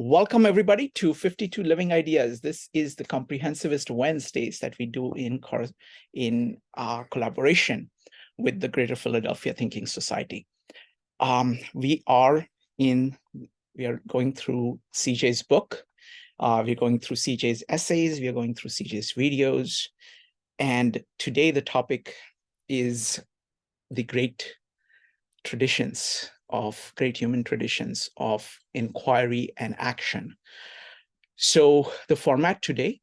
Welcome everybody to 52 Living Ideas. This is the Comprehensivist Wednesdays that we do in our collaboration with the Greater Philadelphia Thinking Society. We are going through CJ's book. We're going through CJ's essays. We are going through CJ's videos. And today the topic is the great human traditions of inquiry and action. So the format today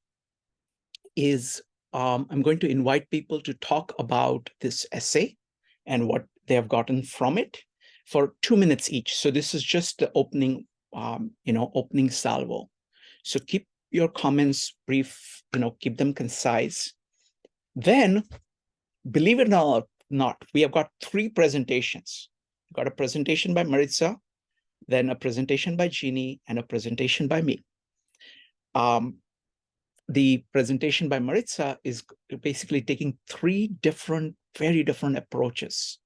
is I'm going to invite people to talk about this essay and what they have gotten from it for 2 minutes each. So this is just the opening salvo. So keep your comments brief, keep them concise. Then, believe it or not, we have got 3 presentations. We've got a presentation by Maritza, then a presentation by Jeannie, and a presentation by me. The presentation by Maritza is basically taking 3 very different approaches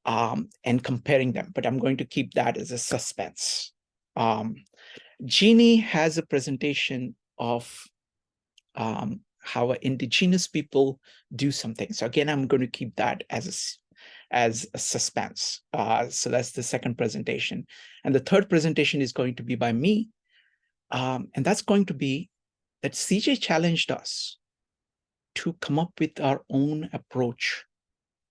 and comparing them, but I'm going to keep that as a suspense. Jeannie has a presentation of how indigenous people do something. So again, I'm going to keep that as a suspense. So that's the second presentation. And the third presentation is going to be by me. And that's going to be that CJ challenged us to come up with our own approach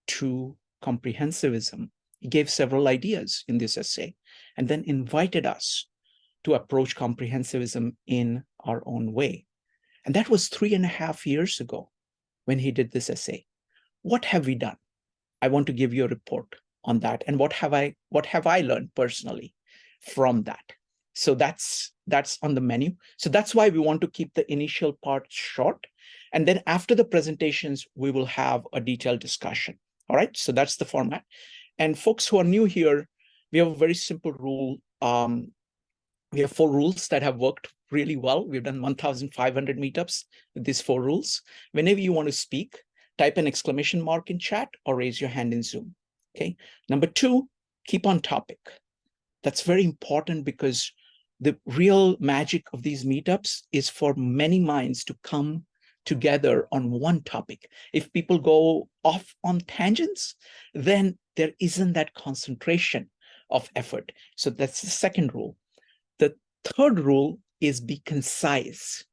to comprehensivism. He gave several ideas in this essay and then invited us to approach comprehensivism in our own way. And that was 3.5 years ago when he did this essay. What have we done? I want to give you a report on that. And what have I learned personally from that? So that's on the menu. So that's why we want to keep the initial part short. And then after the presentations, we will have a detailed discussion. All right, so that's the format. And folks who are new here, we have a very simple rule. We have 4 rules that have worked really well. We've done 1,500 meetups with these 4 rules. Whenever you want to speak, type an exclamation mark in chat or raise your hand in Zoom. Okay. Number 2, keep on topic. That's very important because the real magic of these meetups is for many minds to come together on one topic. If people go off on tangents, then there isn't that concentration of effort. So that's the second rule. The third rule is be concise.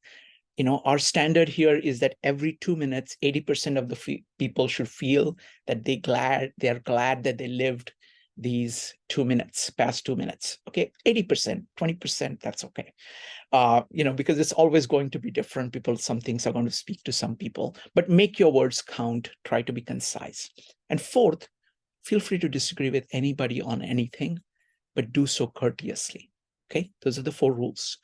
Our standard here is that every 2 minutes, 80% of the people should feel that they're glad that they lived these 2 minutes, past 2 minutes. Okay, 80%, 20%, that's okay. Because it's always going to be different. Some things are going to speak to some people, but make your words count. Try to be concise. And fourth, feel free to disagree with anybody on anything, but do so courteously. Okay, those are the 4 rules.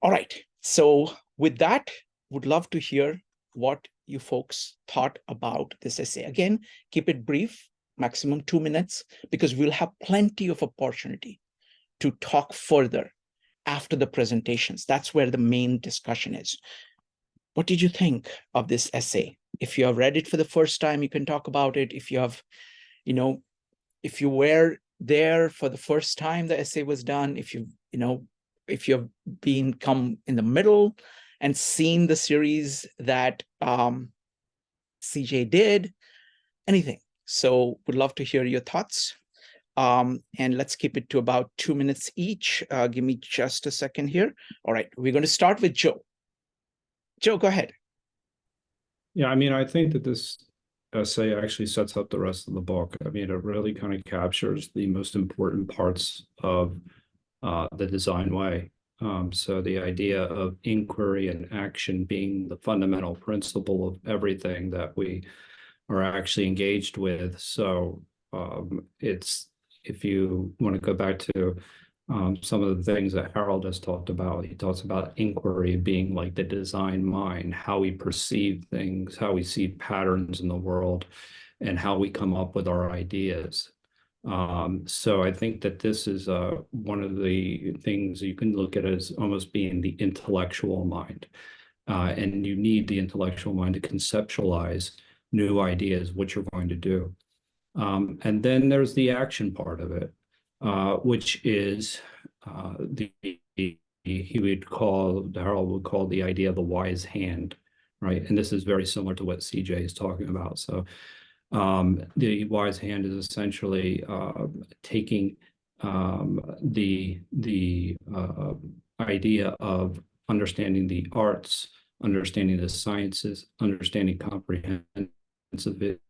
All right, so with that, would love to hear what you folks thought about this essay. Again, keep it brief, maximum 2 minutes, because we'll have plenty of opportunity to talk further after the presentations. That's where the main discussion is. What did you think of this essay? If you have read it for the first time, you can talk about it. If you have, if you were there for the first time the essay was done, if you've come in the middle and seen the series that CJ did, anything. So would love to hear your thoughts. And let's keep it to about 2 minutes each. Give me just a second here. All right, we're going to start with Joe. Joe, go ahead. Yeah, I think that this essay actually sets up the rest of the book. It really kind of captures the most important parts of the design way. So the idea of inquiry and action being the fundamental principle of everything that we are actually engaged with. So if you want to go back to some of the things that Harold has talked about, he talks about inquiry being like the design mind, how we perceive things, how we see patterns in the world, and how we come up with our ideas. So I think that this is one of the things you can look at as almost being the intellectual mind. And you need the intellectual mind to conceptualize new ideas, what you're going to do. And then there's the action part of it, which is the Harold would call the idea of the wise hand, right? And this is very similar to what CJ is talking about. So the wise hand is essentially taking the idea of understanding the arts, understanding the sciences, understanding comprehensive it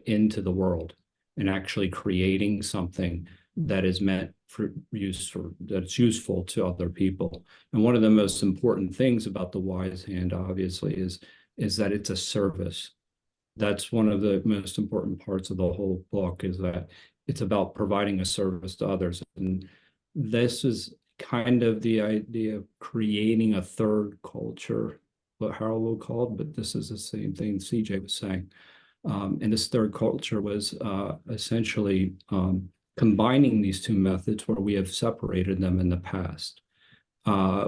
into the world, and actually creating something that is meant for use, or that's useful to other people. And one of the most important things about the wise hand, obviously, is that it's a service. That's one of the most important parts of the whole book, is that it's about providing a service to others. And this is kind of the idea of creating a third culture, what Harold will call, but this is the same thing CJ was saying. And this third culture was essentially combining these two methods where we have separated them in the past.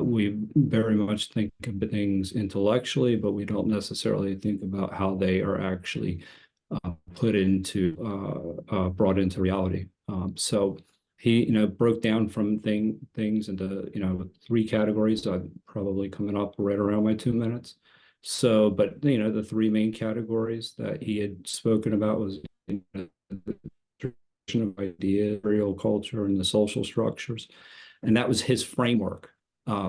We very much think of things intellectually, but we don't necessarily think about how they are actually brought into reality. So he, broke down from things into, 3 categories. I'm probably coming up right around my 2 minutes. So, but the 3 main categories that he had spoken about was the tradition of ideas, real culture, and the social structures, and that was his framework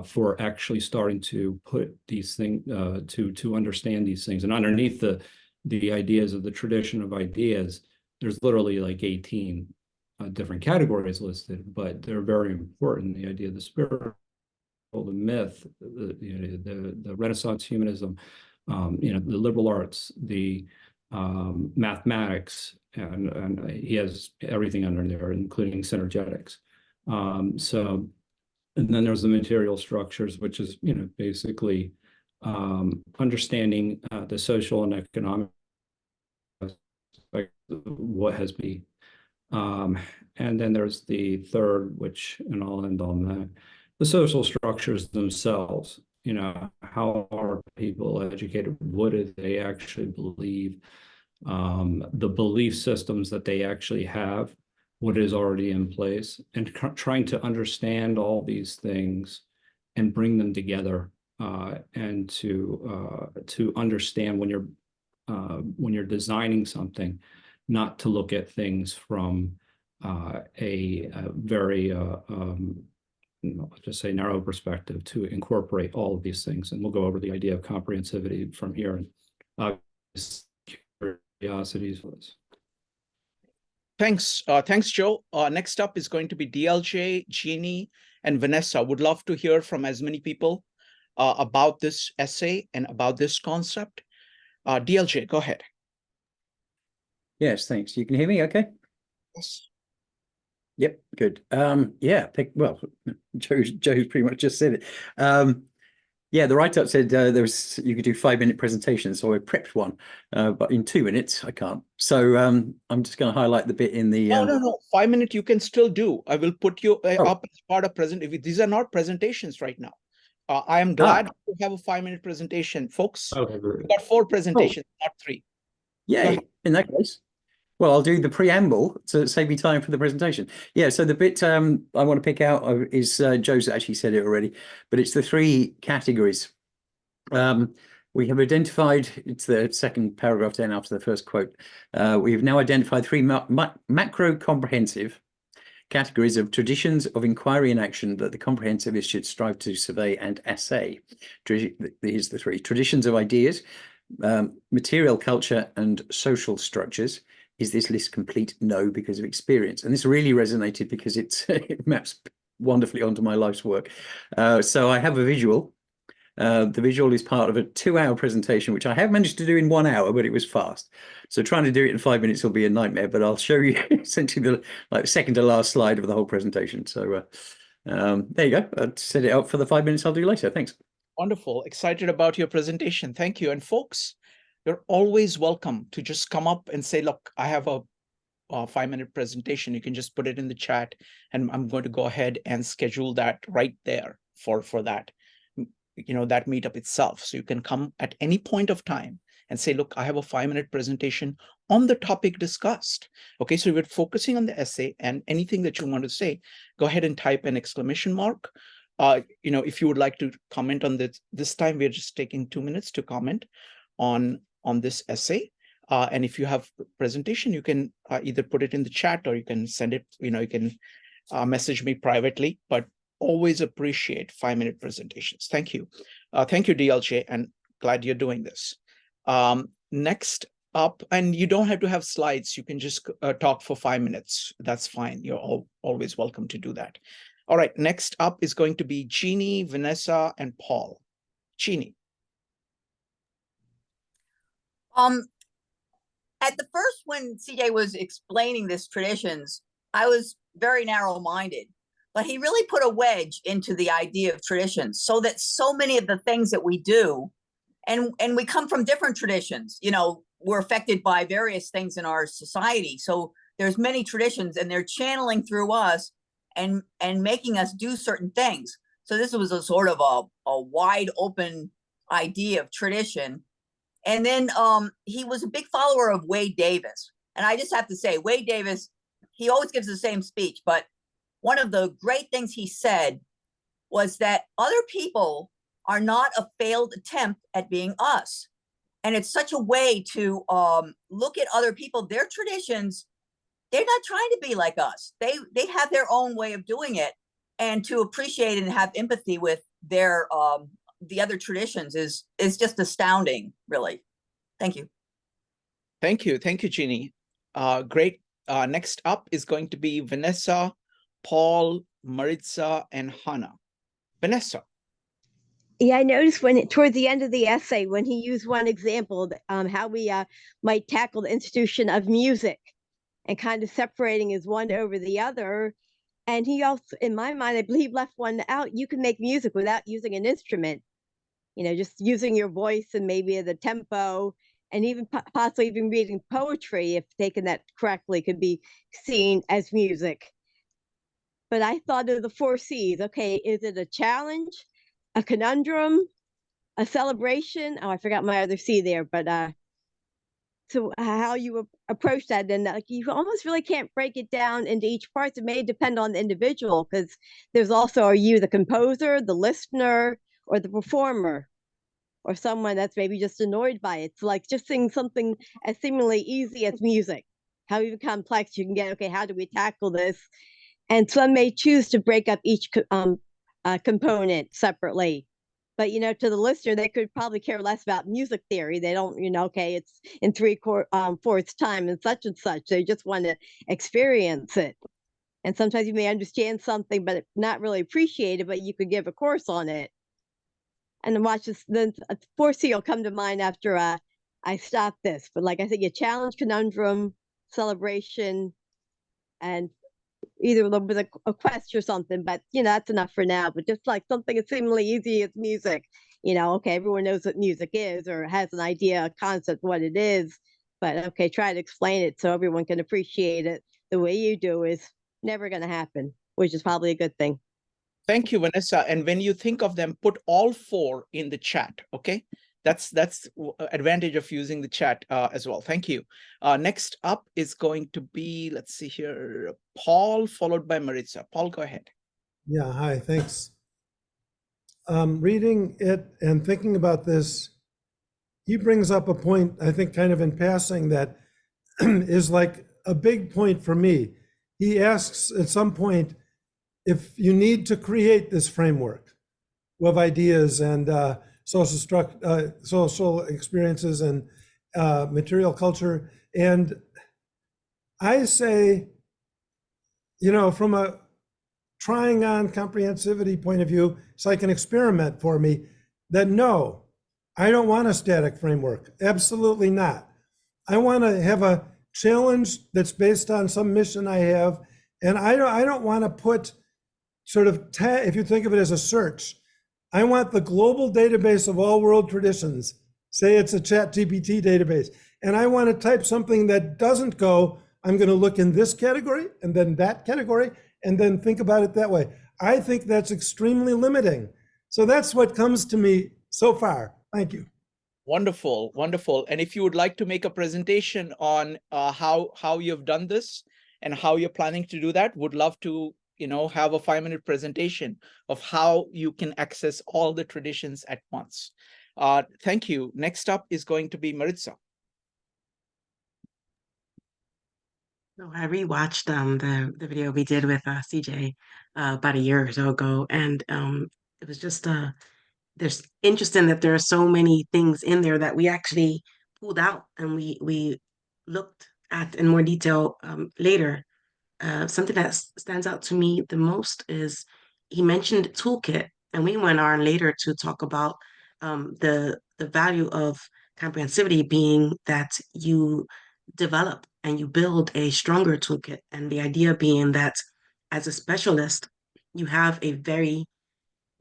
for actually starting to put these things to understand these things. And underneath the ideas of the tradition of ideas, there's literally like 18 different categories listed, but they're very important. The idea of the spirit, the myth, the Renaissance humanism, the liberal arts, the mathematics, and he has everything under there, including synergetics. And then there's the material structures, which is, basically understanding the social and economic aspect of what has been. And then there's the third, which, and I'll end on that, the social structures themselves. How are people educated? What do they actually believe? The belief systems that they actually have, what is already in place, and trying to understand all these things and bring them together, and to understand when you're designing something, not to look at things from a very let's just say narrow perspective, to incorporate all of these things. And we'll go over the idea of comprehensivity from here, and curiosities for this. Thanks, Joe. Next up is going to be DLJ, Jeannie, and Vanessa. Would love to hear from as many people about this essay and about this concept. DLJ, go ahead. Yes, thanks. You can hear me okay? Yes. Yep, good. Yeah, Joe's pretty much just said it. Yeah, the write-up said you could do 5-minute presentations, so I prepped one, but in 2 minutes I can't. So I'm just going to highlight the bit in the. No. 5 minutes you can still do. I will put you up as part of these are not presentations right now. I am glad to have a 5-minute presentation, folks. Okay, We've got 4 presentations, not 3. Yay! In that case, well, I'll do the preamble to save me time for the presentation. Yeah, so the bit I want to pick out is Joe's actually said it already, but it's the 3 categories. We have identified, it's the second paragraph down after the first quote. We have now identified 3 macro comprehensive categories of traditions of inquiry and action that the comprehensivist should strive to survey and assay. Here's the 3: traditions of ideas, material culture, and social structures. Is this list complete? No, because of experience. And this really resonated because it maps wonderfully onto my life's work. So I have a visual. The visual is part of a 2-hour presentation, which I have managed to do in 1 hour, but it was fast. So trying to do it in 5 minutes will be a nightmare, but I'll show you essentially the second to last slide of the whole presentation. So there you go. I'll set it up for the 5 minutes I'll do later. Thanks. Wonderful. Excited about your presentation. Thank you. And folks, you're always welcome to just come up and say, look, I have a 5-minute presentation. You can just put it in the chat, and I'm going to go ahead and schedule that right there for that, that meetup itself. So you can come at any point of time and say, look, I have a 5-minute presentation on the topic discussed. Okay, so we're focusing on the essay, and anything that you want to say, go ahead and type an exclamation mark if you would like to comment on this time, we're just taking 2 minutes to comment on this essay. And if you have a presentation, you can either put it in the chat or you can send it, you can message me privately, but always appreciate 5-minute presentations. Thank you. Thank you, DLJ, and glad you're doing this. Next up, and you don't have to have slides. You can just talk for 5 minutes. That's fine. You're always welcome to do that. All right, next up is going to be Jeannie, Vanessa, and Paul. Jeannie. At the first, when CJ was explaining this traditions, I was very narrow-minded, but he really put a wedge into the idea of traditions, so that so many of the things that we do, and we come from different traditions, we're affected by various things in our society. So there's many traditions, and they're channeling through us and making us do certain things. So this was a sort of a wide open idea of tradition. And then he was a big follower of Wade Davis. And I just have to say, Wade Davis, he always gives the same speech, but one of the great things he said was that other people are not a failed attempt at being us. And it's such a way to look at other people, their traditions. They're not trying to be like us. They have their own way of doing it, and to appreciate and have empathy with their the other traditions is just astounding, really. Thank you. Thank you, Jeannie. Great. Next up is going to be Vanessa, Paul, Maritza, and Hannah. Vanessa. Yeah, I noticed toward the end of the essay, when he used one example, how we might tackle the institution of music and kind of separating as one over the other. And he also, in my mind, I believe left one out. You can make music without using an instrument, just using your voice and maybe the tempo, and even possibly even reading poetry, if taken that correctly, could be seen as music. But I thought of the 4 C's. Okay, is it a challenge, a conundrum, a celebration? Oh, I forgot my other C there, but so how you approach that, and you almost really can't break it down into each part. It may depend on the individual, because there's also, are you the composer, the listener, or the performer, or someone that's maybe just annoyed by it? So like just saying something as seemingly easy as music, how even complex you can get. Okay, how do we tackle this? And some may choose to break up each component separately. But, to the listener, they could probably care less about music theory. They don't, okay, it's in 3/4 time and such. They just want to experience it. And sometimes you may understand something, but not really appreciate it, but you could give a course on it. And then watch this, then 4C will come to mind after I stop this. But like I said, you challenge, conundrum, celebration, and either with a quest or something, but that's enough for now. But just like something as seemingly easy as music, okay, everyone knows what music is or has an idea, a concept, what it is, but okay, try to explain it so everyone can appreciate it the way you do is never going to happen, which is probably a good thing. Thank you, Vanessa. And when you think of them, put all 4 in the chat, okay? That's advantage of using the chat as well. Thank you. Next up is going to be, let's see here, Paul, followed by Maritza. Paul, go ahead. Yeah, hi, thanks. Reading it and thinking about this, he brings up a point, I think kind of in passing, that is like a big point for me. He asks at some point if you need to create this framework of ideas and social experiences and material culture. And I say, from a trying on comprehensivity point of view, it's like an experiment for me, that no, I don't want a static framework. Absolutely not. I want to have a challenge that's based on some mission I have. And I don't want to put sort of, if you think of it as a search, I want the global database of all world traditions. Say it's a ChatGPT database. And I want to type something that doesn't go, I'm going to look in this category and then that category, and then think about it that way. I think that's extremely limiting. So that's what comes to me so far. Thank you. Wonderful, wonderful. And if you would like to make a presentation on how you've done this and how you're planning to do that, would love to have a 5-minute presentation of how you can access all the traditions at once. Thank you. Next up is going to be Maritza. So I rewatched the video we did with CJ about a year or so ago, and it was just there's interesting that there are so many things in there that we actually pulled out and we looked at in more detail later. Something that stands out to me the most is he mentioned toolkit, and we went on later to talk about the value of comprehensivity being that you develop and you build a stronger toolkit, and the idea being that as a specialist, you have a very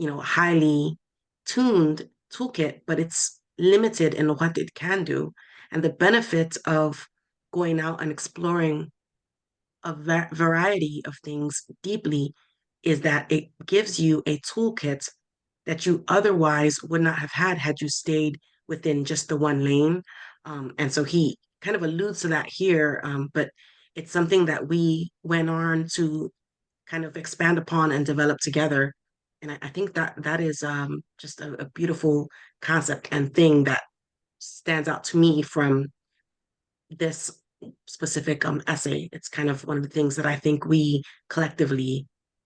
highly tuned toolkit, but it's limited in what it can do, and the benefit of going out and exploring a variety of things deeply is that it gives you a toolkit that you otherwise would not have had you stayed within just the one lane. And so he kind of alludes to that here, but it's something that we went on to kind of expand upon and develop together. And I think that is just a beautiful concept and thing that stands out to me from this specific essay. It's kind of one of the things that I think we collectively,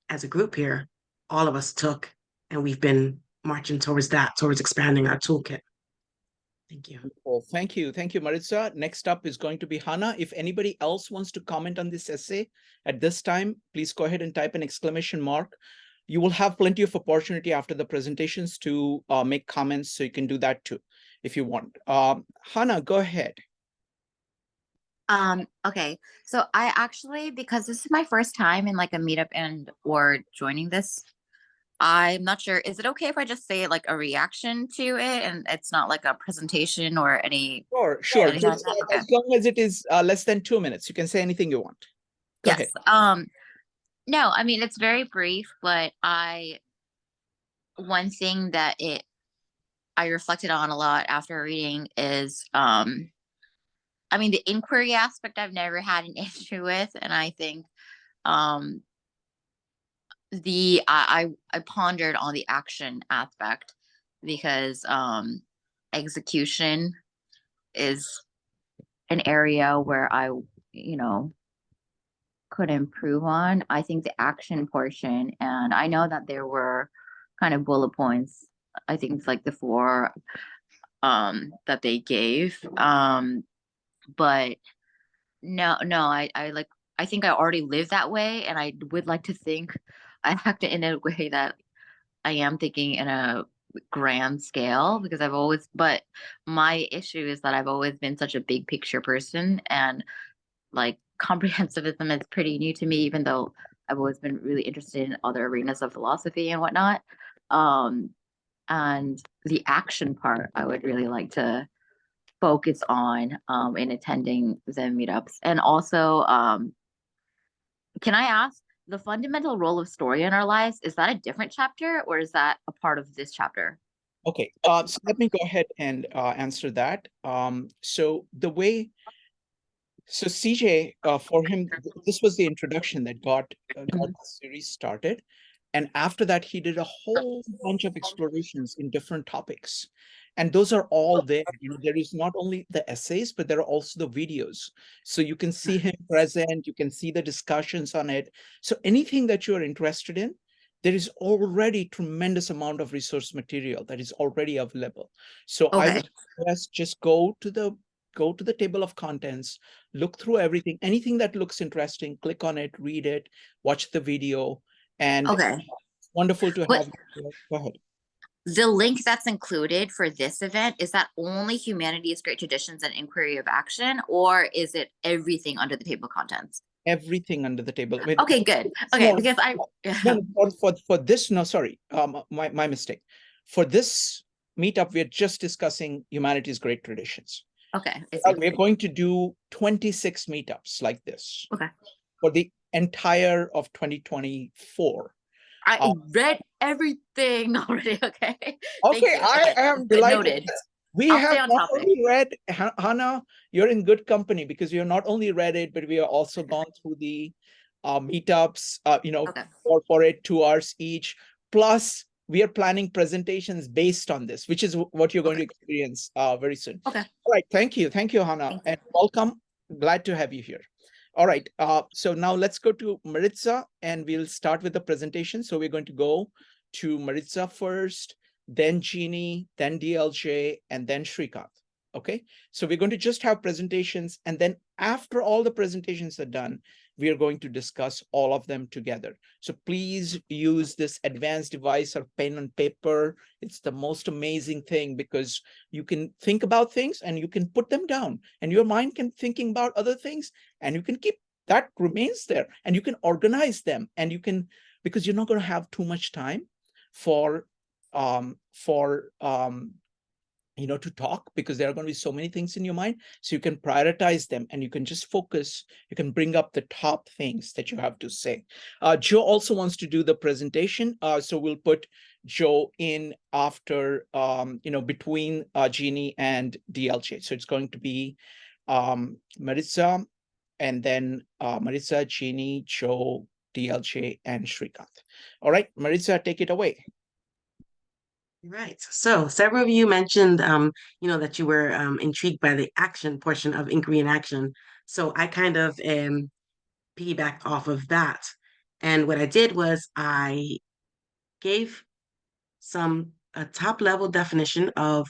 as a group here, all of us took, and we've been marching towards expanding our toolkit. Thank you. Well, thank you, Maritza. Next up is going to be Hannah. If anybody else wants to comment on this essay at this time, please go ahead and type an exclamation mark. You will have plenty of opportunity after the presentations to make comments, so you can do that too if you want. Hannah, go ahead. Okay, so I actually, because this is my first time in like a meetup or joining this, I'm not sure. Is it okay if I just say like a reaction to it and it's not like a presentation or any? Sure. anything like Just, that? Okay. as long as it is less than 2 minutes, you can say anything you want. Go Yes. ahead. No, I mean, it's very brief, but one thing that I reflected on a lot after reading is, I mean, the inquiry aspect I've never had an issue with, and I think I pondered on the action aspect because execution is an area where I could improve on. I think the action portion, and I know that there were kind of bullet points. I think it's like the 4 that they gave. But no, I think I already live that way, and I would like to think I act in a way that I am thinking in a grand scale, because but my issue is that I've always been such a big picture person, and like comprehensivism is pretty new to me, even though I've always been really interested in other arenas of philosophy and whatnot. And the action part, I would really like to focus on in attending the meetups. And also, can I ask, the fundamental role of story in our lives, is that a different chapter, or is that a part of this chapter? Okay, so let me go ahead and answer that. So CJ, for him, this was the introduction that got the series started. And after that, he did a whole bunch of explorations in different topics. And those are all there. There is not only the essays, but there are also the videos. So you can see him present, you can see the discussions on it. So anything that you are interested in, there is already tremendous amount of resource material that is already available. So I would suggest just go to the table of contents, look through everything, anything that looks interesting, click on it, read it, watch the video, and it's wonderful to have. Go ahead. The link that's included for this event, is that only Humanity's Great Traditions and Inquiry of Action, or is it everything under the table of contents? Everything under the table. Okay, good. Okay, because for this, no, sorry, my mistake. For this meetup, we're just discussing Humanity's Great Traditions. Okay. We're going to do 26 meetups like this. Okay. For the entire of 2024. I read everything already. Okay. Okay, I am delighted. Noted. We have not only read, Hannah, you're in good company, because we have not only read it, but we have also gone through the meetups, Okay. for it, 2 hours each. Plus, we are planning presentations based on this, which is what you're going to experience very soon. Okay. All right. Thank you. Thank you, Hannah. Thank you. And welcome. Glad to have you here. All right. So now let's go to Maritza and we'll start with the presentation. So we're going to go to Maritza first, then Jeannie, then DLJ, and then Shrikant. Okay. So we're going to just have presentations. And then after all the presentations are done, we are going to discuss all of them together. So please use this advanced device or pen and paper. It's the most amazing thing because you can think about things and you can put them down and your mind can thinking about other things and you can keep that remains there and you can organize them and you can, because you're not going to have too much time for to talk because there are going to be so many things in your mind. So you can prioritize them and you can just focus. You can bring up the top things that you have to say. Joe also wants to do the presentation. So we'll put Joe in after, between Jeannie and DLJ. So it's going to be Maritza and then Maritza, Jeannie, Joe, DLJ, and Shrikant. All right, Maritza, take it away. Right. So several of you mentioned, that you were intrigued by the action portion of inquiry and action. So I kind of piggybacked off of that. And what I did was I gave a top level definition of,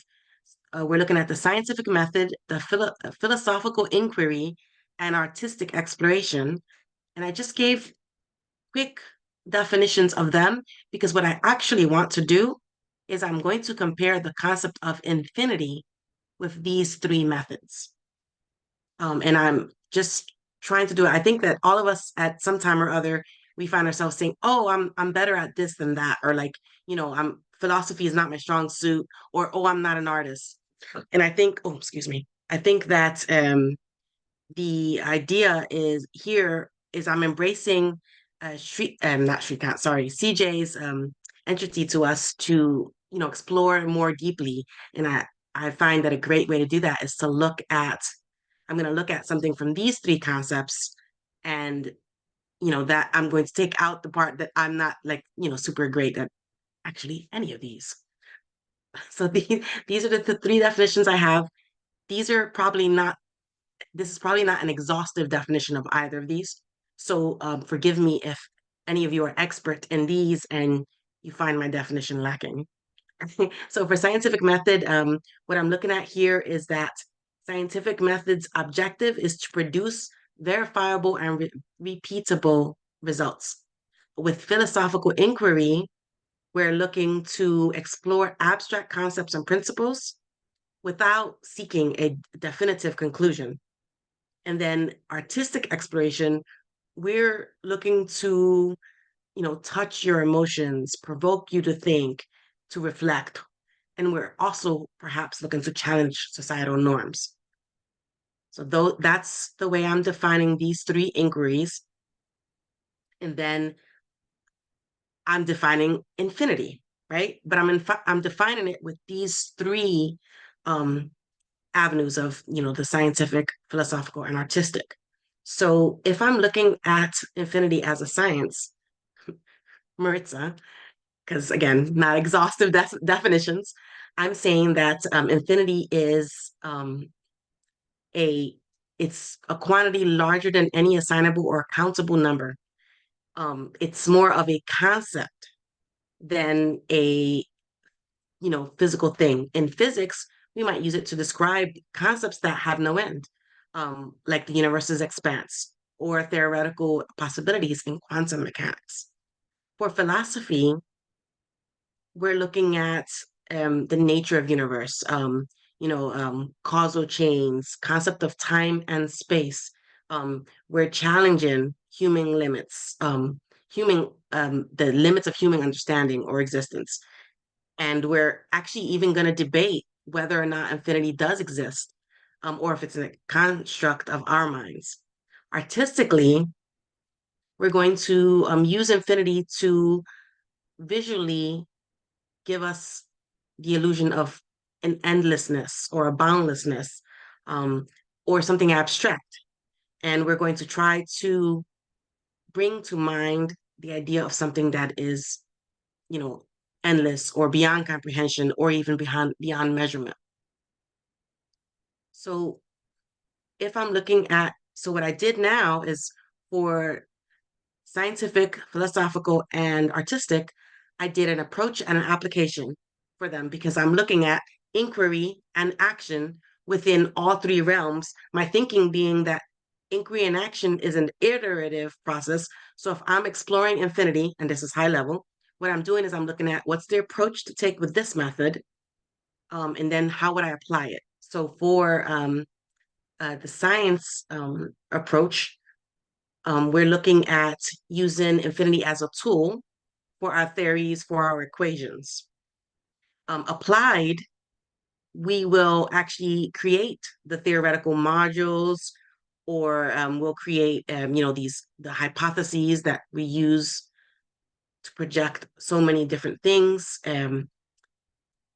we're looking at the scientific method, the philosophical inquiry, and artistic exploration. And I just gave quick definitions of them because what I actually want to do is I'm going to compare the concept of infinity with these three methods. And I'm just trying to do it. I think that all of us at some time or other, we find ourselves saying, oh, I'm better at this than that. Or like, philosophy is not my strong suit, or, oh, I'm not an artist. And I think, I think that the idea is I'm embracing CJ's entity to us to explore more deeply, and I find that a great way to do that is to I'm going to look at something from these three concepts, and that I'm going to take out the part that I'm not super great at actually any of these. So these are the three definitions I have. This is probably not an exhaustive definition of either of these. So forgive me if any of you are expert in these and you find my definition lacking. So for scientific method, what I'm looking at here is that scientific method's objective is to produce verifiable and repeatable results. With philosophical inquiry, we're looking to explore abstract concepts and principles without seeking a definitive conclusion. And then artistic exploration, we're looking to, touch your emotions, provoke you to think, to reflect. And we're also perhaps looking to challenge societal norms. So that's the way I'm defining these three inquiries. And then I'm defining infinity, right? But I'm defining it with these three avenues of, the scientific, philosophical, and artistic. So if I'm looking at infinity as a science, Maritza, because again, not exhaustive definitions, I'm saying that infinity is it's a quantity larger than any assignable or countable number. It's more of a concept than a physical thing. In physics, we might use it to describe concepts that have no end, like the universe's expanse or theoretical possibilities in quantum mechanics. For philosophy, we're looking at the nature of universe, causal chains, concept of time and space. We're challenging human limits, the limits of human understanding or existence. And we're actually even going to debate whether or not infinity does exist, or if it's a construct of our minds. Artistically, we're going to use infinity to visually give us the illusion of an endlessness or a boundlessness, or something abstract. And we're going to try to bring to mind the idea of something that is, you know, endless or beyond comprehension or even beyond measurement. So if I'm looking at, so what I did now is for scientific, philosophical, and artistic, I did an approach and an application for them because I'm looking at inquiry and action within all three realms. My thinking being that inquiry and action is an iterative process. So if I'm exploring infinity, and this is high level, what I'm doing is I'm looking at what's the approach to take with this method, and then how would I apply it? So for the science approach, we're looking at using infinity as a tool for our theories, for our equations. Applied, we will actually create the theoretical modules, or we'll create, the hypotheses that we use to project so many different things.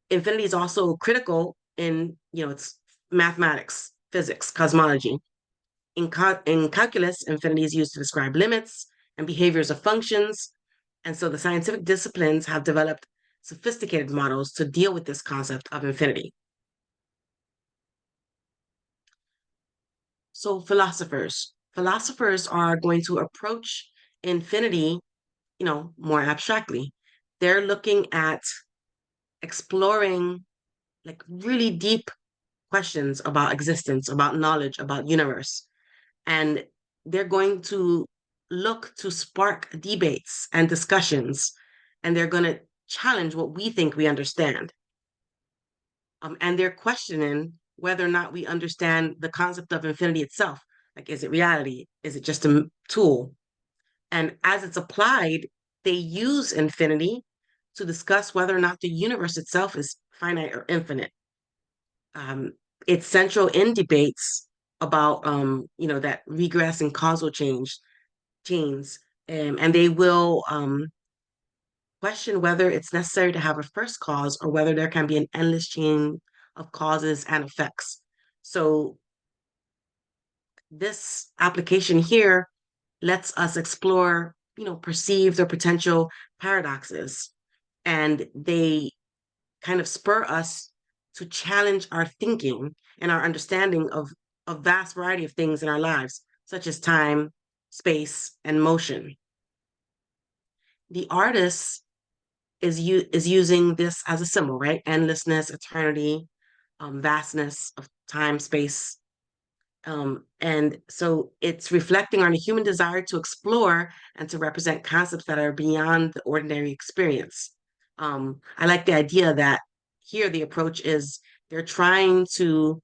Infinity is also critical in, it's mathematics, physics, cosmology. In calculus, infinity is used to describe limits and behaviors of functions. And so the scientific disciplines have developed sophisticated models to deal with this concept of infinity. So philosophers are going to approach infinity, more abstractly. They're looking at exploring like really deep questions about existence, about knowledge, about universe. And they're going to look to spark debates and discussions, and they're going to challenge what we think we understand. And they're questioning whether or not we understand the concept of infinity itself. Like, is it reality? Is it just a tool? And as it's applied, they use infinity to discuss whether or not the universe itself is finite or infinite. It's central in debates about, that regress and causal chains, and they will question whether it's necessary to have a first cause or whether there can be an endless chain of causes and effects. So this application here lets us explore, perceived or potential paradoxes, and they kind of spur us to challenge our thinking and our understanding of a vast variety of things in our lives, such as time, space, and motion. The artist is using this as a symbol, right? Endlessness, eternity, vastness of time, space. And so it's reflecting on a human desire to explore and to represent concepts that are beyond the ordinary experience. I like the idea that here the approach is they're trying to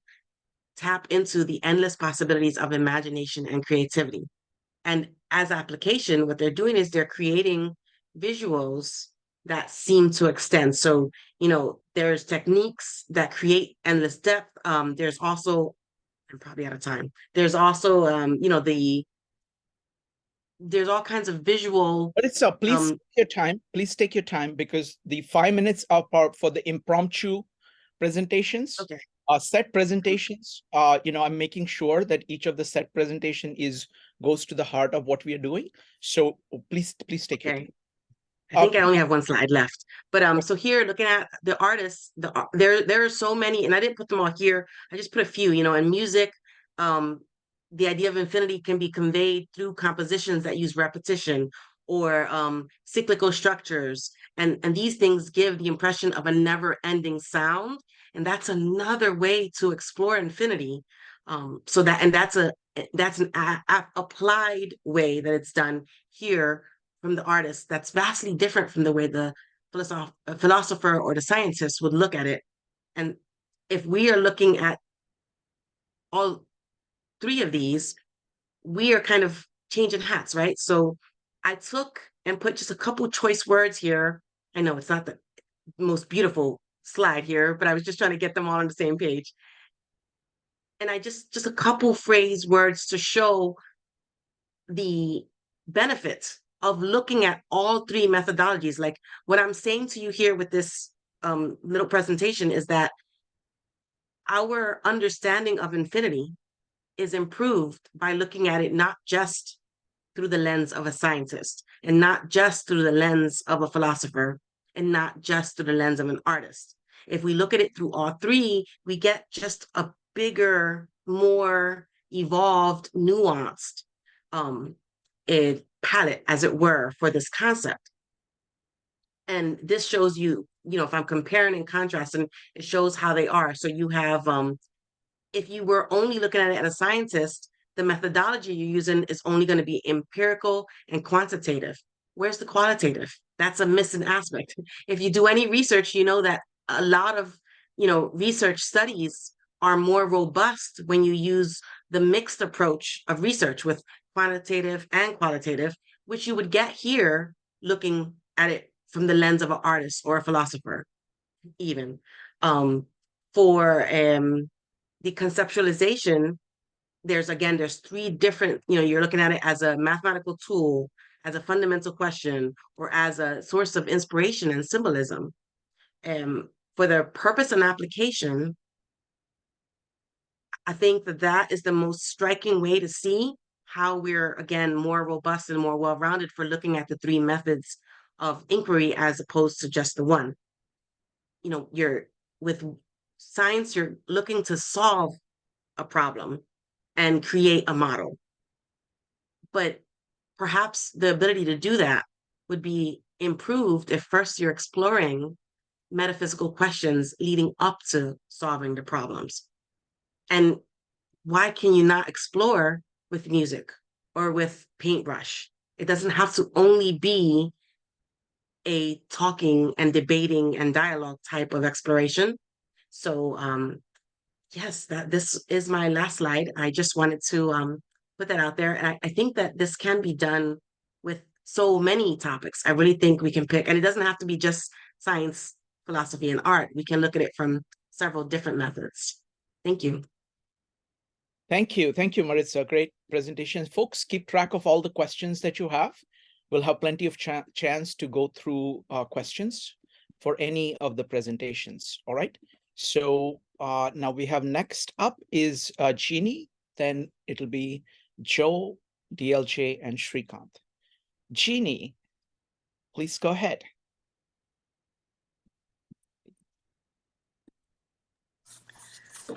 tap into the endless possibilities of imagination and creativity. And as application, what they're doing is they're creating visuals that seem to extend. So, there's techniques that create endless depth. There's also, I'm probably out of time. There's also, there's all kinds of visual. But it's please take your time. Please take your time because the 5 minutes are for the impromptu presentations. Okay. Set presentations. I'm making sure that each of the set presentation goes to the heart of what we are doing. So please take your time. I think I only have one slide left, but so here looking at the artists, there are so many, and I didn't put them all here. I just put a few. In music, the idea of infinity can be conveyed through compositions that use repetition or cyclical structures, and these things give the impression of a never-ending sound, and that's another way to explore infinity. So that's an applied way that it's done here from the artist that's vastly different from the way the philosopher or the scientist would look at it. And if we are looking at all three of these, we are kind of changing hats, right? So I took and put just a couple choice words here. I know it's not the most beautiful slide here, but I was just trying to get them all on the same page. And I just a couple phrase words to show the benefits of looking at all three methodologies. Like what I'm saying to you here with this little presentation is that our understanding of infinity is improved by looking at it not just through the lens of a scientist, and not just through the lens of a philosopher, and not just through the lens of an artist. If we look at it through all three, we get just a bigger, more evolved, nuanced palette, as it were, for this concept. And this shows you, if I'm comparing and contrasting, it shows how they are. So you have, if you were only looking at it as a scientist, the methodology you're using is only going to be empirical and quantitative. Where's the qualitative? That's a missing aspect. If you do any research, you know that a lot of, research studies are more robust when you use the mixed approach of research with quantitative and qualitative, which you would get here looking at it from the lens of an artist or a philosopher, even. For the conceptualization, there's three different, you're looking at it as a mathematical tool, as a fundamental question, or as a source of inspiration and symbolism. For the purpose and application, I think that is the most striking way to see how we're, again, more robust and more well-rounded for looking at the three methods of inquiry as opposed to just the one. With science, you're looking to solve a problem and create a model. But perhaps the ability to do that would be improved if first you're exploring metaphysical questions leading up to solving the problems. And why can you not explore with music or with paintbrush? It doesn't have to only be a talking and debating and dialogue type of exploration. So yes, this is my last slide. I just wanted to put that out there. And I think that this can be done with so many topics. I really think we can pick, and it doesn't have to be just science, philosophy, and art. We can look at it from several different methods. Thank you. Thank you, Maritza. Great presentation. Folks, keep track of all the questions that you have. We'll have plenty of chance to go through questions for any of the presentations. All right. So now we have next up is Jeannie. Then it'll be Joe, DLJ, and Shrikant. Jeannie, please go ahead.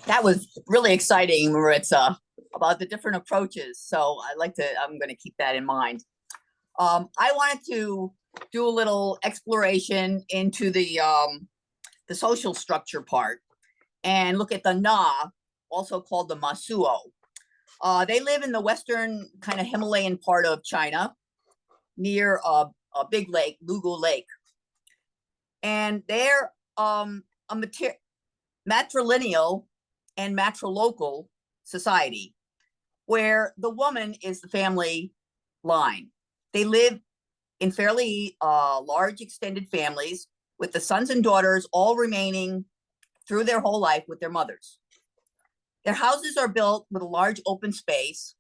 That was really exciting, Maritza, about the different approaches. So I'm going to keep that in mind. I wanted to do a little exploration into the social structure part and look at the Na, also called the Masuo. They live in the western kind of Himalayan part of China near a big lake, Lugu Lake. And they're a matrilineal and matrilocal society where the woman is the family line. They live in fairly large extended families with the sons and daughters all remaining through their whole life with their mothers. Their houses are built with a large open space,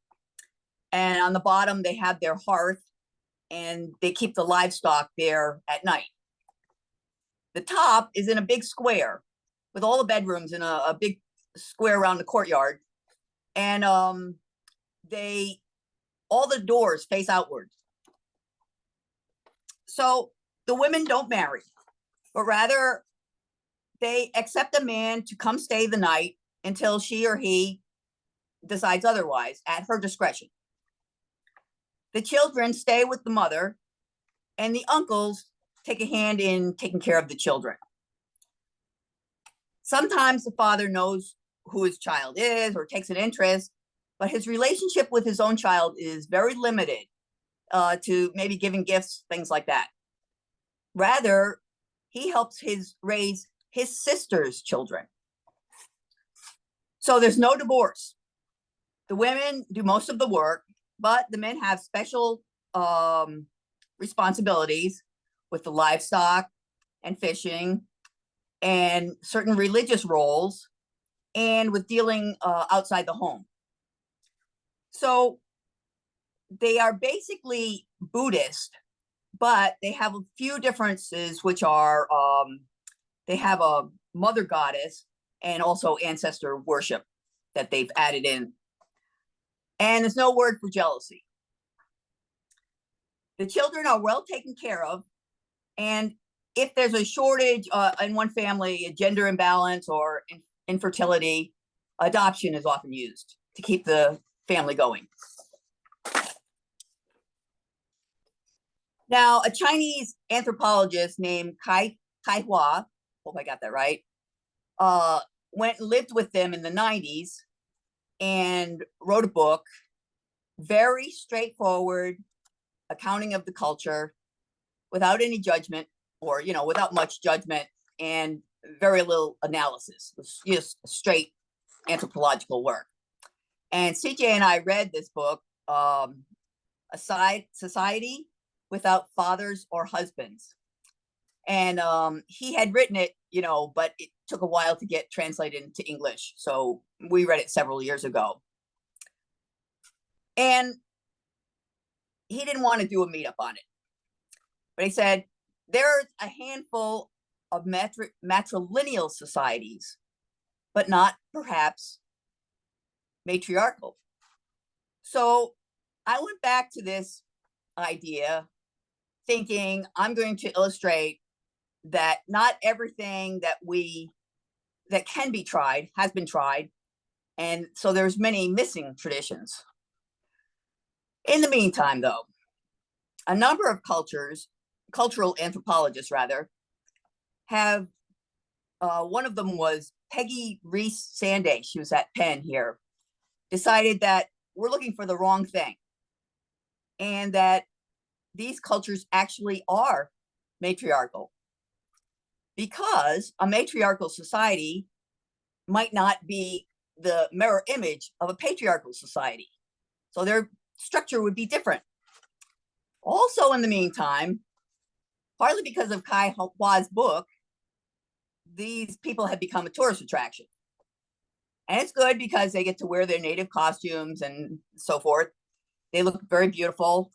and on the bottom they have their hearth and they keep the livestock there at night. The top is in a big square with all the bedrooms in a big square around the courtyard, and all the doors face outward. So the women don't marry, but rather they accept a man to come stay the night until she or he decides otherwise at her discretion. The children stay with the mother, and the uncles take a hand in taking care of the children. Sometimes the father knows who his child is or takes an interest, but his relationship with his own child is very limited to maybe giving gifts, things like that. Rather, he helps raise his sister's children. So there's no divorce. The women do most of the work, but the men have special responsibilities with the livestock and fishing and certain religious roles and with dealing outside the home. So they are basically Buddhist, but they have a few differences, which are they have a mother goddess and also ancestor worship that they've added in. And there's no word for jealousy. The children are well taken care of, and if there's a shortage in one family, a gender imbalance or infertility, adoption is often used to keep the family going. Now, a Chinese anthropologist named Kai Hua, hope I got that right, went and lived with them in the 90s and wrote a book, very straightforward accounting of the culture, without any judgment, or without much judgment and very little analysis. It was just straight anthropological work. And CJ and I read this book, A Society Without Fathers or Husbands. And he had written it, but it took a while to get translated into English. So we read it several years ago. And he didn't want to do a meetup on it. But he said, there's a handful of matrilineal societies, but not perhaps matriarchal. So I went back to this idea thinking I'm going to illustrate that not everything that can be tried has been tried. And so there's many missing traditions. In the meantime, though, a number of cultural anthropologists rather, have, one of them was Peggy Reese Sanday, she was at Penn here, decided that we're looking for the wrong thing, and that these cultures actually are matriarchal, because a matriarchal society might not be the mirror image of a patriarchal society. So their structure would be different. Also, in the meantime, partly because of Kai Hua's book, these people have become a tourist attraction. And it's good because they get to wear their native costumes and so forth. They look very beautiful,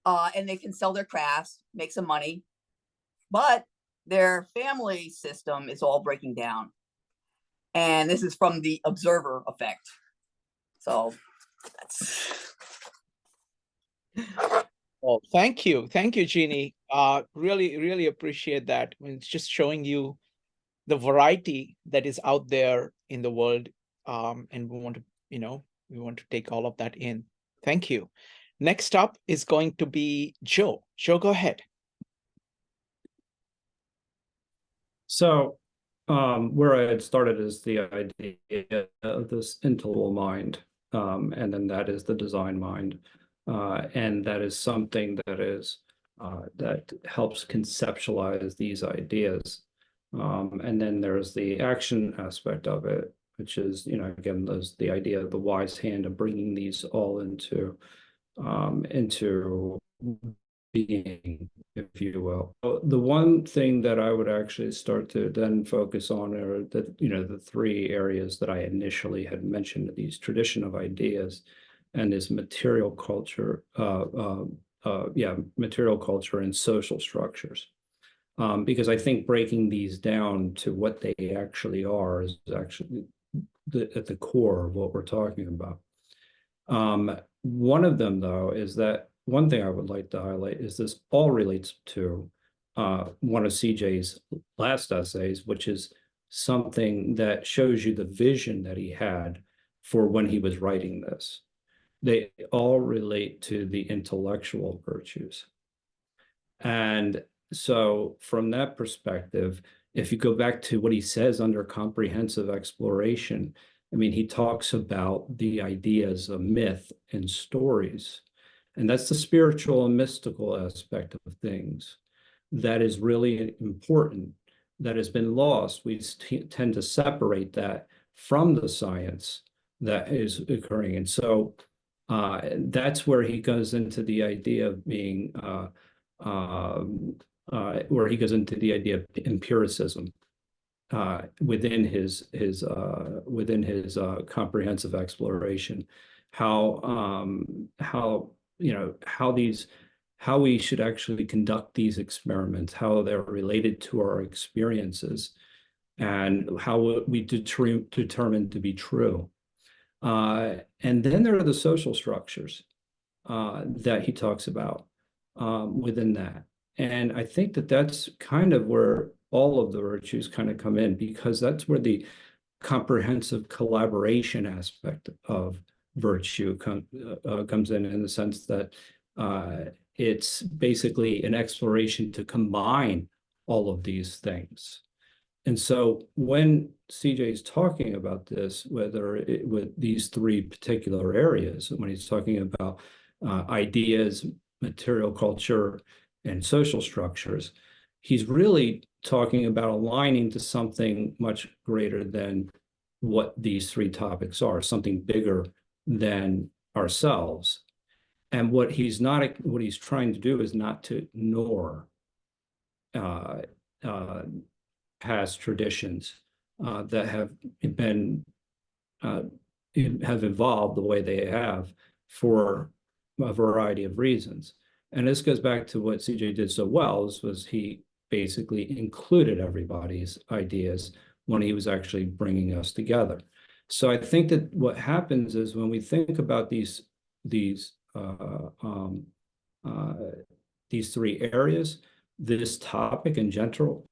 and they can sell their crafts, make some money. But their family system is all breaking down. And this is from the observer effect. So that's... Well, thank you, Jeannie. Really, really appreciate that. I mean, it's just showing you the variety that is out there in the world, and we want to take all of that in. Thank you. Next up is going to be Joe. Joe, go ahead. So, where I had started is the idea of this intellectual mind, and then that is the design mind. And that is something that helps conceptualize these ideas. And then there's the action aspect of it, which is, again, there's the idea of the wise hand of bringing these all into being, if you will. The one thing that I would actually start to then focus on are the three areas that I initially had mentioned, these tradition of ideas and this material culture, material culture and social structures. Because I think breaking these down to what they actually are is actually at the core of what we're talking about. One of them, though, is that one thing I would like to highlight is this all relates to one of CJ's last essays, which is something that shows you the vision that he had for when he was writing this. They all relate to the intellectual virtues. And so from that perspective, if you go back to what he says under comprehensive exploration, I mean, he talks about the ideas of myth and stories. And that's the spiritual and mystical aspect of things that is really important, that has been lost. We tend to separate that from the science that is occurring. And so that's where he goes into the idea of being, where he goes into the idea of empiricism within his comprehensive exploration, how we should actually conduct these experiments, how they're related to our experiences, and how we determine to be true. And then there are the social structures that he talks about. within that. And I think that that's kind of where all of the virtues kind of come in, because that's where the comprehensive collaboration aspect of virtue comes in the sense that it's basically an exploration to combine all of these things. And so when CJ is talking about this, with these three particular areas, when he's talking about ideas, material culture, and social structures, he's really talking about aligning to something much greater than what these three topics are, something bigger than ourselves. And what he's trying to do is not to ignore past traditions that have been have evolved the way they have for a variety of reasons. And this goes back to what CJ did so well, was he basically included everybody's ideas when he was actually bringing us together. So I think that what happens is when we think about these three areas, this topic in general,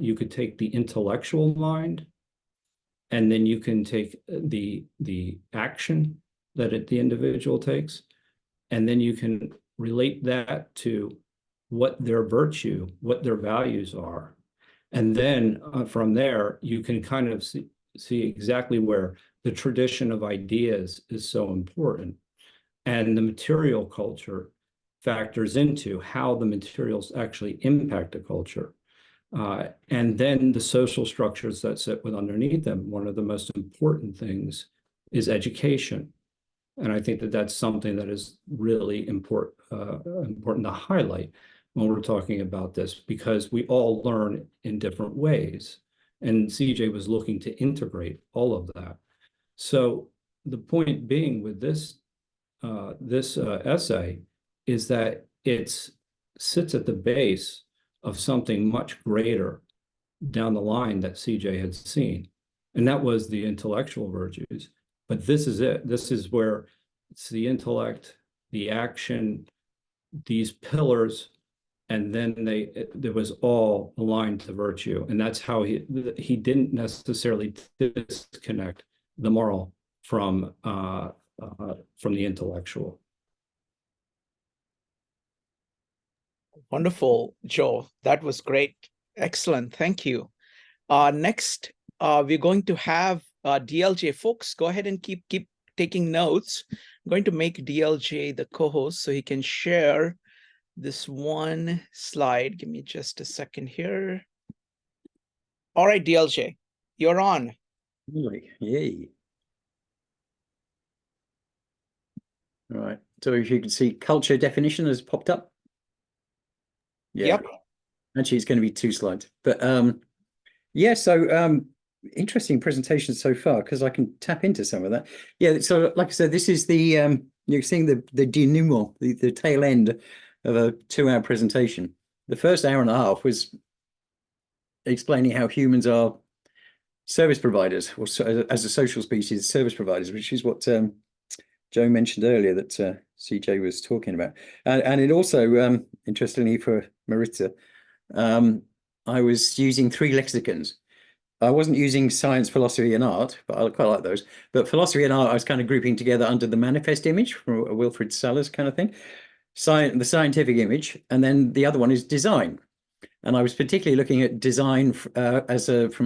you could take the intellectual mind, and then you can take the action that the individual takes, and then you can relate that to what their virtue, what their values are. And then from there, you can kind of see exactly where the tradition of ideas is so important. And the material culture factors into how the materials actually impact a culture. And then the social structures that sit with underneath them. One of the most important things is education. And I think that that's something that is really important to highlight when we're talking about this, because we all learn in different ways. And CJ was looking to integrate all of that. So the point being with this essay is that it sits at the base of something much greater down the line that CJ had seen. And that was the intellectual virtues. But this is it. This is where it's the intellect, the action, these pillars, and then there was all aligned to virtue. And that's how he didn't necessarily disconnect the moral from the intellectual. Wonderful, Joe. That was great. Excellent. Thank you. Next, we're going to have DLJ. Folks, go ahead and keep taking notes. I'm going to make DLJ the co-host so he can share this one slide. Give me just a second here. All right, DLJ, you're on. Yay. All right. So if you can see, culture definition has popped up. Yeah. Yep. Actually, it's going to be 2 slides. But yeah, so interesting presentation so far, because I can tap into some of that. Yeah, so like I said, this is the you're seeing the denouement, the tail end of a 2-hour presentation. The first hour and a half was explaining how humans are service providers, or as a social species, service providers, which is what Joe mentioned earlier that CJ was talking about. And it also, interestingly for Maritza, I was using 3 lexicons. I wasn't using science, philosophy, and art, but I quite like those. But philosophy and art, I was kind of grouping together under the manifest image from a Wilfrid Sellars kind of thing, the scientific image, and then the other one is design. And I was particularly looking at design from a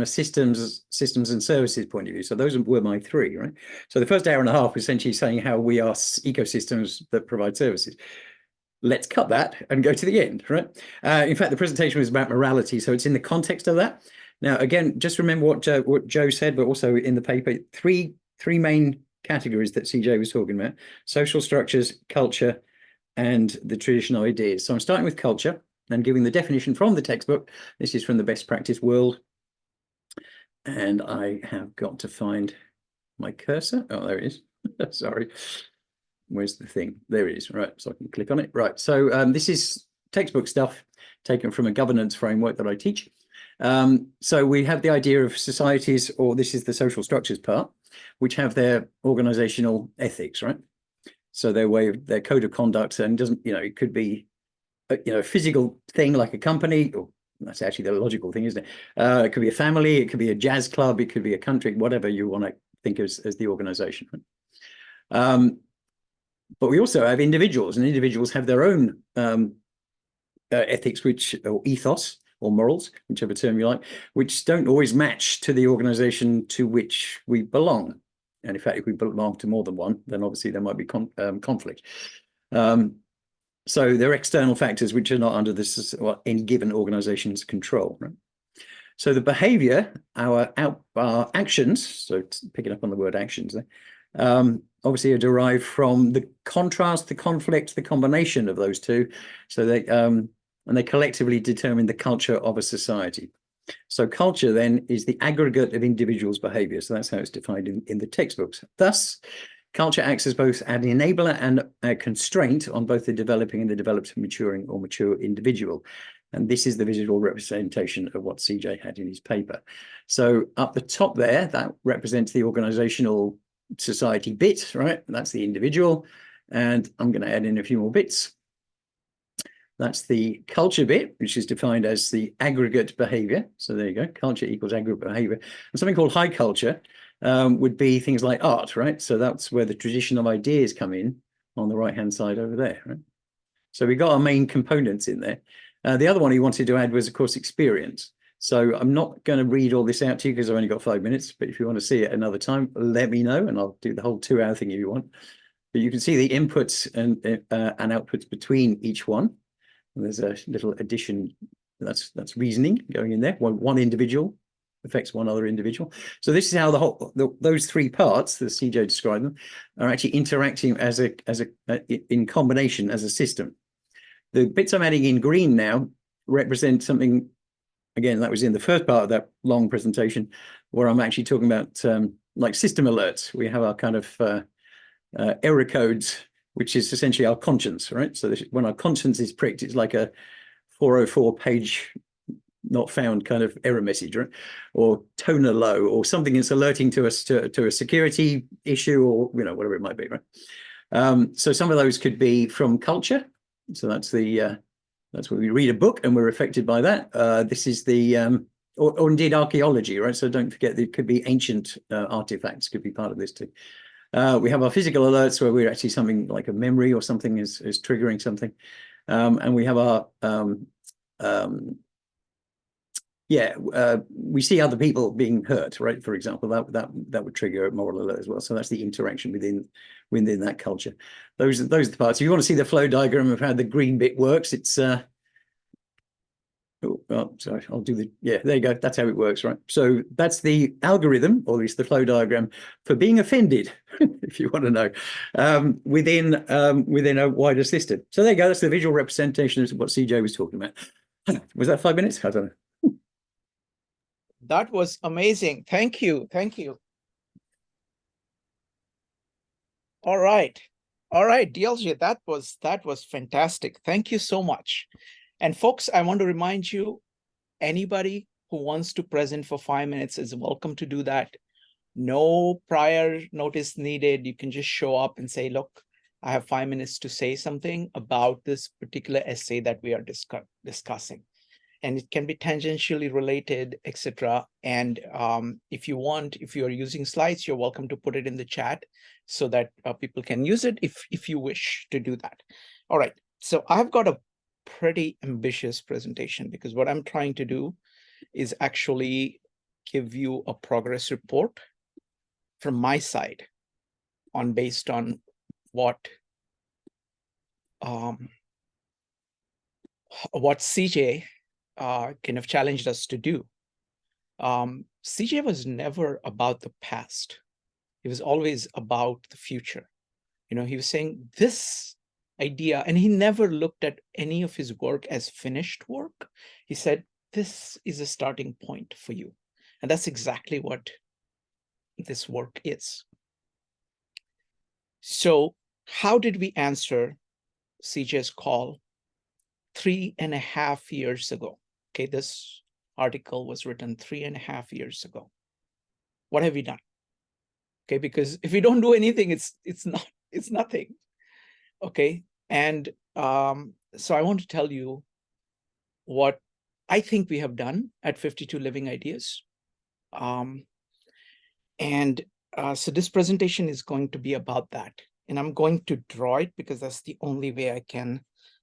systems and services point of view. So those were my 3, right? So the first hour and a half was essentially saying how we are ecosystems that provide services. Let's cut that and go to the end, right? In fact, the presentation was about morality, so it's in the context of that. Now, again, just remember what Joe said, but also in the paper, three main categories that CJ was talking about: social structures, culture, and the traditional ideas. So I'm starting with culture and giving the definition from the textbook. This is from the Best Practice World. And I have got to find my cursor. Oh, there it is. Sorry. Where's the thing? There it is. Right. So I can click on it. Right. So this is textbook stuff taken from a governance framework that I teach. So we have the idea of societies, or this is the social structures part, which have their organizational ethics, right? So their code of conduct, and doesn't, it could be a physical thing like a company, or that's actually the logical thing, isn't it? It could be a family, it could be a jazz club, it could be a country, whatever you want to think as the organization. But we also have individuals, and individuals have their own ethics, or ethos, or morals, whichever term you like, which don't always match to the organization to which we belong. And in fact, if we belong to more than one, then obviously there might be conflict. So there are external factors which are not under any given organization's control. Right? So the behavior, our actions, so picking up on the word actions there, obviously are derived from the contrast, the conflict, the combination of those two. So they collectively determine the culture of a society. So culture then is the aggregate of individuals' behavior. So that's how it's defined in the textbooks. Thus, culture acts as both an enabler and a constraint on both the developing and the developed, maturing or mature individual. And this is the visual representation of what CJ had in his paper. So up the top there, that represents the organizational society bit, right? That's the individual. And I'm going to add in a few more bits. That's the culture bit, which is defined as the aggregate behavior. So there you go, culture equals aggregate behavior. And something called high culture would be things like art, right? So that's where the tradition of ideas come in on the right-hand side over there, right? So we got our main components in there. The other one he wanted to add was, of course, experience. So I'm not going to read all this out to you because I've only got 5 minutes, but if you want to see it another time, let me know and I'll do the whole 2-hour thing if you want. But you can see the inputs and outputs between each one. And there's a little addition, that's reasoning going in there. One individual affects one other individual. So this is how those 3 parts that CJ described them are actually interacting in combination as a system. The bits I'm adding in green now represent something, again, that was in the first part of that long presentation, where I'm actually talking about like system alerts. We have our kind of error codes, which is essentially our conscience, right? So when our conscience is pricked, it's like a 404 page not found kind of error message, right? Or toner low, or something that's alerting to us to a security issue, or whatever it might be, right? So some of those could be from culture. So that's where we read a book and we're affected by that. This is or indeed archaeology, right? So don't forget, there could be ancient artifacts could be part of this too. We have our physical alerts where we're actually something like a memory or something is triggering something. And we have our, we see other people being hurt, right? For example, that would trigger a moral alert as well. So that's the interaction within that culture. Those are the parts. If you want to see the flow diagram of how the green bit works, it's sorry, I'll do there you go. That's how it works, right? So that's the algorithm, or at least the flow diagram for being offended, if you want to know, within a wider system. So there you go. That's the visual representation of what CJ was talking about. Was that 5 minutes? I don't know. That was amazing. Thank you. Thank you. All right. DLJ, that was fantastic. Thank you so much. And folks, I want to remind you, anybody who wants to present for 5 minutes is welcome to do that. No prior notice needed. You can just show up and say, look, I have 5 minutes to say something about this particular essay that we are discussing. And it can be tangentially related, etc. And if you are using slides, you're welcome to put it in the chat so that people can use it if you wish to do that. All right, so I've got a pretty ambitious presentation because what I'm trying to do is actually give you a progress report from my side based on what CJ kind of challenged us to do. CJ was never about the past. He was always about the future. He was saying this idea, and he never looked at any of his work as finished work. He said, this is a starting point for you. And that's exactly what this work is. So how did we answer CJ's call 3.5 years ago? Okay, this article was written 3.5 years ago. What have we done? Okay, because if we don't do anything, it's nothing. Okay, and So I want to tell you what I think we have done at 52 Living Ideas. So this presentation is going to be about that. And I'm going to draw it because that's the only way I can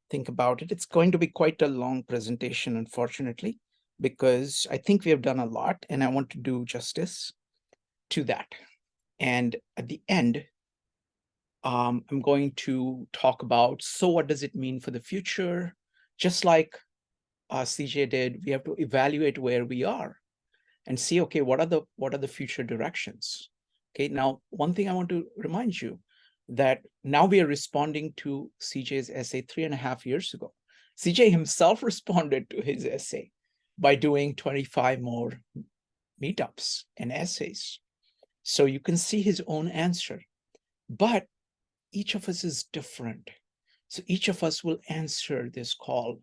think about it. It's going to be quite a long presentation, unfortunately, because I think we have done a lot and I want to do justice to that. And at the end, I'm going to talk about, so what does it mean for the future? Just like CJ did, we have to evaluate where we are and see, okay, what are the future directions? Okay, now, one thing I want to remind you that now we are responding to CJ's essay 3.5 years ago. CJ himself responded to his essay by doing 25 more meetups and essays. So you can see his own answer, but each of us is different. So each of us will answer this call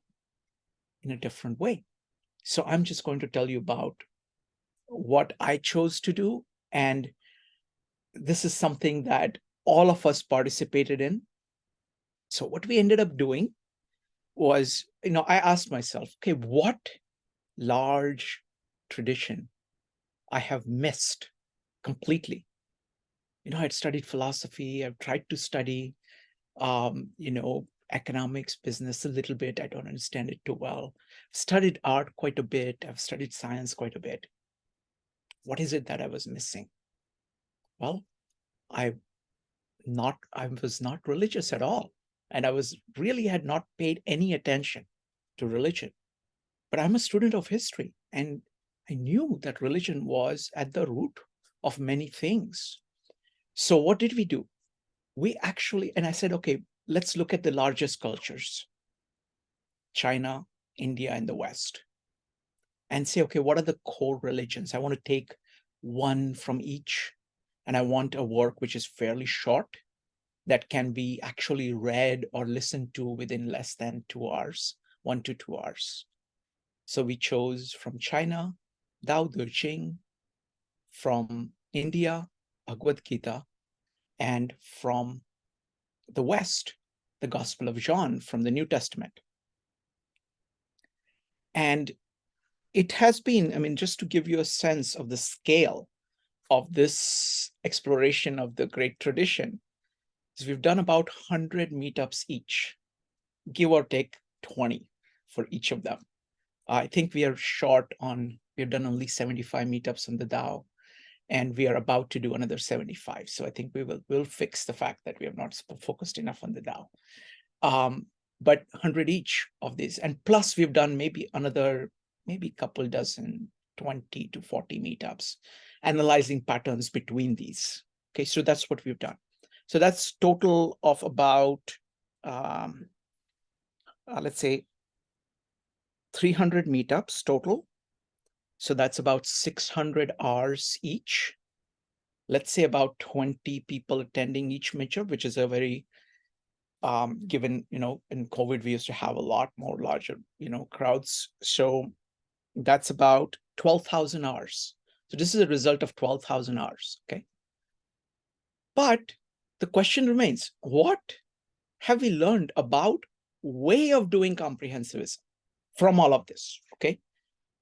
in a different way. So I'm just going to tell you about what I chose to do. And this is something that all of us participated in. So what we ended up doing was, I asked myself, okay, what large tradition I have missed completely? I'd studied philosophy. I've tried to study, economics, business a little bit. I don't understand it too well. I've studied art quite a bit. I've studied science quite a bit. What is it that I was missing? Well, I was not religious at all. And I had not paid any attention to religion. But I'm a student of history, and I knew that religion was at the root of many things. So what did we do? And I said, okay, let's look at the largest cultures, China, India, and the West, and say, okay, what are the core religions? I want to take one from each, and I want a work which is fairly short, that can be actually read or listened to within less than 2 hours, 1 to 2 hours. So we chose from China, Tao Te Ching, from India, Bhagavad Gita, and from the West, the Gospel of John from the New Testament. And it has been, just to give you a sense of the scale of this exploration of the great tradition, is we've done about 100 meetups each, give or take 20 for each of them. I think we've done only 75 meetups on the Tao, and we are about to do another 75. So I think we'll fix the fact that we have not focused enough on the Tao. But 100 each of these, and plus we've done maybe couple dozen, 20 to 40 meetups, analyzing patterns between these. Okay, so that's what we've done. So that's total of about, let's say, 300 meetups total. So that's about 600 hours each. Let's say about 20 people attending each meetup, which is a very, given, in COVID, we used to have a lot more larger, crowds. So that's about 12,000 hours. So this is a result of 12,000 hours, okay? But the question remains, what have we learned about way of doing comprehensivism from all of this, okay?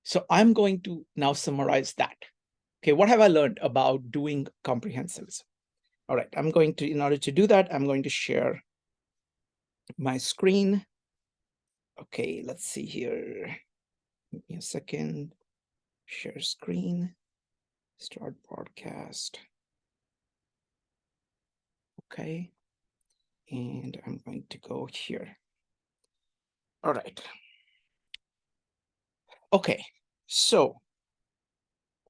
So I'm going to now summarize that. Okay, what have I learned about doing comprehensivism? All right, in order to do that, I'm going to share my screen. Okay, let's see here. Give me a second. Share screen. Start broadcast. Okay, and I'm going to go here. All right. Okay, so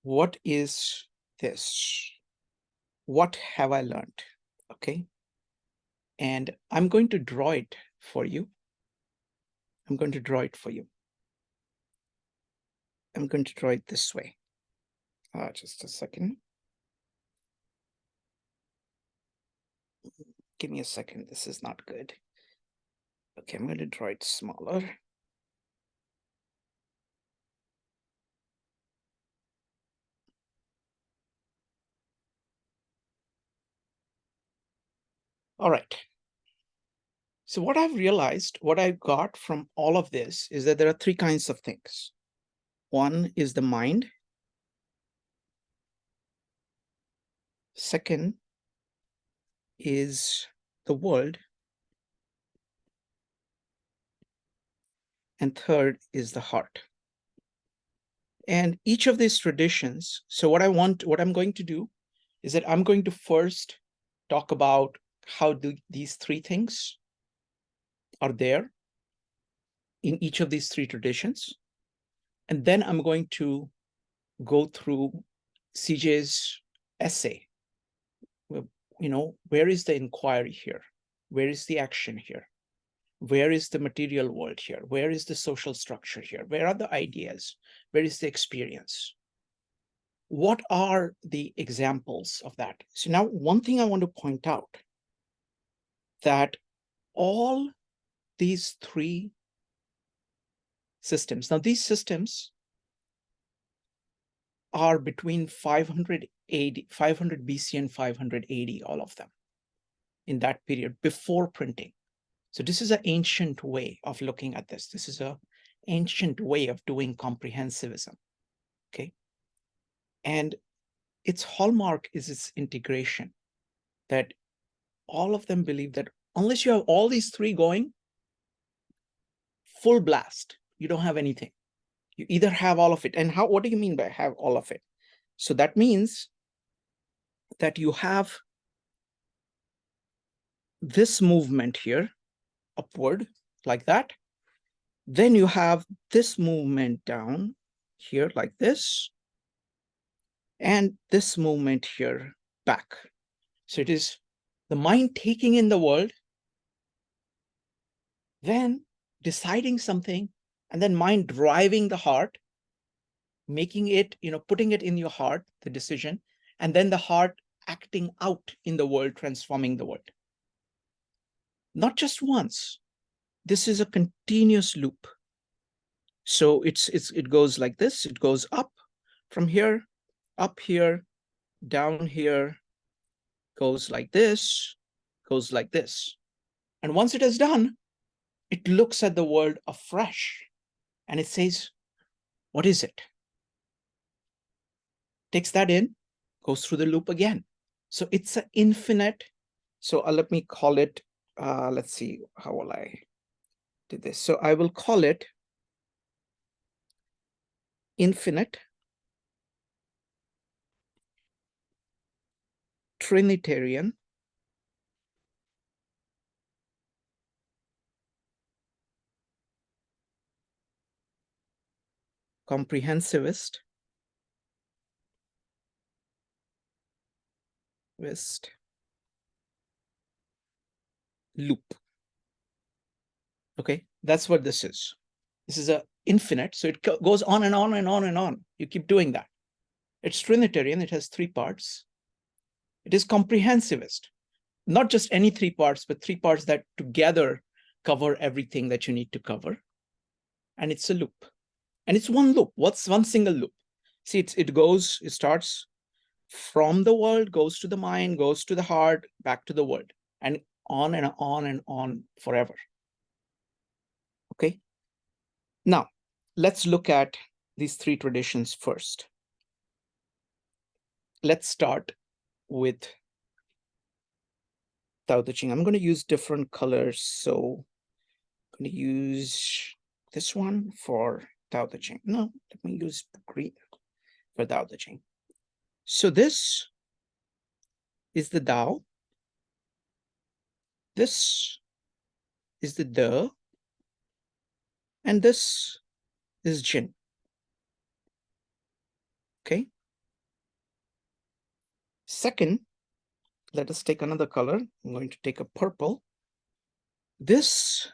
what is this? What have I learned? Okay, and I'm going to draw it for you. I'm going to draw it for you. I'm going to draw it this way. Just a second. Give me a second. This is not good. Okay, I'm going to draw it smaller. All right. So what I've realized, what I got from all of this is that there are three kinds of things. One is the mind. Second is the world. And third is the heart. And each of these traditions, so what I'm going to do is that I'm going to first talk about how these three things are there in each of these three traditions. And then I'm going to go through CJ's essay. You know, where is the inquiry here? Where is the action here? Where is the material world here? Where is the social structure here? Where are the ideas? Where is the experience? What are the examples of that? So now one thing I want to point out, that all these three systems, now these systems are between 500 BC and 500 AD, all of them, in that period before printing. So this is an ancient way of looking at this. This is an ancient way of doing comprehensivism, okay? And its hallmark is its integration, that all of them believe that unless you have all these three going, full blast, you don't have anything. You either have all of it. And what do you mean by have all of it? So that means that you have this movement here, upward, like that. Then you have this movement down here, like this. And this movement here, back. So it is the mind taking in the world, then deciding something, and then mind driving the heart, making it, putting it in your heart, the decision, and then the heart acting out in the world, transforming the world. Not just once. This is a continuous loop. So it goes like this. It goes up from here, up here, down here, goes like this, goes like this. And once it is done, it looks at the world afresh and it says, what is it? Takes that in, goes through the loop again. So it's an infinite. So let me call it, let's see, how will I do this? So I will call it infinite Trinitarian comprehensivist loop. Okay, that's what this is. This is a infinite, so it goes on and on and on and on. You keep doing that. It's Trinitarian, it has three parts. It is comprehensivist, not just any three parts, but three parts that together cover everything that you need to cover. And it's a loop. And it's one loop. What's one single loop? See, it starts from the world, goes to the mind, goes to the heart, back to the world, and on and on and on forever. Okay. Now, let's look at these three traditions first. Let's start with Tao Te Ching. I'm going to use different colors. So I'm going to use this one for Tao Te Ching. No, let me use green for Tao Te Ching. So this is the Tao. This is the De. And this is Jin. Okay. Second, let us take another color. I'm going to take a purple. This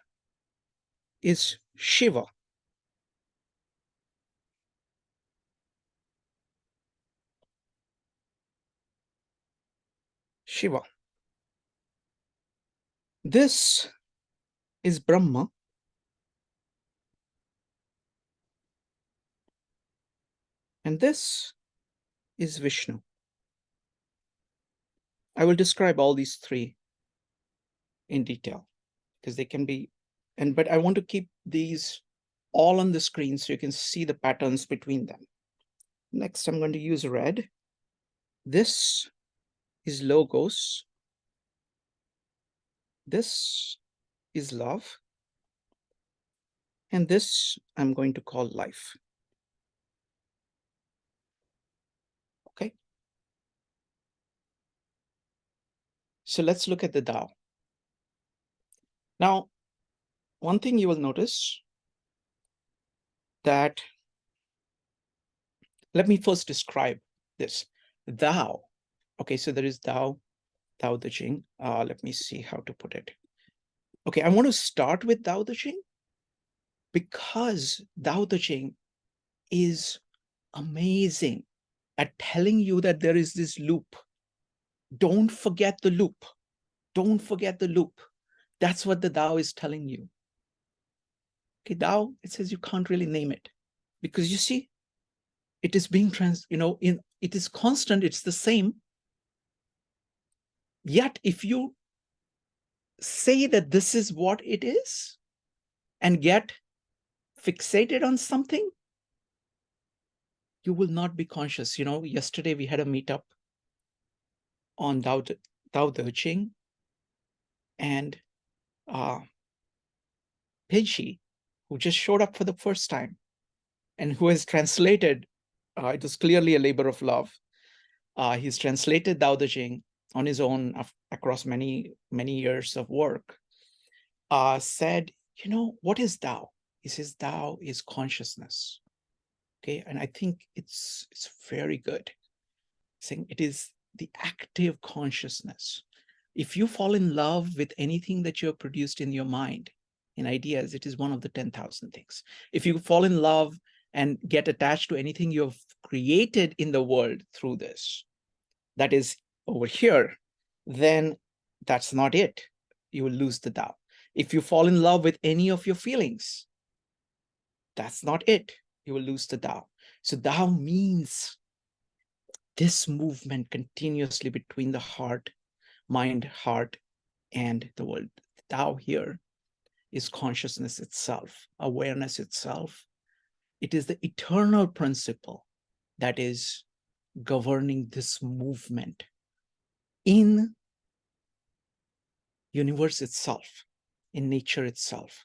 is Shiva. Shiva. This is Brahma. And this is Vishnu. I will describe all these three in detail. because they can be, but I want to keep these all on the screen so you can see the patterns between them. Next, I'm going to use red. This is logos. This is love. And this I'm going to call life. Okay. So let's look at the Tao. Now, one thing you will notice that, let me first describe this. Tao. Okay, so there is Tao, Tao Te Ching. Let me see how to put it. Okay, I want to start with Tao Te Ching because Tao Te Ching is amazing at telling you that there is this loop. Don't forget the loop. Don't forget the loop. That's what the Tao is telling you. Okay, Tao, it says you can't really name it because you see, it is being it is constant, it's the same. Yet if you say that this is what it is and get fixated on something, you will not be conscious. Yesterday we had a meetup on Tao Te Ching, and Pidgey, who just showed up for the first time and who has translated, it was clearly a labor of love. He's translated Tao Te Ching on his own across many, many years of work, said, what is Tao? He says, Tao is consciousness. Okay, and I think it's very good. Saying it is the active consciousness. If you fall in love with anything that you have produced in your mind, in ideas, it is one of the 10,000 things. If you fall in love and get attached to anything you have created in the world through this, that is over here, then that's not it. You will lose the Tao. If you fall in love with any of your feelings, that's not it. You will lose the Tao. So Tao means this movement continuously between the heart, mind, heart, and the world. Tao here is consciousness itself, awareness itself. It is the eternal principle that is governing this movement in universe itself, in nature itself.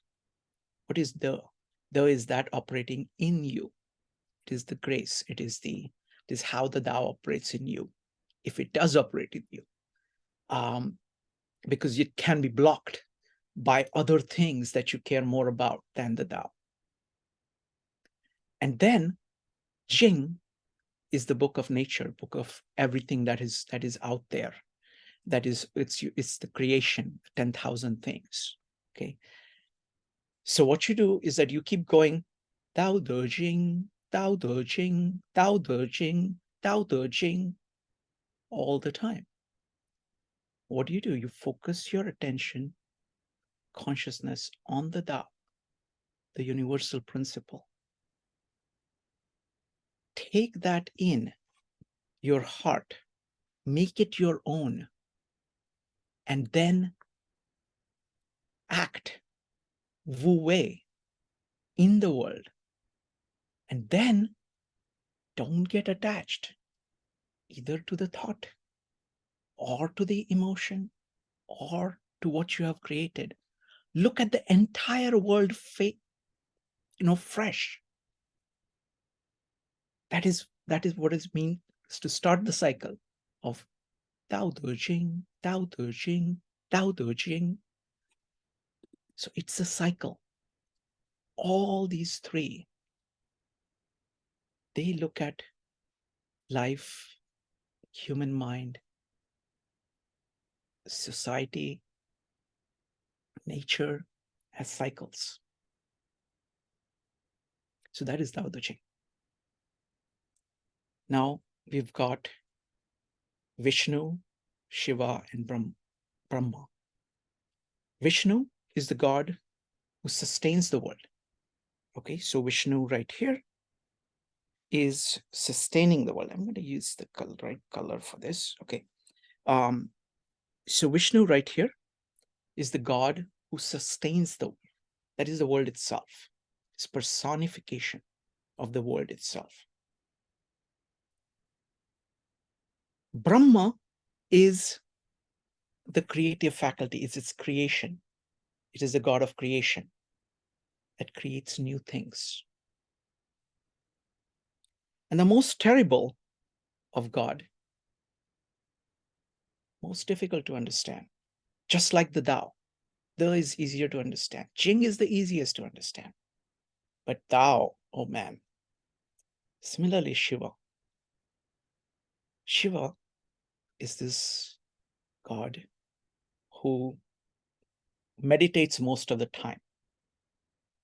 What is the? The is that operating in you. It is the grace. It is how the Tao operates in you, if it does operate in you, because it can be blocked by other things that you care more about than the Tao. And then Jing is the book of nature, book of everything that is out there. That is, it's the creation, 10,000 things. Okay. So what you do is that you keep going, Tao Te Ching, Tao Te Ching, Tao Te Ching, Tao Te Ching, all the time. What do? You focus your attention, consciousness on the Tao, the universal principle. Take that in your heart, make it your own, and then act, wu wei, in the world. And then don't get attached either to the thought or to the emotion or to what you have created. Look at the entire world fresh. That is what it means to start the cycle of Tao Te Ching, Tao Te Ching, Tao Te Ching. So it's a cycle. All these three, they look at life, human mind, society, nature as cycles. So that is Tao Te Ching. Now we've got Vishnu, Shiva, and Brahma. Vishnu is the God who sustains the world. Okay, so Vishnu right here is sustaining the world. I'm going to use the right color for this. Okay. So Vishnu right here is the God who sustains the world. That is the world itself. It's personification of the world itself. Brahma is the creative faculty, it's its creation. It is the God of creation that creates new things. And the most terrible of God, most difficult to understand, just like the Tao. The is easier to understand. Jing is the easiest to understand. But Tao, oh man. Similarly, Shiva. Shiva is this God who meditates most of the time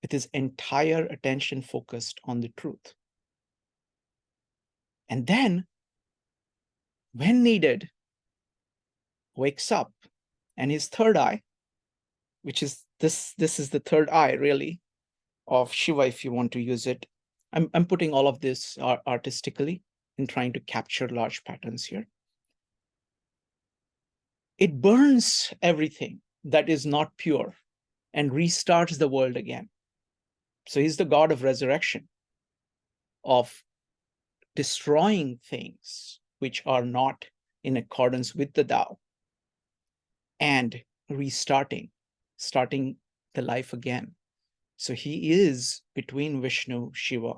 with his entire attention focused on the truth. And then, when needed, wakes up, and his third eye, which is this is the third eye really of Shiva, if you want to use it. I'm putting all of this artistically and trying to capture large patterns here. It burns everything that is not pure and restarts the world again. So he's the God of resurrection, of destroying things which are not in accordance with the Tao and starting the life again. So he is between Vishnu, Shiva,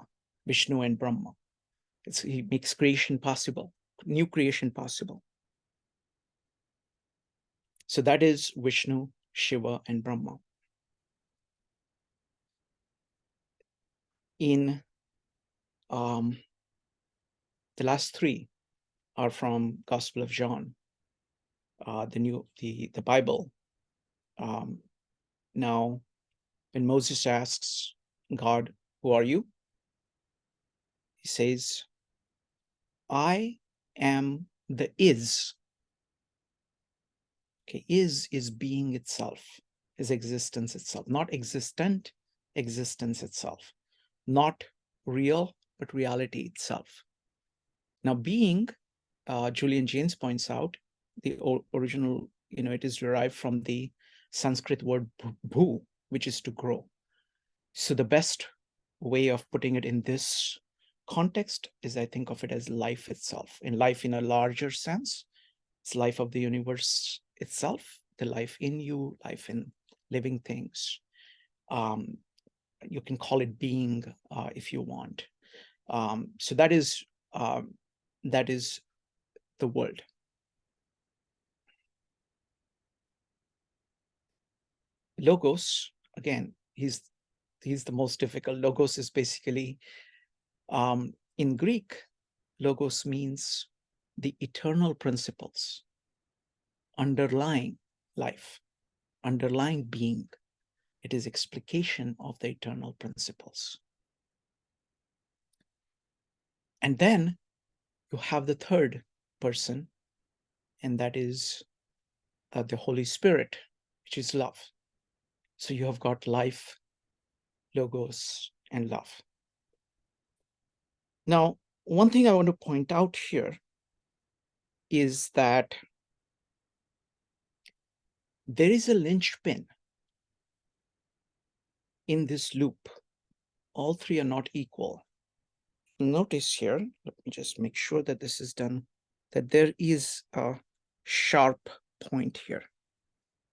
Vishnu and Brahma. He makes creation possible, new creation possible. So that is Vishnu, Shiva, and Brahma. In the last three are from Gospel of John, the Bible. Now, when Moses asks God, "Who are you?" He says, "I am the is." Okay, is being itself, is existence itself, not existent, existence itself, not real, but reality itself. Now, being, Julian Jaynes points out, the original, it is derived from the Sanskrit word bhu, which is to grow. So the best way of putting it in this context is I think of it as life itself. In life in a larger sense, it's life of the universe itself, the life in you, life in living things. You can call it being if you want. So that is the world. Logos, again, he's the most difficult. Logos is basically, in Greek, logos means the eternal principles underlying life, underlying being. It is explication of the eternal principles. And then you have the third person, and that is the Holy Spirit, which is love. So you have got life, logos, and love. Now, one thing I want to point out here is that there is a linchpin in this loop. All three are not equal. Notice here, let me just make sure that this is done, that there is a sharp point here,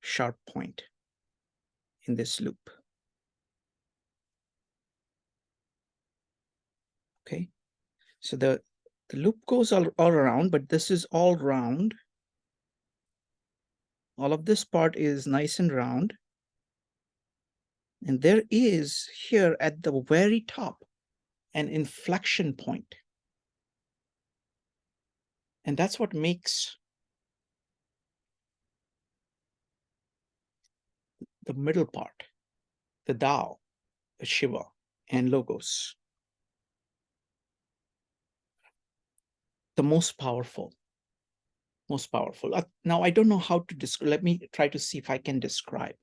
sharp point in this loop. Okay, so the loop goes all around, but this is all round. All of this part is nice and round. And there is here at the very top an inflection point. And that's what makes the middle part, the Tao, the Shiva, and Logos, the most powerful. Most powerful. Now, I don't know how to describe. Let me try to see if I can describe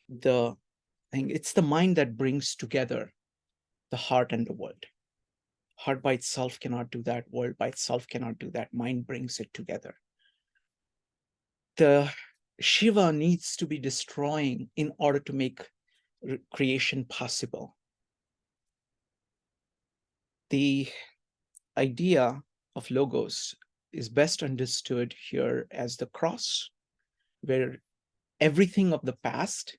the thing. It's the mind that brings together the heart and the world. Heart by itself cannot do that. World by itself cannot do that. Mind brings it together. The Shiva needs to be destroying in order to make creation possible. The idea of logos is best understood here as the cross, where everything of the past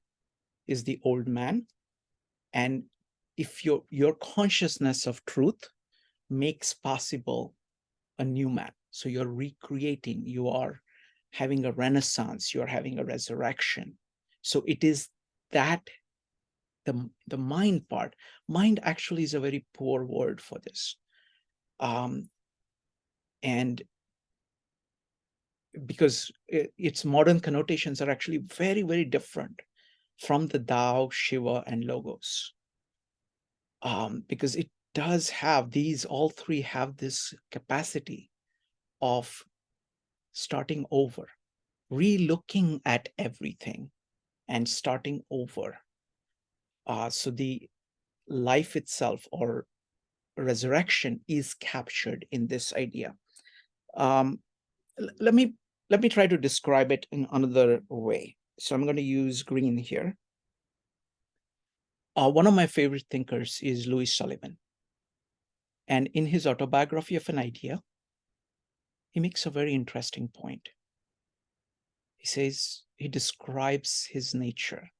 is the old man. And if your consciousness of truth makes possible a new man, so you're recreating, you are having a renaissance, you're having a resurrection. So it is that the mind part. Mind actually is a very poor word for this. And because its modern connotations are actually very, very different from the Tao, Shiva, and Logos. Because it does have these, all three have this capacity of starting over, re-looking at everything and starting over. So the life itself or resurrection is captured in this idea. Let me try to describe it in another way. So I'm going to use green here. One of my favorite thinkers is Louis Sullivan. And in his autobiography of an idea, he makes a very interesting point. He says, he describes his nature.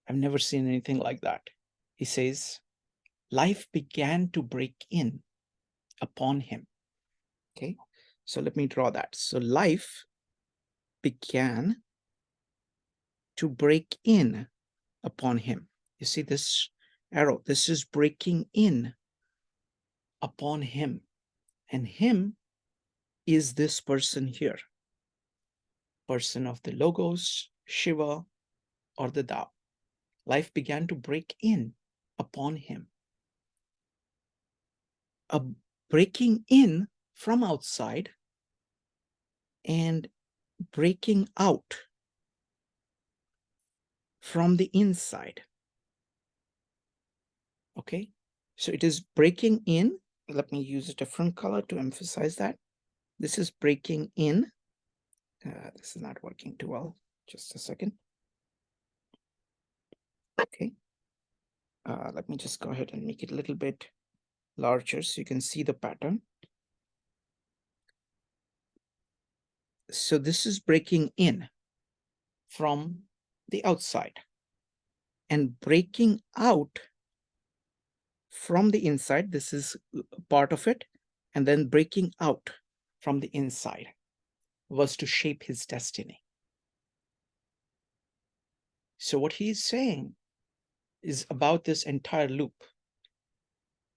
I've never seen anything like that. He says, life began to break in upon him. Okay, so let me draw that. So life began to break in upon him. You see this arrow? This is breaking in upon him. And him is this person here. Person of the Logos, Shiva, or the Tao. Life began to break in upon him. A breaking in from outside and breaking out from the inside. Okay, so it is breaking in. Let me use a different color to emphasize that. This is breaking in. This is not working too well. Just a second. Okay. Let me just go ahead and make it a little bit larger so you can see the pattern. So this is breaking in from the outside and breaking out from the inside. This is part of it. And then breaking out from the inside was to shape his destiny. So what he's saying is about this entire loop.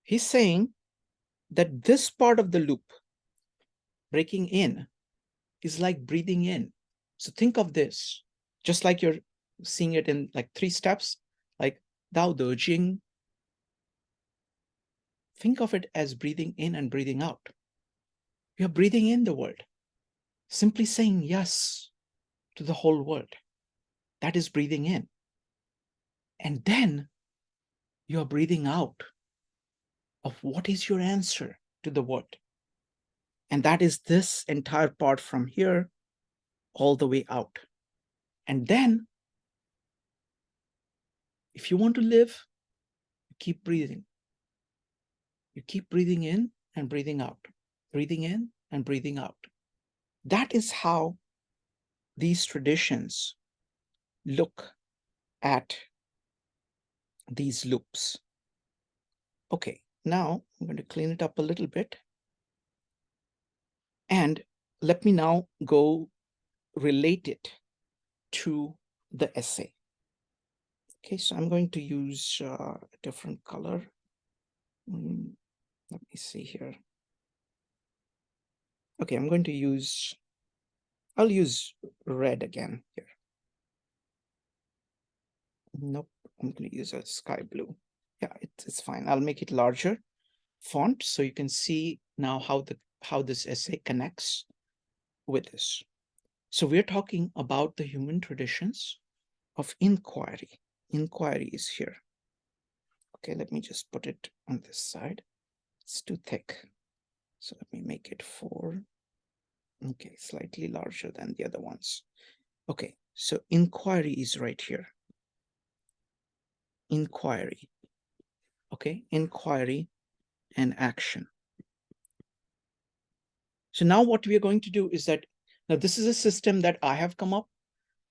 He's saying that this part of the loop, breaking in, is like breathing in. So think of this, just like you're seeing it in like 3 steps, like Dao De Jing. Think of it as breathing in and breathing out. You're breathing in the world, simply saying yes to the whole world. That is breathing in. And then you're breathing out of what is your answer to the world. And that is this entire part from here all the way out. And then, if you want to live, you keep breathing. You keep breathing in and breathing out, breathing in and breathing out. That is how these traditions look at these loops. Okay, now I'm going to clean it up a little bit. And let me now go relate it to the essay. Okay, so I'm going to use a different color. Let me see here. Okay, I'm going to use, I'll use red again here. Nope, I'm going to use a sky blue. Yeah, it's fine. I'll make it larger font so you can see now how this essay connects with this. So we're talking about the human traditions of inquiry. Inquiry is here. Okay, let me just put it on this side. It's too thick. So let me make it 4. Okay, slightly larger than the other ones. Okay, so inquiry is right here. Inquiry. Okay, inquiry and action. So now what we are going to do is that, now this is a system that I have come up.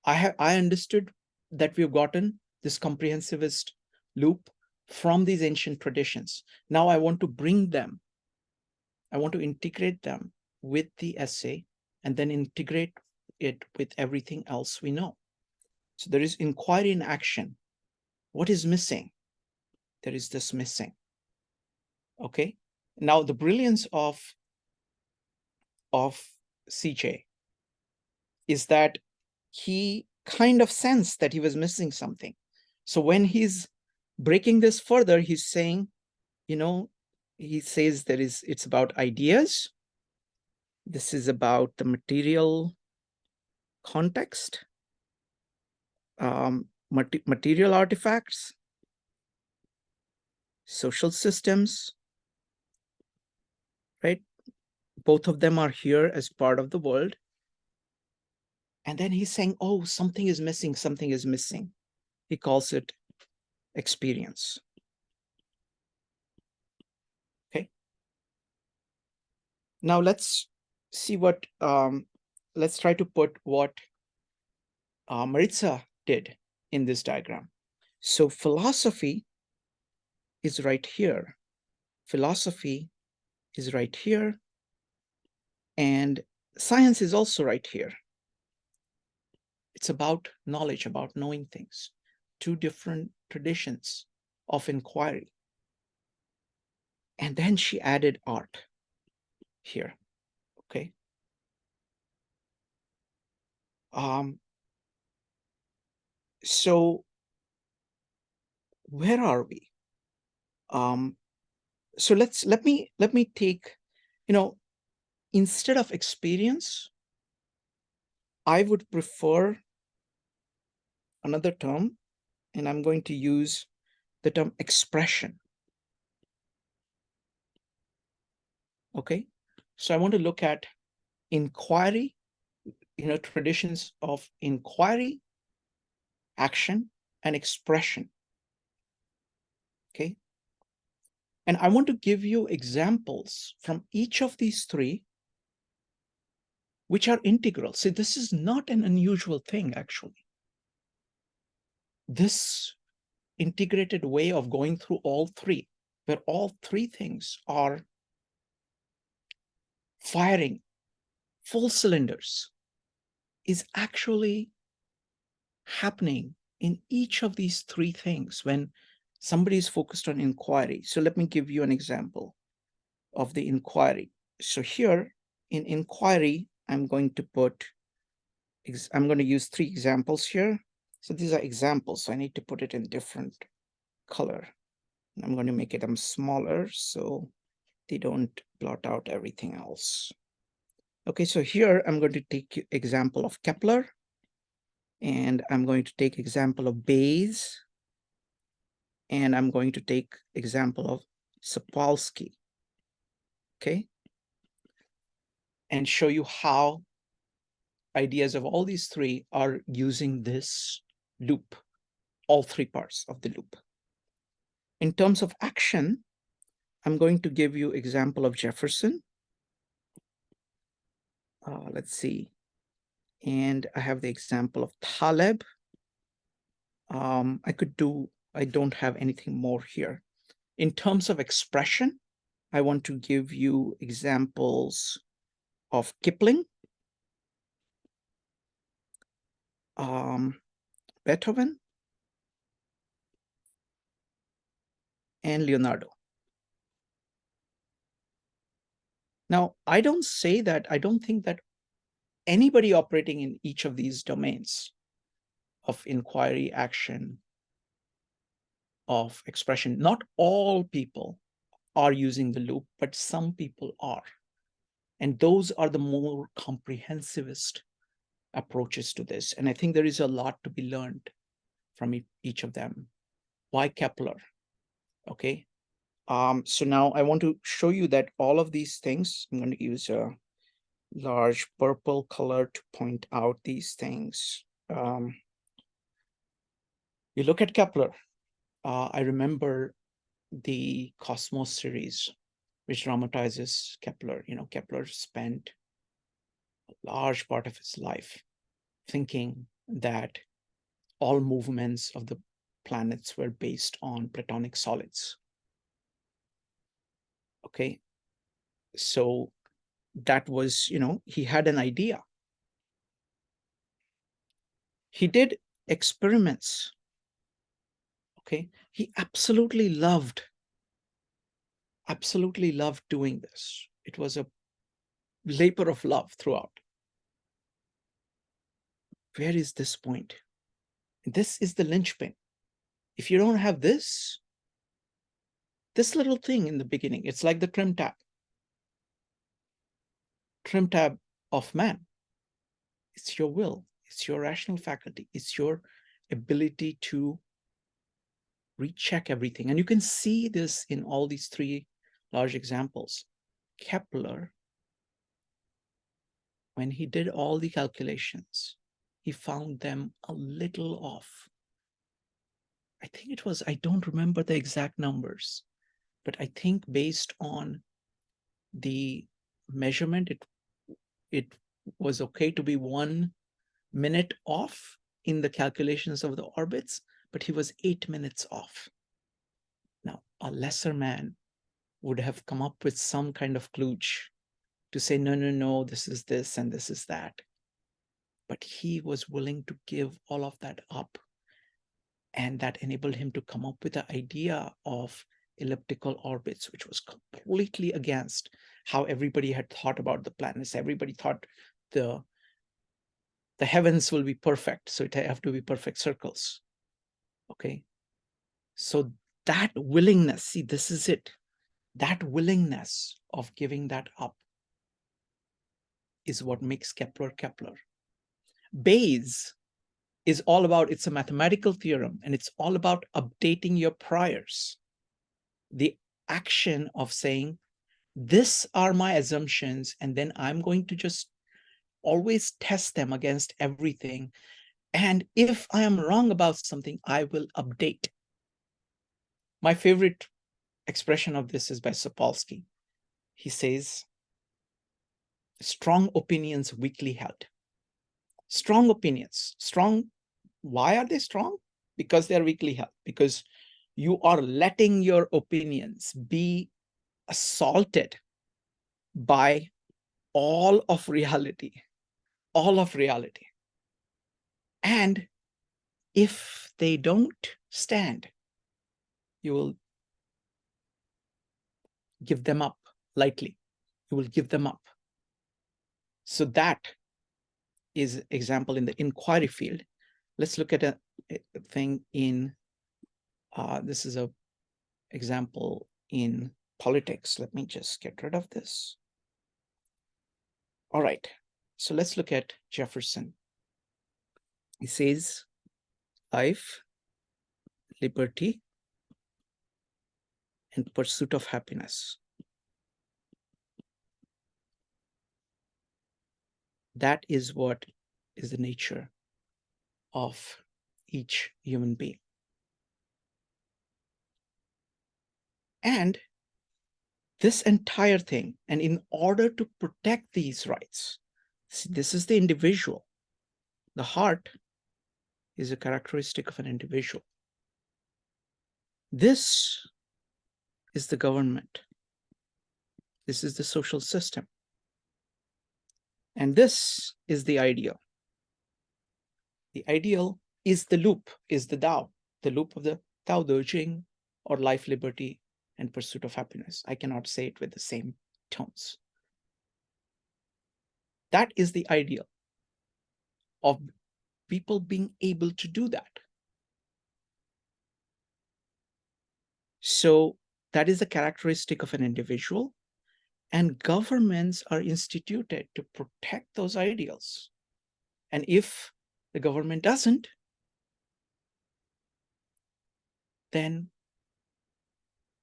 I understood that we've gotten this comprehensivist loop from these ancient traditions. Now I want to bring them, I want to integrate them with the essay and then integrate it with everything else we know. So there is inquiry and action. What is missing? There is this missing. Okay. Now the brilliance of CJ is that he kind of sensed that he was missing something. So when he's breaking this further, he's saying, you know, he says it's about ideas. This is about the material context, material artifacts, social systems, right? Both of them are here as part of the world. And then he's saying, oh, something is missing, something is missing. He calls it experience. Okay. Now let's see what, let's try to put what Maritza did in this diagram. So philosophy is right here. Philosophy is right here. And science is also right here. It's about knowledge, about knowing things. Two different traditions of inquiry. And then she added art here, okay? So where are we? So let me take, you know, instead of experience, I would prefer another term, and I'm going to use the term expression. Okay, so I want to look at inquiry, you know, traditions of inquiry, action, and expression. Okay, and I want to give you examples from each of these three, which are integral. See, this is not an unusual thing, actually. This integrated way of going through all three, where all three things are firing full cylinders, is actually happening in each of these three things when somebody is focused on inquiry. So let me give you an example of the inquiry. So here in inquiry, I'm going to use three examples here. So these are examples. So I need to put it in different color. And I'm going to make them smaller so they don't blot out everything else. Okay, so here I'm going to take example of Kepler, and I'm going to take example of Bayes, and I'm going to take example of Sapolsky, okay? And show you how ideas of all these three are using this loop, all three parts of the loop. In terms of action, I'm going to give you example of Jefferson. Let's see. And I have the example of Taleb. I don't have anything more here. In terms of expression, I want to give you examples of Kipling, Beethoven, and Leonardo. Now, I don't think that anybody operating in each of these domains of inquiry, action, of expression, not all people are using the loop, but some people are. And those are the more comprehensivist approaches to this. And I think there is a lot to be learned from each of them. Why Kepler? Okay. So now I want to show you that all of these things, I'm going to use a large purple color to point out these things. You look at Kepler. I remember the Cosmos series, which dramatizes Kepler. Kepler spent a large part of his life thinking that all movements of the planets were based on Platonic solids. Okay, so that was, he had an idea. He did experiments. Okay, he absolutely loved doing this. It was a labor of love throughout. Where is this point? This is the linchpin. If you don't have this little thing in the beginning, it's like the trim tab of man. It's your will, it's your rational faculty, it's your ability to recheck everything. And you can see this in all these three large examples. Kepler, when he did all the calculations, he found them a little off. I think it was, I don't remember the exact numbers, but I think based on the measurement, it was okay to be 1 minute off in the calculations of the orbits, but he was 8 minutes off. Now, a lesser man would have come up with some kind of kludge to say, no, this is this and this is that. But he was willing to give all of that up. And that enabled him to come up with the idea of elliptical orbits, which was completely against how everybody had thought about the planets. Everybody thought the heavens will be perfect, so it have to be perfect circles. Okay, so that willingness, see, this is it. That willingness of giving that up is what makes Kepler Kepler. Bayes is all about, it's a mathematical theorem, and it's all about updating your priors. The action of saying, these are my assumptions, and then I'm going to just always test them against everything. And if I am wrong about something, I will update. My favorite expression of this is by Sapolsky. He says, strong opinions weakly held. Strong opinions, strong. Why are they strong? Because they're weakly held. Because you are letting your opinions be assaulted by all of reality. All of reality. And if they don't stand, you will give them up lightly. You will give them up. So that is example in the inquiry field. Let's look at a thing in, this is a example in politics. Let me just get rid of this. All right, so let's look at Jefferson. He says, life, liberty, and pursuit of happiness. That is what is the nature of each human being. And this entire thing, and in order to protect these rights, see, this is the individual. The heart is a characteristic of an individual. This is the government. This is the social system. And this is the ideal. The ideal is the loop, is the Tao, the loop of the Tao Te Ching, or life, liberty, and pursuit of happiness. I cannot say it with the same tones. That is the ideal of people being able to do that. So that is a characteristic of an individual, and governments are instituted to protect those ideals. And if the government doesn't, then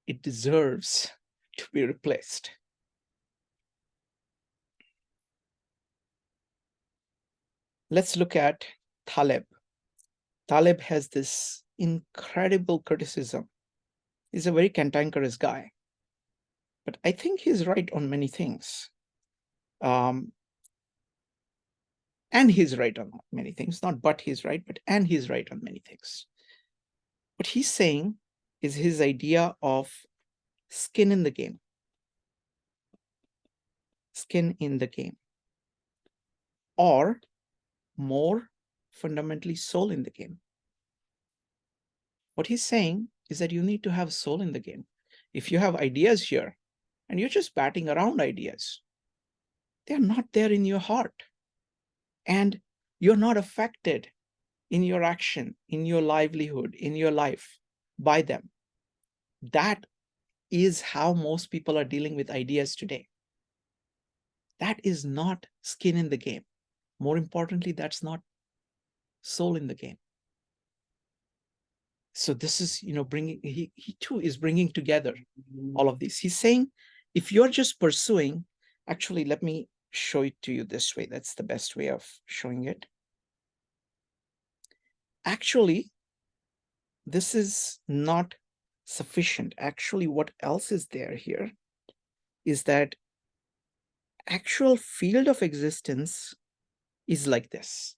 it deserves to be replaced. Let's look at Taleb. Taleb has this incredible criticism. He's a very cantankerous guy, but I think he's right on many things. And he's right on many things, not but he's right, but and he's right on many things. What he's saying is his idea of skin in the game. Skin in the game. Or more fundamentally, soul in the game. What he's saying is that you need to have soul in the game. If you have ideas here and you're just batting around ideas, they're not there in your heart. And you're not affected in your action, in your livelihood, in your life by them. That is how most people are dealing with ideas today. That is not skin in the game. More importantly, that's not soul in the game. So this is, bringing, he too is bringing together all of these. He's saying, if you're just pursuing, actually, let me show it to you this way. That's the best way of showing it. Actually, this is not sufficient. Actually, what else is there here is that actual field of existence is like this.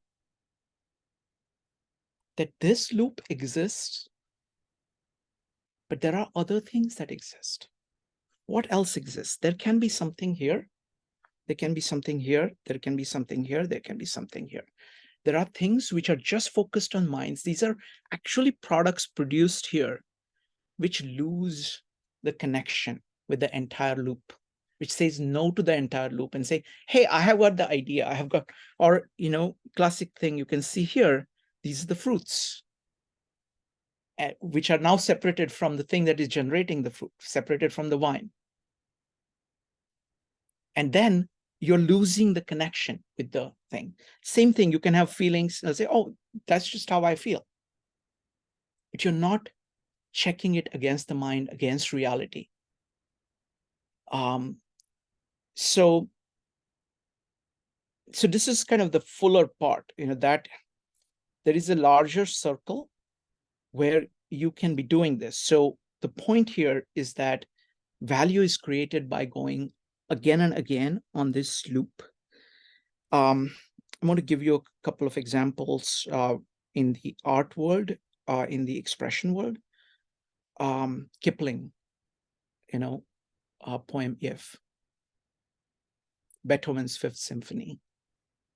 That this loop exists, but there are other things that exist. What else exists? There can be something here. There can be something here. There can be something here. There can be something here. There are things which are just focused on minds. These are actually products produced here, which lose the connection with the entire loop, which says no to the entire loop and say, hey, I have got the idea. I have got, or, classic thing you can see here, these are the fruits, which are now separated from the thing that is generating the fruit, separated from the vine. And then you're losing the connection with the thing. Same thing, you can have feelings and say, oh, that's just how I feel. But you're not checking it against the mind, against reality. So this is kind of the fuller part, that there is a larger circle where you can be doing this. So the point here is that value is created by going again and again on this loop. I'm going to give you a couple of examples in the art world, in the expression world. Kipling, poem If, Beethoven's Fifth Symphony,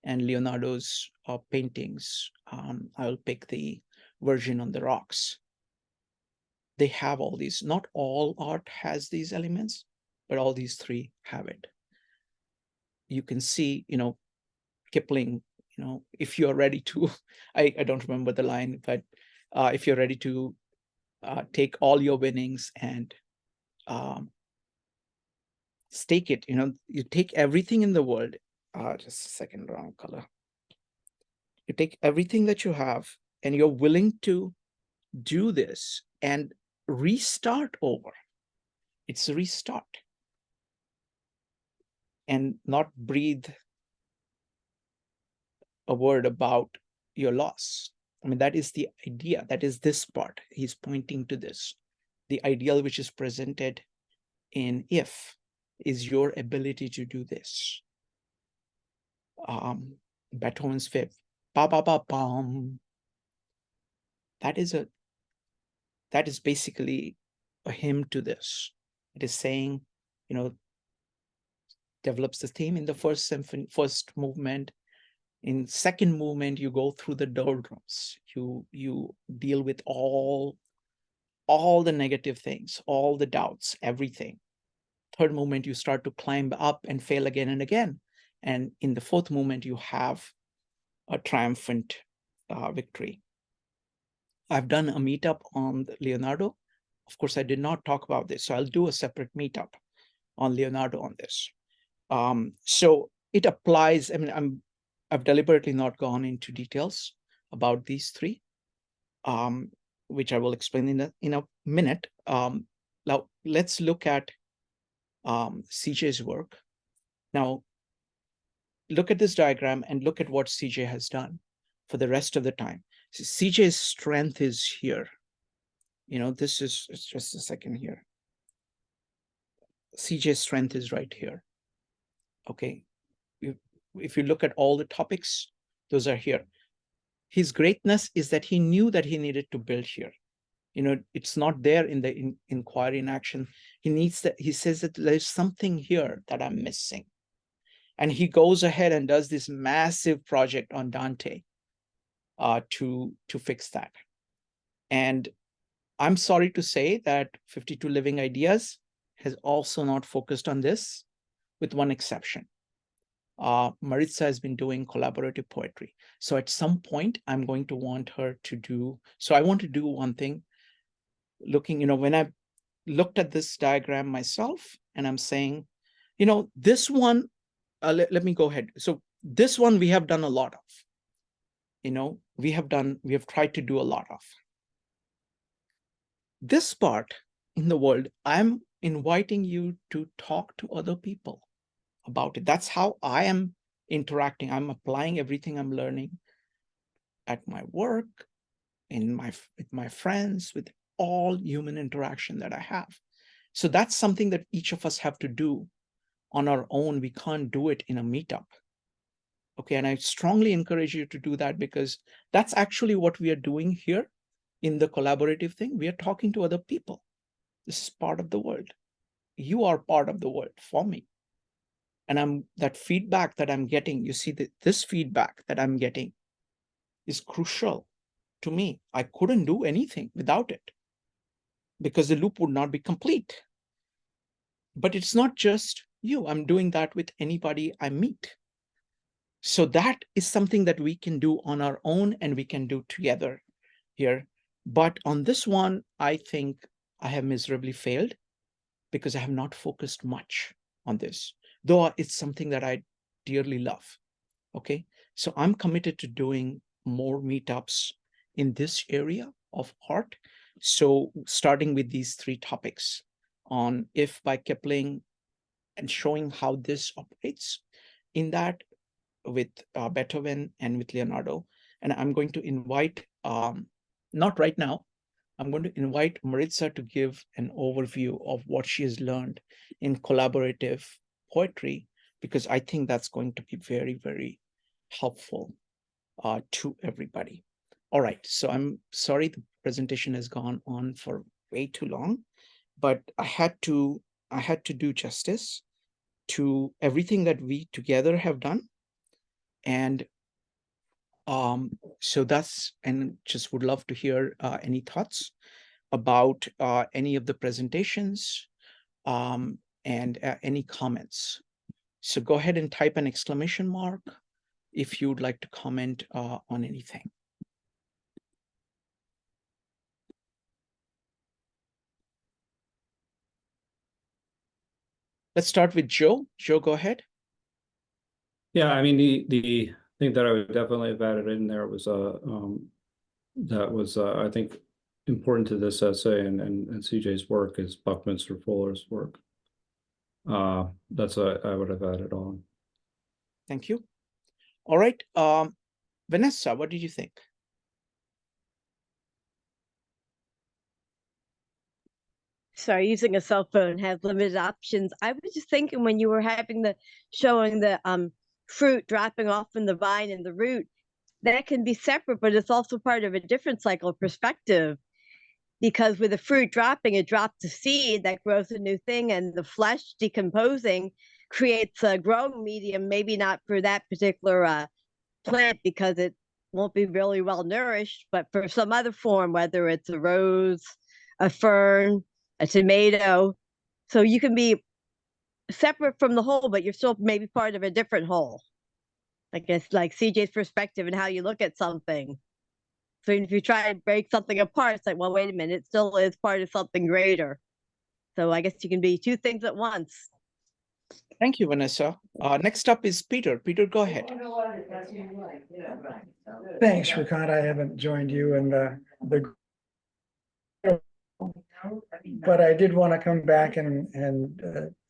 and Leonardo's paintings. I'll pick the Virgin on the Rocks. They have all these. Not all art has these elements, but all these three have it. You can see, Kipling, if you're ready to, I don't remember the line, but if you're ready to take all your winnings and stake it, you take everything in the world. Just a second, wrong color. You take everything that you have and you're willing to do this and restart over. It's a restart. And not breathe a word about your loss. I mean, that is the idea. That is this part. He's pointing to this. The ideal which is presented in If is your ability to do this. Beethoven's Fifth. Ba ba ba bum. That is basically a hymn to this. It is saying, develops the theme in the first symphony, first movement. In second movement, you go through the doldrums. You deal with all the negative things, all the doubts, everything. Third movement, you start to climb up and fail again and again. And in the fourth movement, you have a triumphant victory. I've done a meetup on Leonardo. Of course, I did not talk about this, so I'll do a separate meetup on Leonardo on this. So it applies. I mean, I've deliberately not gone into details about these three, which I will explain in a minute. Now let's look at CJ's work. Now, look at this diagram and look at what CJ has done. for the rest of the time. So CJ's strength is here. This is, it's just a second here. CJ's strength is right here. Okay. If you look at all the topics, those are here. His greatness is that he knew that he needed to build here. It's not there in the inquiry in action. He says that there's something here that I'm missing. And he goes ahead and does this massive project on Dante to fix that. And I'm sorry to say that 52 Living Ideas has also not focused on this, with one exception. Maritza has been doing collaborative poetry. So at some point, I'm going to want her to do, so I want to do one thing, looking, when I looked at this diagram myself, and I'm saying, this one, let me go ahead. So this one we have done a lot of, we have tried to do a lot of. This part in the world, I'm inviting you to talk to other people about it. That's how I am interacting. I'm applying everything I'm learning at my work, with my friends, with all human interaction that I have. So that's something that each of us have to do on our own. We can't do it in a meetup. Okay, and I strongly encourage you to do that, because that's actually what we are doing here in the collaborative thing. We are talking to other people. This is part of the world. You are part of the world for me. And that feedback that I'm getting, you see that this feedback that I'm getting is crucial to me. I couldn't do anything without it, because the loop would not be complete. But it's not just you. I'm doing that with anybody I meet. So that is something that we can do on our own, and we can do together here. But on this one, I think I have miserably failed, because I have not focused much on this, though it's something that I dearly love. Okay, so I'm committed to doing more meetups in this area of art. So starting with these 3 topics on If by Kipling, and showing how this operates in that with Beethoven and with Leonardo. And I'm going to invite, not right now, I'm going to invite Maritza to give an overview of what she has learned in collaborative poetry, because I think that's going to be very, very helpful to everybody. All right, so I'm sorry the presentation has gone on for way too long, but I had to do justice to everything that we together have done. And so that's, and just would love to hear any thoughts about any of the presentations and any comments. So go ahead and type an exclamation mark if you'd like to comment on anything. Let's start with Joe. Joe, go ahead. Yeah, I mean, the thing that I would definitely have added in there was that was I think important to this essay and CJ's work is Buckminster Fuller's work. That's what I would have added on. Thank you. All right, Vanessa, what did you think? Sorry, using a cell phone has limited options. I was just thinking when you were having showing the fruit dropping off from the vine and the root, that can be separate, but it's also part of a different cycle of perspective. Because with the fruit dropping, it drops a seed that grows a new thing, and the flesh decomposing creates a growing medium, maybe not for that particular plant because it won't be really well nourished, but for some other form, whether it's a rose, a fern, a tomato. So you can be separate from the whole, but you're still maybe part of a different whole. I guess like CJ's perspective and how you look at something. So if you try and break something apart, it's like, well, wait a minute, it still is part of something greater. So I guess you can be 2 things at once. Thank you, Vanessa. Next up is Peter. Peter, go ahead. Thanks, Shrikant. I haven't joined you in but I did want to come back and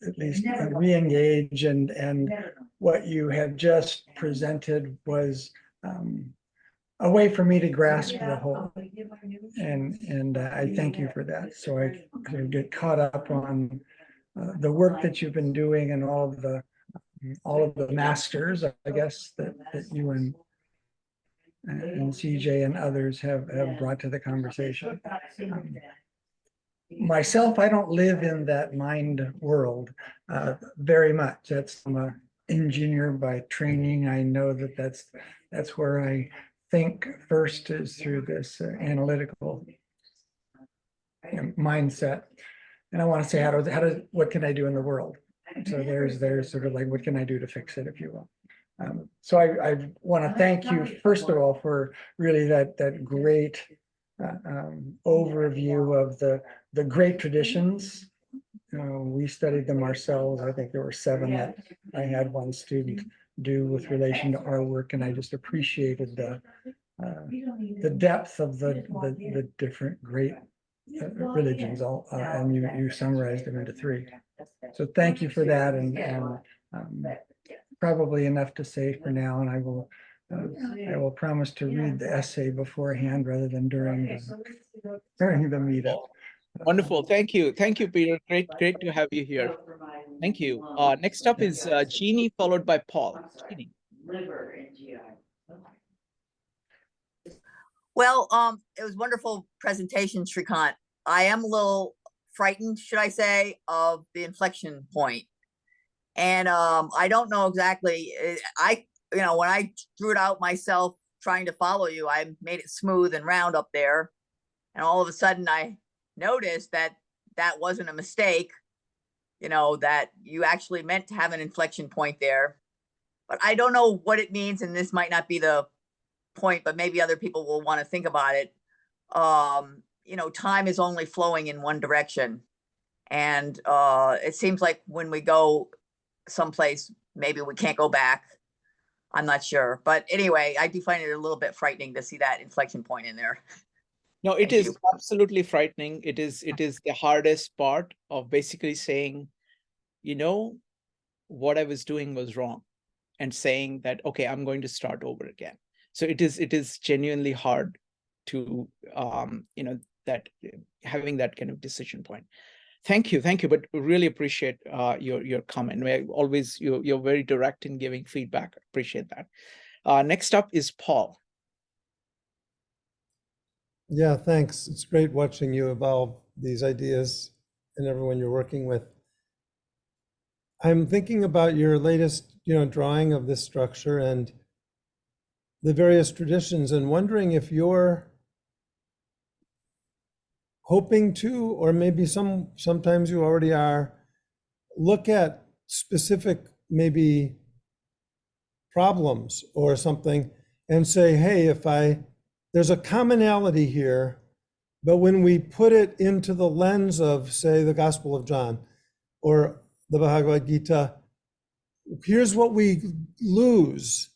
at least re-engage, and what you had just presented was a way for me to grasp the whole. And I thank you for that. So I kind of get caught up on the work that you've been doing and all of the masters, I guess, that you and CJ and others have brought to the conversation. Myself, I don't live in that mind world very much. I'm an engineer by training. I know that that's where I think first, is through this analytical mindset. And I want to say, what can I do in the world? So there's sort of like, what can I do to fix it, if you will. So I want to thank you, first of all, for really that great overview of the great traditions. We studied them ourselves. I think there were 7 that I had one student do with relation to our work, and I just appreciated the depth of the different great religions. And you summarized them into 3. So thank you for that, and probably enough to say for now. And I will promise to read the essay beforehand rather than during the meetup. Wonderful. Thank you. Thank you, Peter. Great to have you here. Thank you. Next up is Jeannie, followed by Paul. Jeannie. Well, it was a wonderful presentation, Shrikant. I am a little frightened, should I say, of the inflection point. And I don't know exactly. When I drew it out myself trying to follow you, I made it smooth and round up there. And all of a sudden I noticed that wasn't a mistake, that you actually meant to have an inflection point there. But I don't know what it means, and this might not be the point, but maybe other people will want to think about it. Time is only flowing in one direction. And it seems like when we go someplace, maybe we can't go back. I'm not sure. But anyway, I do find it a little bit frightening to see that inflection point in there. No, it is absolutely frightening. It is the hardest part of basically saying, what I was doing was wrong, and saying that, okay, I'm going to start over again. So it is genuinely hard to, that having that kind of decision point. Thank you, but really appreciate your comment. You're very direct in giving feedback. Appreciate that. Next up is Paul. Yeah, thanks. It's great watching you evolve these ideas and everyone you're working with. I'm thinking about your latest, drawing of this structure and the various traditions, and wondering if you're hoping to, or maybe sometimes you already are, look at specific maybe problems or something and say, hey, there's a commonality here, but when we put it into the lens of, say, the Gospel of John or the Bhagavad Gita, here's what we lose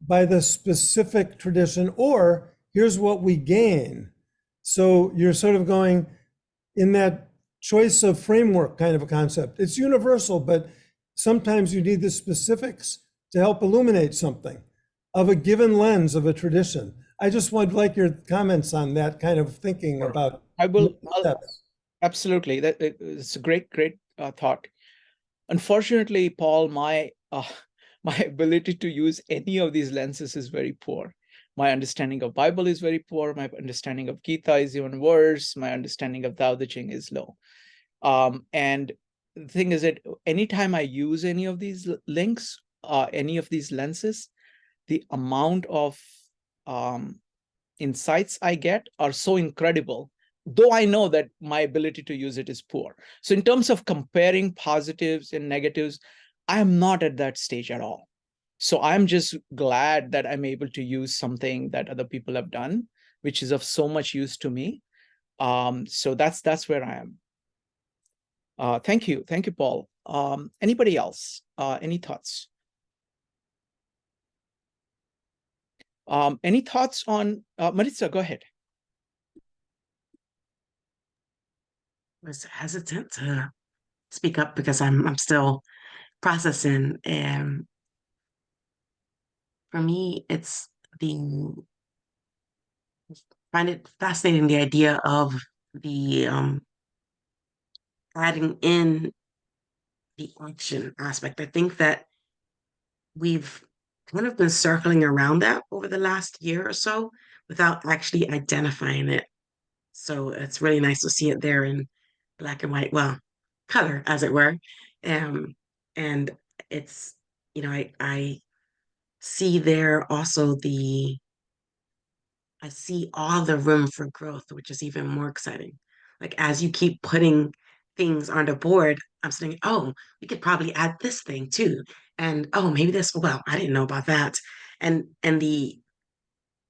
by the specific tradition, or here's what we gain. So you're sort of going in that choice of framework kind of a concept. It's universal, but sometimes you need the specifics to help illuminate something of a given lens of a tradition. I just would like your comments on that kind of thinking about. Absolutely. It's a great thought. Unfortunately, Paul, my ability to use any of these lenses is very poor. My understanding of Bible is very poor. My understanding of Gita is even worse. My understanding of Tao Te Ching is low. And the thing is that anytime I use any of these links, any of these lenses, the amount of insights I get are so incredible, though I know that my ability to use it is poor. So in terms of comparing positives and negatives, I am not at that stage at all. So I'm just glad that I'm able to use something that other people have done, which is of so much use to me. So that's where I am. Thank you, Paul. Anybody else? Any thoughts? Any thoughts on Maritza? Go ahead. I was hesitant to speak up because I'm still processing. And for me, it's the find it fascinating, the idea of the adding in the action aspect. I think that we've kind of been circling around that over the last year or so without actually identifying it. So it's really nice to see it there in black and white, well, color, as it were. Um, and it's, I see there also I see all the room for growth, which is even more exciting. Like as you keep putting things on the board, I'm saying, oh, we could probably add this thing too. And oh, maybe this, well, I didn't know about that. And the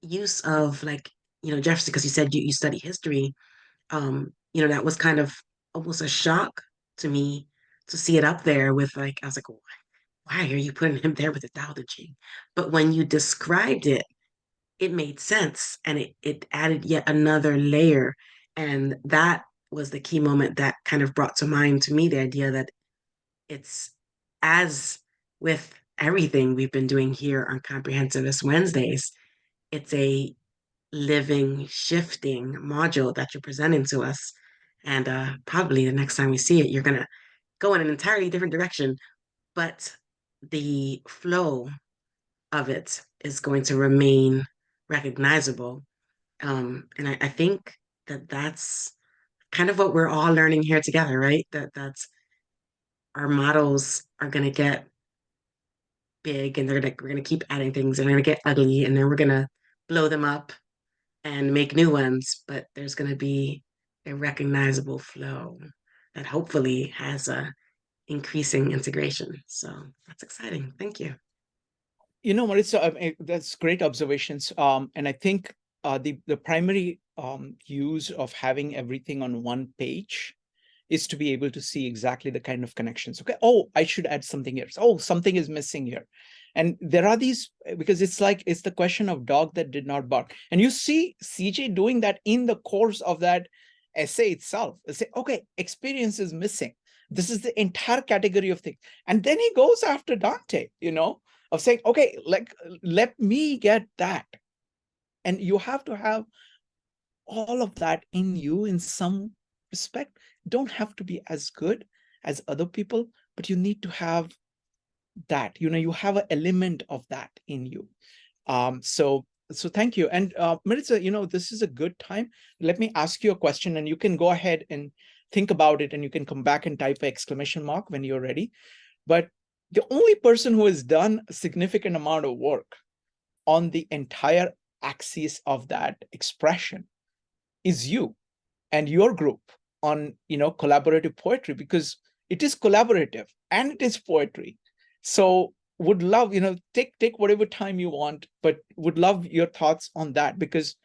use of like, Jefferson, because you said you study history, that was kind of almost a shock to me to see it up there with like, I was like, why are you putting him there with the Tao Te Ching? But when you described it, it made sense and it added yet another layer. And that was the key moment that kind of brought to mind to me the idea that it's, as with everything we've been doing here on Comprehensivist Wednesdays, it's a living, shifting module that you're presenting to us. And probably the next time we see it, you're going to go in an entirely different direction. But the flow of it is going to remain recognizable. And I think that that's kind of what we're all learning here together, right? That's our models are going to get big and we're going to keep adding things and they're going to get ugly and then we're going to blow them up and make new ones, but there's going to be a recognizable flow that hopefully has a increasing integration. So that's exciting. Thank you. Maritza, I mean, that's great observations. And I think the primary use of having everything on one page is to be able to see exactly the kind of connections. Okay, oh, I should add something here. Oh, something is missing here. And there are these, because it's the question of dog that did not bark. And you see CJ doing that in the course of that essay itself. They say, okay, experience is missing. This is the entire category of things. And then he goes after Dante, of saying, okay, let me get that. And you have to have all of that in you in some respect. Don't have to be as good as other people, but you need to have that, you have an element of that in you. So thank you. And Maritza, this is a good time. Let me ask you a question and you can go ahead and think about it and you can come back and type an exclamation mark when you're ready. But the only person who has done a significant amount of work on the entire axis of that expression is you and your group on, collaborative poetry, because it is collaborative and it is poetry. So would love, take whatever time you want, but would love your thoughts on that, because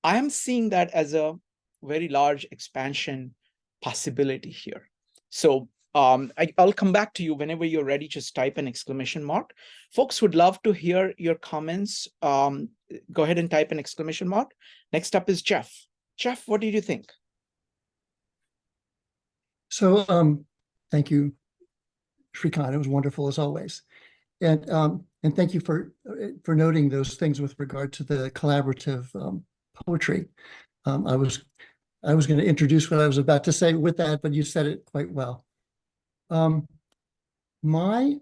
I am seeing that as a very large expansion possibility here. So I'll come back to you whenever you're ready. Just type an exclamation mark. Folks would love to hear your comments. Go ahead and type an exclamation mark. Next up is Jeff. Jeff, what did you think? So thank you, Shrikant. It was wonderful as always. And thank you for noting those things with regard to the collaborative poetry. I was going to introduce what I was about to say with that, but you said it quite well. My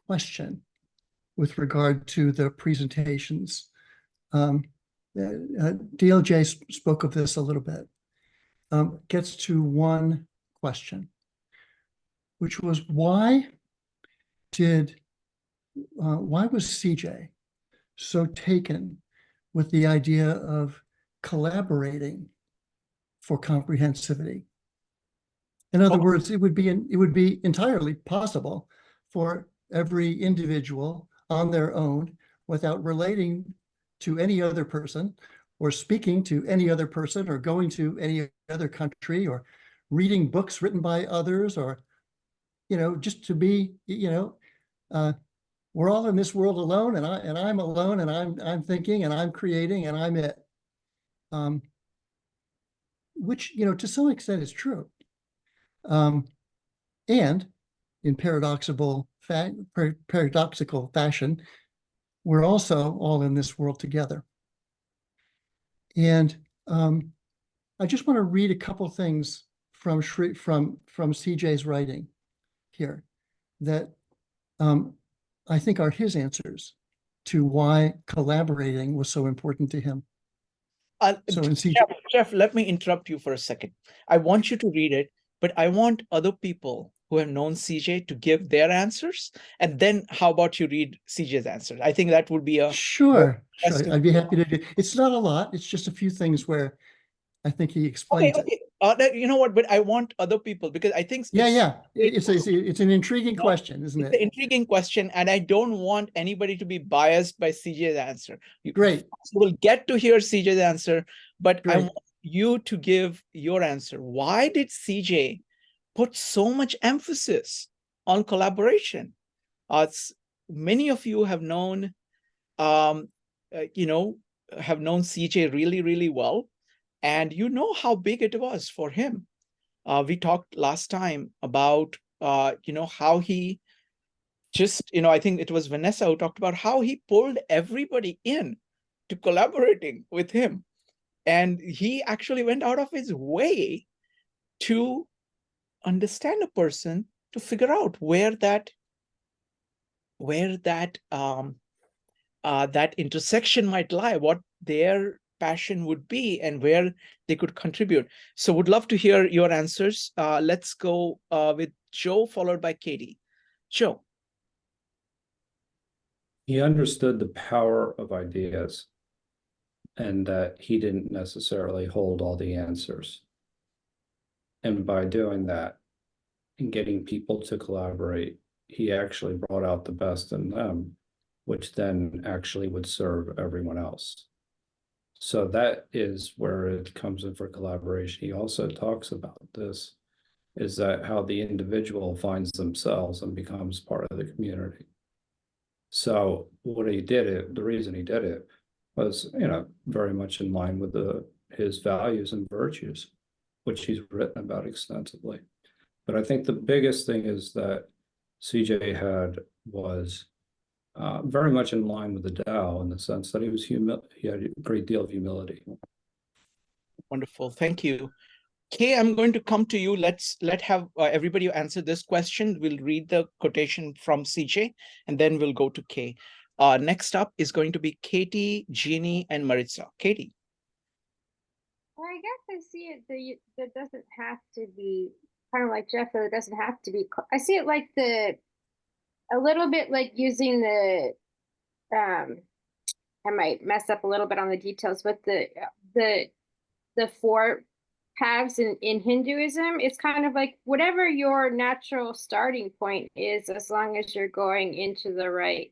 question with regard to the presentations, DLJ spoke of this a little bit, gets to one question, which was why was CJ so taken with the idea of collaborating for comprehensivity? In other words, it would be entirely possible for every individual on their own, without relating to any other person or speaking to any other person or going to any other country or reading books written by others, or, just to be, we're all in this world alone, and I'm alone, and I'm thinking, and I'm creating, and I'm it. Which, to some extent is true. And in paradoxical fashion, we're also all in this world together. And I just want to read a couple things from CJ's writing here that I think are his answers to why collaborating was so important to him. So in CJ, Jeff, let me interrupt you for a second. I want you to read it, but I want other people who have known CJ to give their answers. And then how about you read CJ's answers? I think that would be a sure. I'd be happy to do. It's not a lot. It's just a few things where I think he explains it. You know what? But I want other people, because I think it's an intriguing question, isn't it's it? an intriguing question, and I don't want anybody to be biased by CJ's answer. Great. You will get to hear CJ's answer, but I Great. want you to give your answer. Why did CJ put so much emphasis on collaboration? Many of you have known, have known CJ really, really well, and you know how big it was for him. We talked last time about, how he just, I think it was Vanessa who talked about how he pulled everybody in to collaborating with him. And he actually went out of his way to understand a person, to figure out where that intersection might lie, what their passion would be, and where they could contribute. So would love to hear your answers. Let's go with Joe, followed by Katie. Joe. He understood the power of ideas and that he didn't necessarily hold all the answers. And by doing that and getting people to collaborate, he actually brought out the best in them, which then actually would serve everyone else. So that is where it comes in for collaboration. He also talks about this, is that how the individual finds themselves and becomes part of the community. So what he did it, the reason he did it was, very much in line with his values and virtues, which he's written about extensively. But I think the biggest thing is that CJ had was very much in line with the Tao, in the sense that he had a great deal of humility. Wonderful, thank you. Kay, I'm going to come to you. Let's have everybody answer this question. We'll read the quotation from CJ, and then we'll go to Kay. Next up is going to be Katie, Jeannie, and Maritza. Katie. Well, I guess I see it that doesn't have to be kind of like Jeff, though it doesn't have to be. I see it like a little bit like using the I might mess up a little bit on the details, but the four paths in Hinduism, it's kind of like whatever your natural starting point is, as long as you're going into the right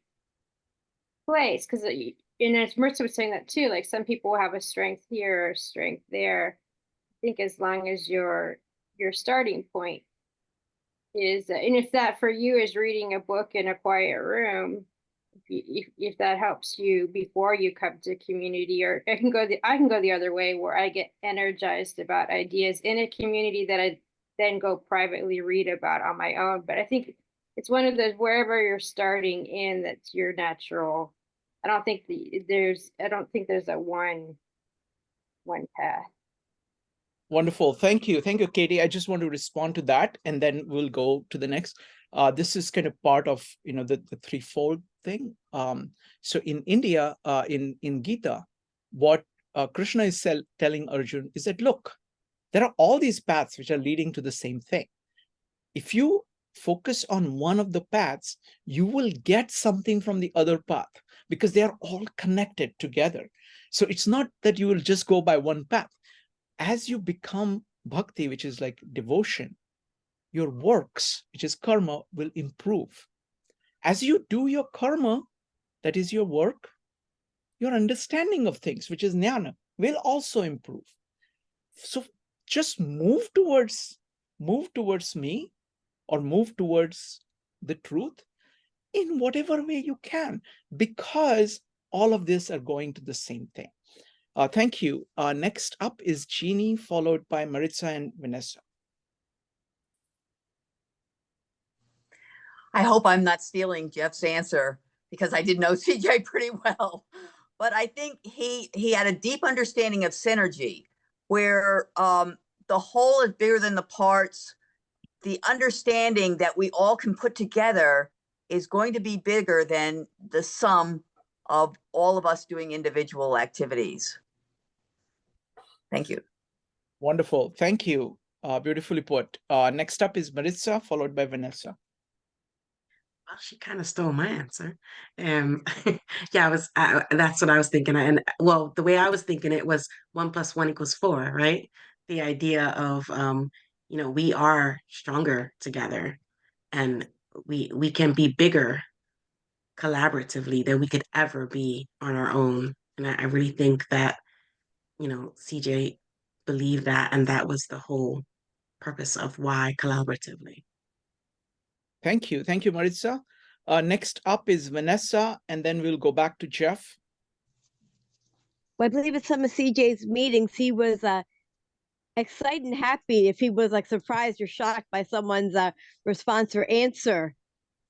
place. Because and as Maritza was saying that too, like some people have a strength here or strength there. I think as long as your starting point is, and if that for you is reading a book in a quiet room, if that helps you before you come to community, or I can go the other way, where I get energized about ideas in a community that I then go privately read about on my own. But I think it's one of those, wherever you're starting in, that's your natural. I don't think there's a one path. Wonderful. Thank you. Thank you, Katie. I just want to respond to that, and then we'll go to the next. This is kind of part of, the threefold thing. So in India, in Gita, what Krishna is telling Arjun is that, look, there are all these paths which are leading to the same thing. If you focus on one of the paths, you will get something from the other path, because they are all connected together. So it's not that you will just go by one path. As you become bhakti, which is like devotion, your works, which is karma, will improve. As you do your karma, that is your work, your understanding of things, which is jnana, will also improve. So just move towards me, or move towards the truth in whatever way you can, because all of this are going to the same thing. Thank you. Next up is Jeannie, followed by Maritza and Vanessa. I hope I'm not stealing Jeff's answer, because I did know CJ pretty well. but I think he had a deep understanding of synergy, where the whole is bigger than the parts. The understanding that we all can put together is going to be bigger than the sum of all of us doing individual activities. Thank you. Wonderful. Thank you. Beautifully put. Next up is Maritza, followed by Vanessa. Well, she kind of stole my answer. Yeah, that's what I was thinking. And well, the way I was thinking it was 1 + 1 = 4, right? The idea of, we are stronger together, and we can be bigger collaboratively than we could ever be on our own. And I really think that, CJ believed that, and that was the whole purpose of why collaboratively. Thank you. Thank you, Maritza. Next up is Vanessa, and then we'll go back to Jeff. Well, I believe at some of CJ's meetings, he was excited and happy if he was like surprised or shocked by someone's response or answer.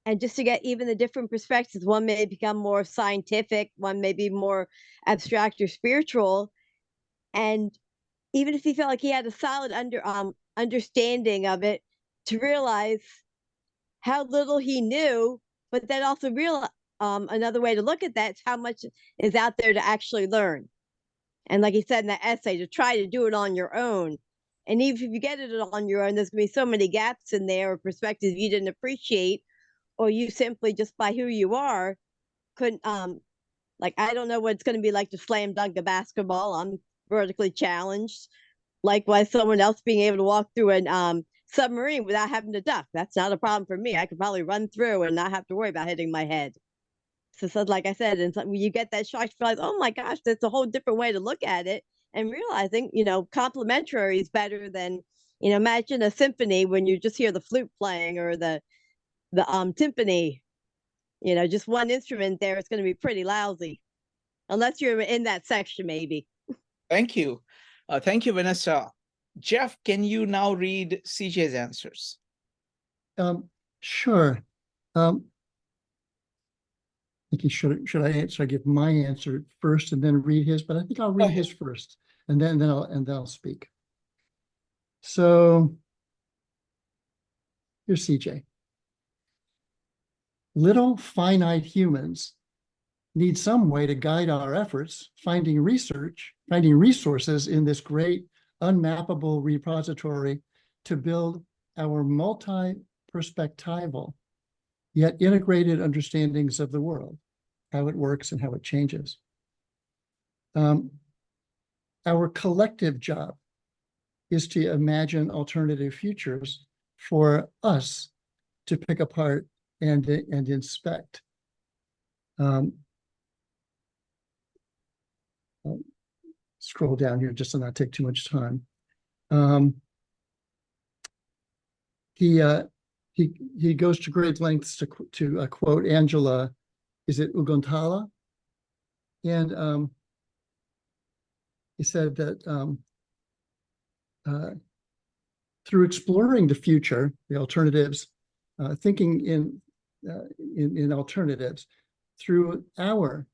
And just to get even the different perspectives, one may become more scientific, one may be more abstract or spiritual. And even if he felt like he had a solid understanding of it, to realize how little he knew, but then also another way to look at that is how much is out there to actually learn. And like he said in that essay, to try to do it on your own. And even if you get it on your own, there's going to be so many gaps in there or perspectives you didn't appreciate, or you simply just by who you are couldn't like, I don't know what it's going to be like to slam dunk a basketball. I'm vertically challenged. Likewise, someone else being able to walk through an submarine without having to duck. That's not a problem for me. I could probably run through and not have to worry about hitting my head. So like I said, and when you get that shock, you realize, oh my gosh, that's a whole different way to look at it. And realizing, complementary is better than, imagine a symphony when you just hear the flute playing or the timpani. Just one instrument there, it's going to be pretty lousy, unless you're in that section, maybe. Thank you. Thank you, Vanessa. Jeff, can you now read CJ's answers? Sure. Thinking should I give my answer first and then read his? But I think I'll read his first, and then I'll speak. So here's CJ. Little finite humans need some way to guide our efforts, finding resources in this great unmappable repository to build our multi-perspectival yet integrated understandings of the world, how it works and how it changes. Our collective job is to imagine alternative futures for us to pick apart and inspect. Scroll down here just to not take too much time. He goes to great lengths to quote Angela, is it Ugontala? And he said that through exploring the future, the alternatives, thinking in alternatives, through our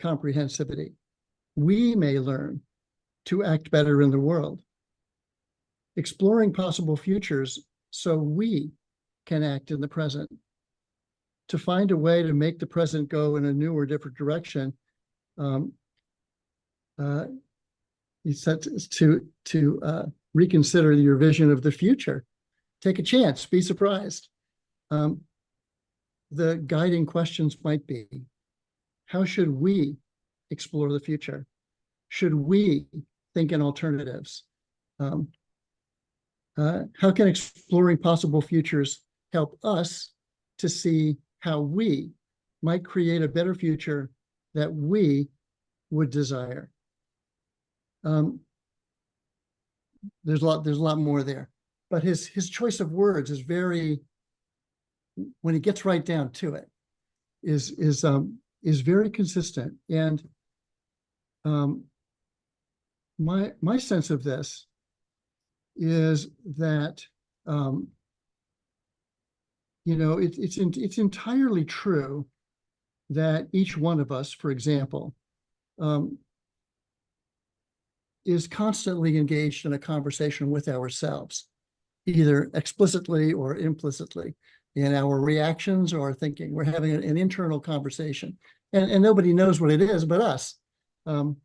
comprehensivity, we may learn to act better in the world, exploring possible futures so we can act in the present. To find a way to make the present go in a new or different direction, he said to reconsider your vision of the future. Take a chance, be surprised. The guiding questions might be, how should we explore the future? Should we think in alternatives? How can exploring possible futures help us to see how we might create a better future that we would desire? There's a lot more there, but his choice of words is very, when he gets right down to it, is very consistent. And my sense of this is that it's entirely true that each one of us, for example, is constantly engaged in a conversation with ourselves, either explicitly or implicitly, in our reactions or thinking. We're having an internal conversation, and nobody knows what it is but us. And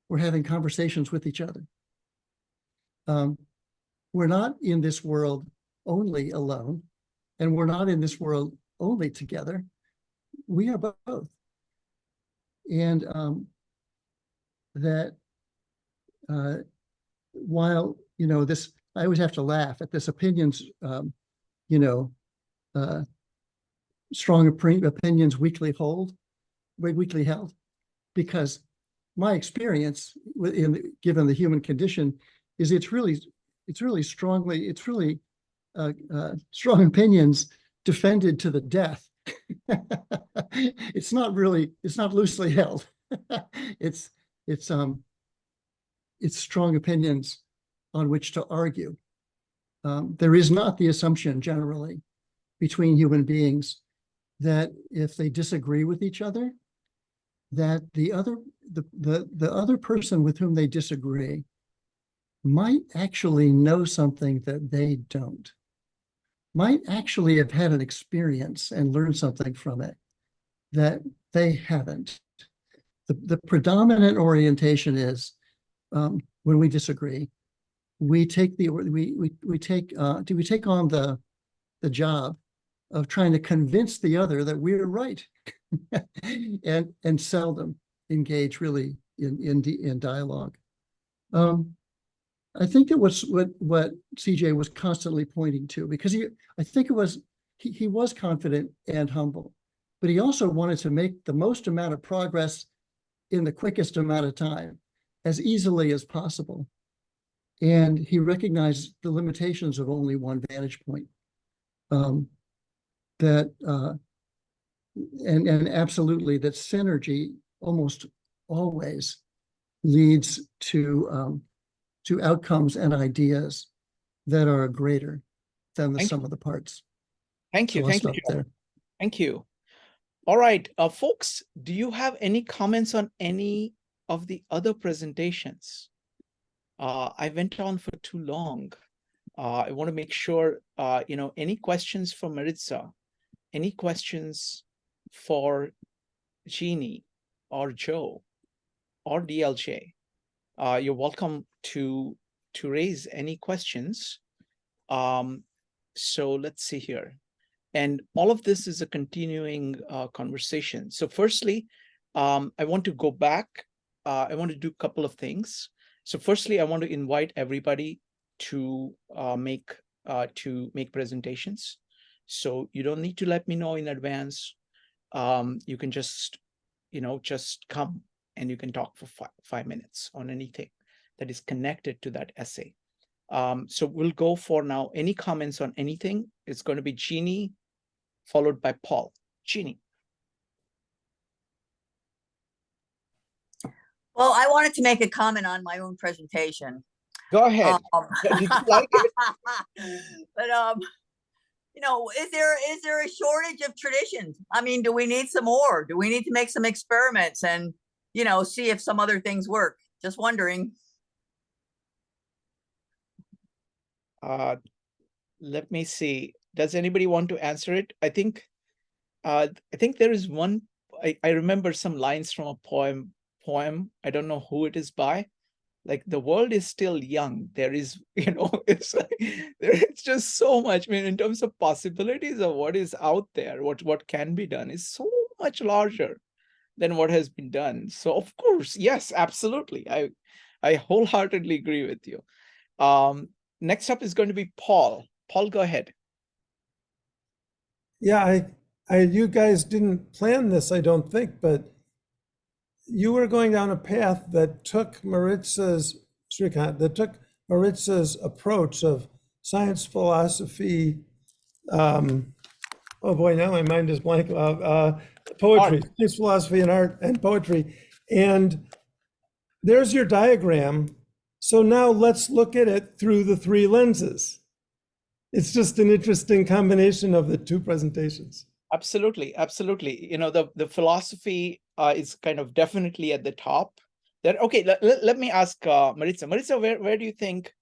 we're having conversations with each other. We're not in this world only alone, and we're not in this world only together. We are both. And that while, you know, this, I always have to laugh at this opinions, you know, strong opinions weakly held, because my experience given the human condition is it's really strong opinions defended to the death. It's not loosely held. It's strong opinions on which to argue. There is not the assumption generally between human beings that if they disagree with each other, that the other person with whom they disagree might actually know something that they don't, might actually have had an experience and learned something from it that they haven't. The predominant orientation is when we disagree, we take on the job of trying to convince the other that we're right, and seldom engage really in dialogue. I think that what CJ was constantly pointing to, because I think it was he was confident and humble, but he also wanted to make the most amount of progress in the quickest amount of time, as easily as possible. And he recognized the limitations of only one vantage point. And absolutely that synergy almost always leads to outcomes and ideas that are greater than the sum of the parts. Thank you. So Thank you. there. Thank you. All right, folks, do you have any comments on any of the other presentations? I went on for too long. I want to make sure, you know, any questions for Maritza, any questions for Jeannie or Joe or DLJ? You're welcome to raise any questions. So let's see here. And all of this is a continuing conversation. So firstly, I want to go back. I want to do a couple of things. So firstly, I want to invite everybody to make presentations. So you don't need to let me know in advance. You can just, you know, just come and you can talk for 5 minutes on anything that is connected to that essay. So we'll go for now. Any comments on anything? It's going to be Jeannie, followed by Paul. Jeannie. Well, I wanted to make a comment on my own presentation. Go ahead. Did you like it? But you know, is there a shortage of traditions? I mean, do we need some more? Do we need to make some experiments and, you know, see if some other things work? Just wondering. Let me see. Does anybody want to answer it? I think there is one. I remember some lines from a poem. I don't know who it is by. Like, the world is still young. There is, you know, it's just so much. I mean, in terms of possibilities of what is out there, what can be done is so much larger than what has been done. So of course, yes, absolutely. I wholeheartedly agree with you. Next up is going to be Paul. Paul, go ahead. Yeah, you guys didn't plan this, I don't think, but you were going down a path that took Maritza's approach of science, philosophy, oh boy, now my mind is blank, poetry, science, philosophy, and art, and poetry. And there's your diagram. So now let's look at it through the three lenses. It's just an interesting combination of the two presentations. Absolutely, absolutely. You know, the philosophy is kind of definitely at the top. Okay, let me ask Maritza. Maritza, where do you think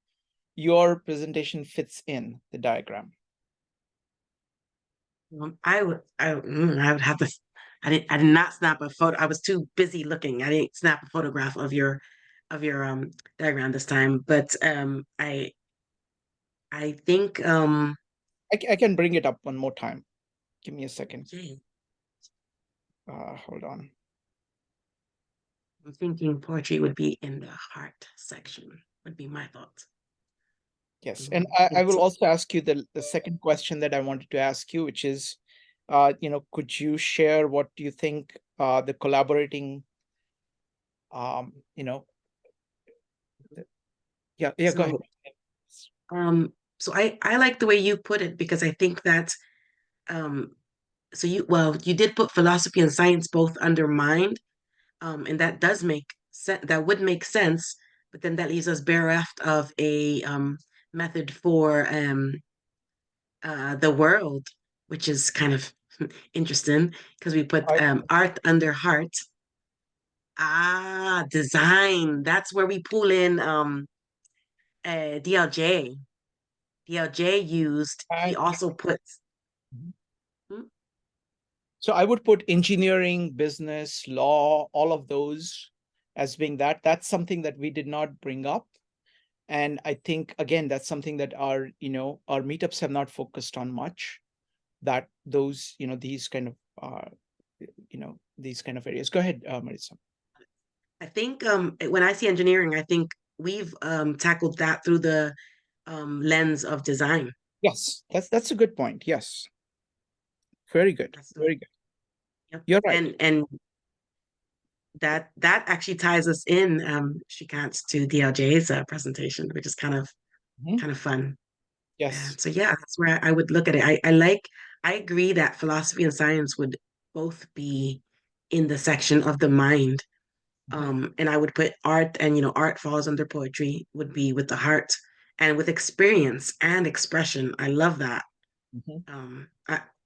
your presentation fits in the diagram? I would have to. I did not snap a photo. I was too busy looking. I didn't snap a photograph of your diagram this time. But I think I can bring it up one more time. Give me a second. okay. Hold on. I'm thinking poetry would be in the heart section. Would be my thought. Yes, and I will also ask you the second question that I wanted to ask you, which is, could you share what do you think the collaborating, yeah, go ahead. So I like the way you put it, because I think that so you did put philosophy and science both under mind, and that does make sense. That would make sense, but then that leaves us bereft of a method for the world, which is kind of interesting because we put art under heart. Design. That's where we pull in DLJ. DLJ used. He also puts. So I would put engineering, business, law, all of those as being that. That's something that we did not bring up. And I think, again, that's something that our meetups have not focused on much, that those, these kind of, these kind of areas. Go ahead, Marissa. I think when I see engineering, I think we've tackled that through the lens of design. Yes, that's a good point. Yes. Very good. Very good. Yep. You're right. And that actually ties us in, Shrikant, to DLJ's presentation, which is kind of fun. Yes. So yeah, that's where I would look at it. I agree that philosophy and science would both be in the section of the mind. And I would put art, and art falls under poetry, would be with the heart and with experience and expression. I love that.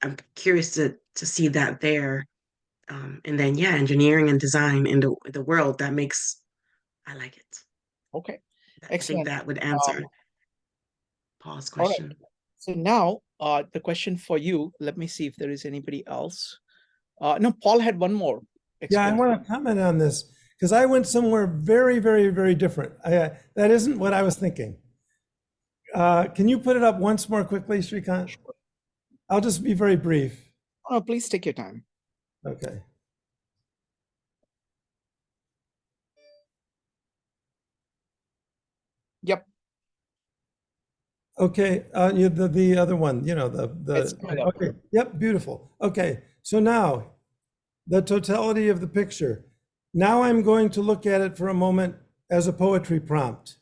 I'm curious to see that there. And then engineering and design in the world, I like it. Okay. Excellent. I think that would answer Paul's question. Right. So now the question for you, let me see if there is anybody else. No, Paul had one more. Yeah, I want to comment on this because I went somewhere very, very, very different. That isn't what I was thinking. Can you put it up once more quickly, Shrikant? Sure. I'll just be very brief. Oh, please take your time. Okay. Yep. Okay, the other one, okay, yep, beautiful. Okay, so now the totality of the picture. Now I'm going to look at it for a moment as a poetry prompt.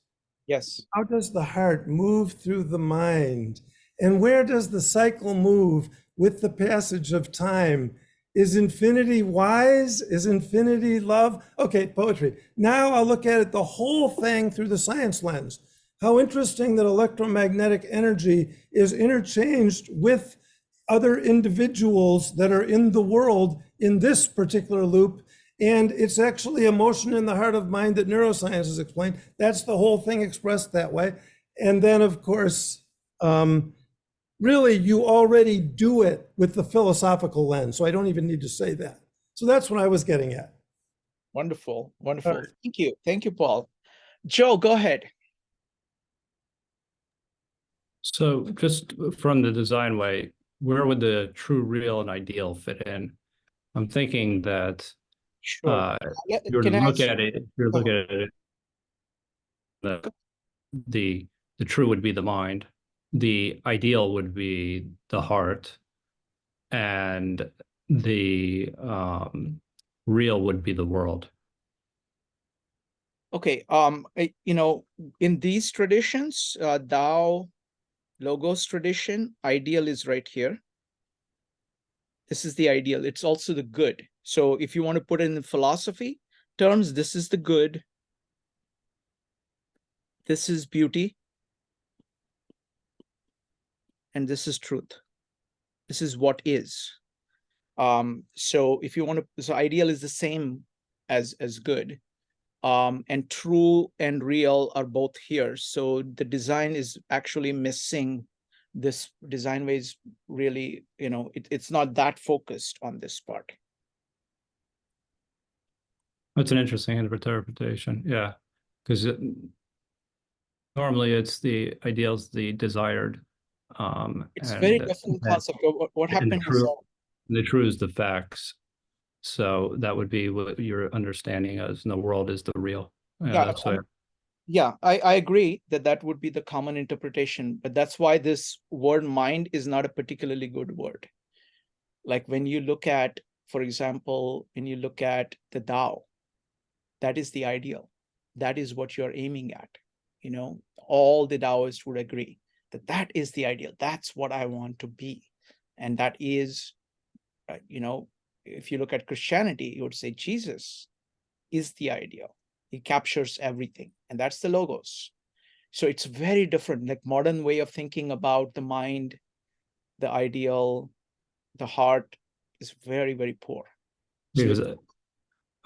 Yes. How does the heart move through the mind? And where does the cycle move with the passage of time? Is infinity wise? Is infinity love? Okay, poetry. Now I'll look at it, the whole thing, through the science lens. How interesting that electromagnetic energy is interchanged with other individuals that are in the world in this particular loop. And it's actually a motion in the heart of mind that neuroscience has explained. That's the whole thing expressed that way. And then, of course, really, you already do it with the philosophical lens. So I don't even need to say that. So that's what I was getting at. Wonderful. Wonderful. Right. Thank you. Thank you, Paul. Joe, go ahead. So just from the design way, where would the true, real, and ideal fit in? I'm thinking that you're looking at it, the true would be the mind, the ideal would be the heart, and the real would be the world. Okay, in these traditions, Tao, Logos tradition, ideal is right here. This is the ideal. It's also the good. So if you want to put it in philosophy terms, this is the good. This is beauty. And this is truth. This is what is. So if you want to, so ideal is the same as good. And true and real are both here. So the design is actually missing. This design way is really, it's not that focused on this part. That's an interesting interpretation. Yeah, because normally it's the ideals, the desired. It's and very different concept. What and happened is that, the true is the facts. So that would be what your understanding is, and the world is the real. yeah, yeah, I agree that would be the common interpretation, but that's why this word mind is not a particularly good word. Like when you look at, for example, when you look at the Tao, that is the ideal. That is what you're aiming at. All the Taoists would agree that is the ideal. That's what I want to be. And that is, if you look at Christianity, you would say Jesus is the ideal. He captures everything, and that's the logos. So it's very different, like modern way of thinking about the mind, the ideal, the heart is very, very poor. Because I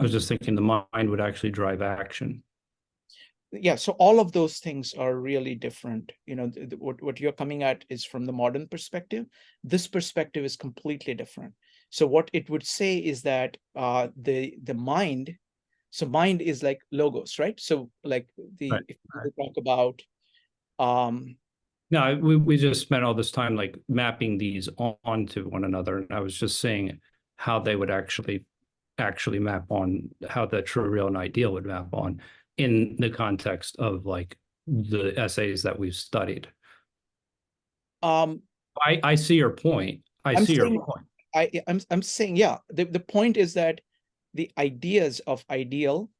was just thinking the mind would actually drive action. Yeah, so all of those things are really different. What you're coming at is from the modern perspective. This perspective is completely different. So what it would say is that the mind, so mind is like logos, right? So like if we talk about no, we just spent all this time like mapping these onto one another, and I was just saying how they would actually map on, how the true, real, and ideal would map on in the context of like the essays that we've studied. I see your point. I'm saying, yeah, the point is that the ideas of ideal,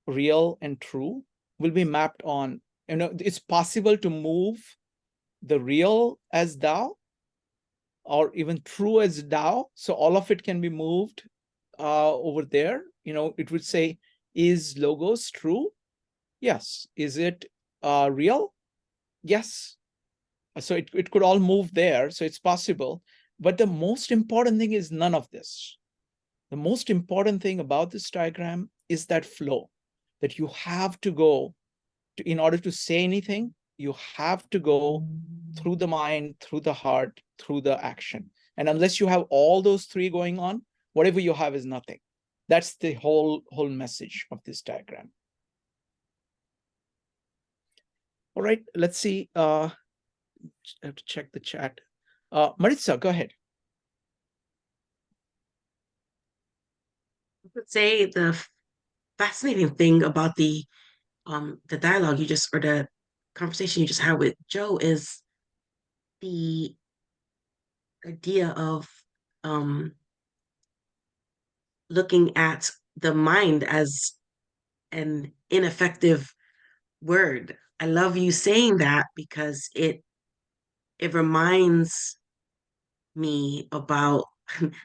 real, and true will be mapped on, it's possible to move the real as Tao or even true as Tao. So all of it can be moved over there. It would say, is logos true? Yes. Is it real? Yes. So it could all move there. So it's possible. But the most important thing is none of this. The most important thing about this diagram is that flow, that you have to go to, in order to say anything, you have to go through the mind, through the heart, through the action. And unless you have all those three going on, whatever you have is nothing. That's the whole message of this diagram. All right, let's see. I have to check the chat. Maritza, go ahead. I would say the fascinating thing about the dialogue you just, or the conversation you just had with Joe, is the idea of looking at the mind as an ineffective word. I love you saying that because it reminds me about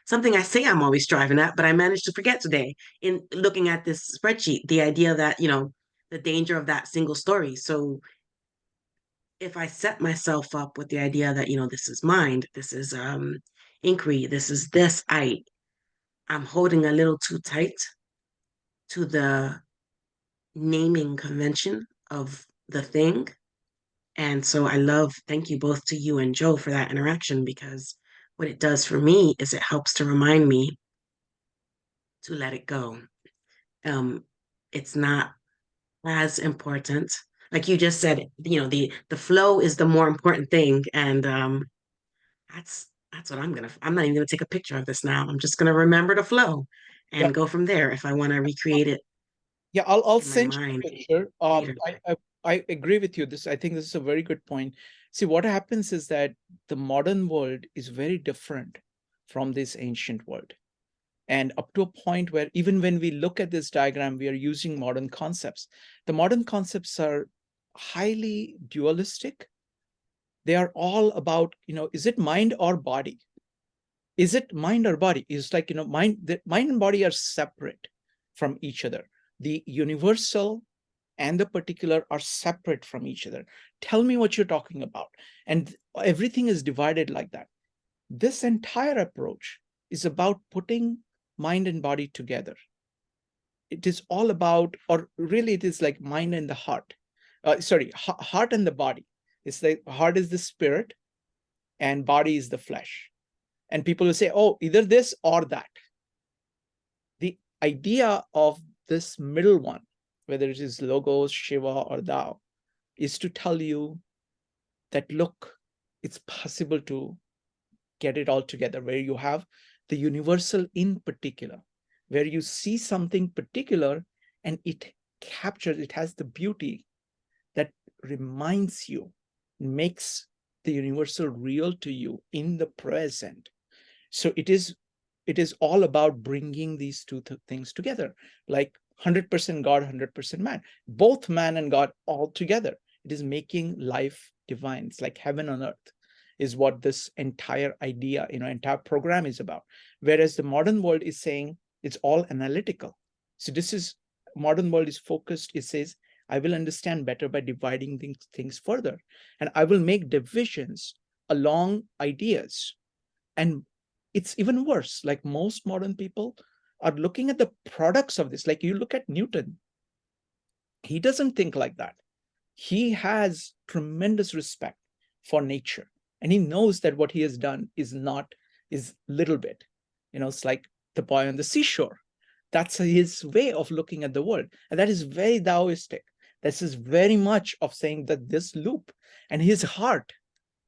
something I say I'm always striving at, but I managed to forget today in looking at this spreadsheet, the idea that, the danger of that single story. So if I set myself up with the idea that, this is mind, this is inquiry, this is this, I'm holding a little too tight to the naming convention of the thing. And so thank you both to you and Joe for that interaction, because what it does for me is it helps to remind me to let it go. It's not as important. Like you just said, the flow is the more important thing. And that's what I'm not even gonna take a picture of this now. I'm just gonna remember the flow and go from there if I want to recreate it. Yeah, I'll send you a picture. I agree with you. I think this is a very good point. See, what happens is that the modern world is very different from this ancient world. And up to a point where even when we look at this diagram, we are using modern concepts. The modern concepts are highly dualistic. They are all about, is it mind or body? Is it mind or body? It's like, mind and body are separate from each other. The universal and the particular are separate from each other. Tell me what you're talking about. And everything is divided like that. This entire approach is about putting mind and body together. It is all about, or really it is like mind and the heart. Heart and the body. It's like heart is the spirit and body is the flesh. And people will say, oh, either this or that. The idea of this middle one, whether it is Logos, Shiva, or Thou, is to tell you that, look, it's possible to get it all together, where you have the universal in particular, where you see something particular and it captures, it has the beauty that reminds you, makes the universal real to you in the present. So it is all about bringing these two things together, like 100% God, 100% man, both man and God all together. It is making life divine. It's like heaven on earth is what this entire idea, entire program is about. Whereas the modern world is saying it's all analytical. So modern world is focused. It says, I will understand better by dividing things further. And I will make divisions along ideas. And it's even worse. Like most modern people are looking at the products of this. Like you look at Newton. He doesn't think like that. He has tremendous respect for nature. And he knows that what he has done is little bit. It's like the boy on the seashore. That's his way of looking at the world. And that is very Taoistic. This is very much of saying that this loop, and his heart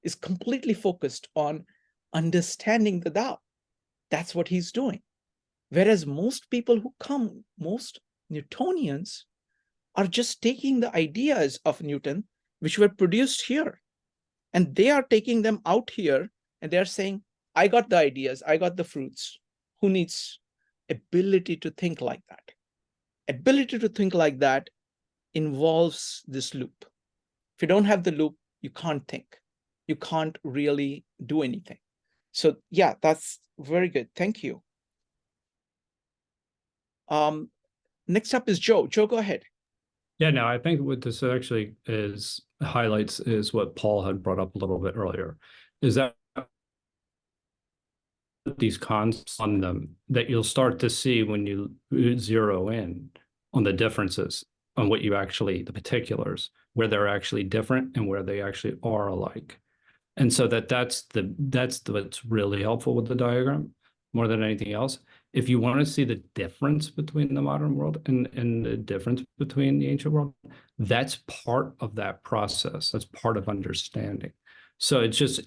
is completely focused on understanding the Tao. That's what he's doing. Whereas most people who come, most Newtonians, are just taking the ideas of Newton, which were produced here, and they are taking them out here, and they're saying, I got the ideas, I got the fruits. Who needs ability to think like that? Ability to think like that involves this loop. If you don't have the loop, you can't think. You can't really do anything. So yeah, that's very good. Thank you. Next up is Joe. Joe, go ahead. Yeah, no, I think what this actually highlights is what Paul had brought up a little bit earlier, is that these concepts on them that you'll start to see when you zero in on the differences, on what you actually, the particulars, where they're actually different and where they actually are alike. And so that's what's really helpful with the diagram more than anything else. If you want to see the difference between the modern world and the difference between the ancient world, that's part of that process. That's part of understanding. So it shows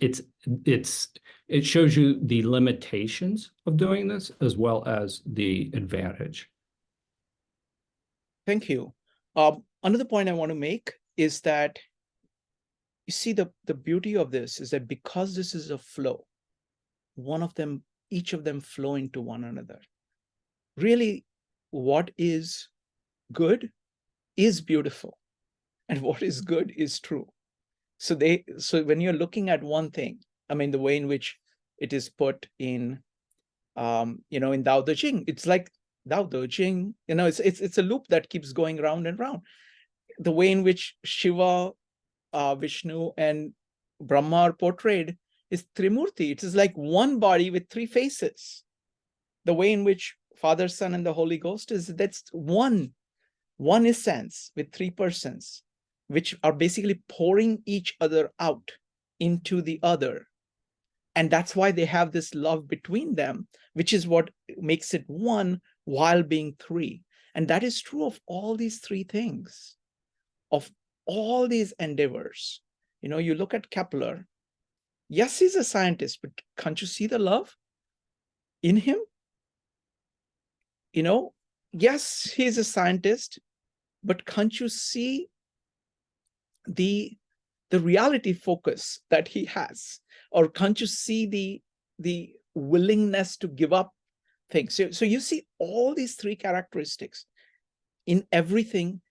you the limitations of doing this as well as the advantage. Thank you. Another point I want to make is that you see the beauty of this is that because this is a flow, each of them flow into one another. Really, what is good is beautiful, and what is good is true. So when you're looking at one thing, I mean, the way in which it is put in, in Tao Te Ching, it's like Tao Te Ching, it's a loop that keeps going round and round. The way in which Shiva, Vishnu, and Brahma are portrayed is Trimurti. It is like one body with three faces. The way in which Father, Son, and the Holy Ghost that's one essence with three persons, which are basically pouring each other out into the other. And that's why they have this love between them, which is what makes it one while being three. And that is true of all these three things, of all these endeavors. You look at Kepler. Yes, he's a scientist, but can't you see the love in him? Yes, he's a scientist, but can't you see the reality focus that he has? Or can't you see the willingness to give up things? So you see all these three characteristics in everything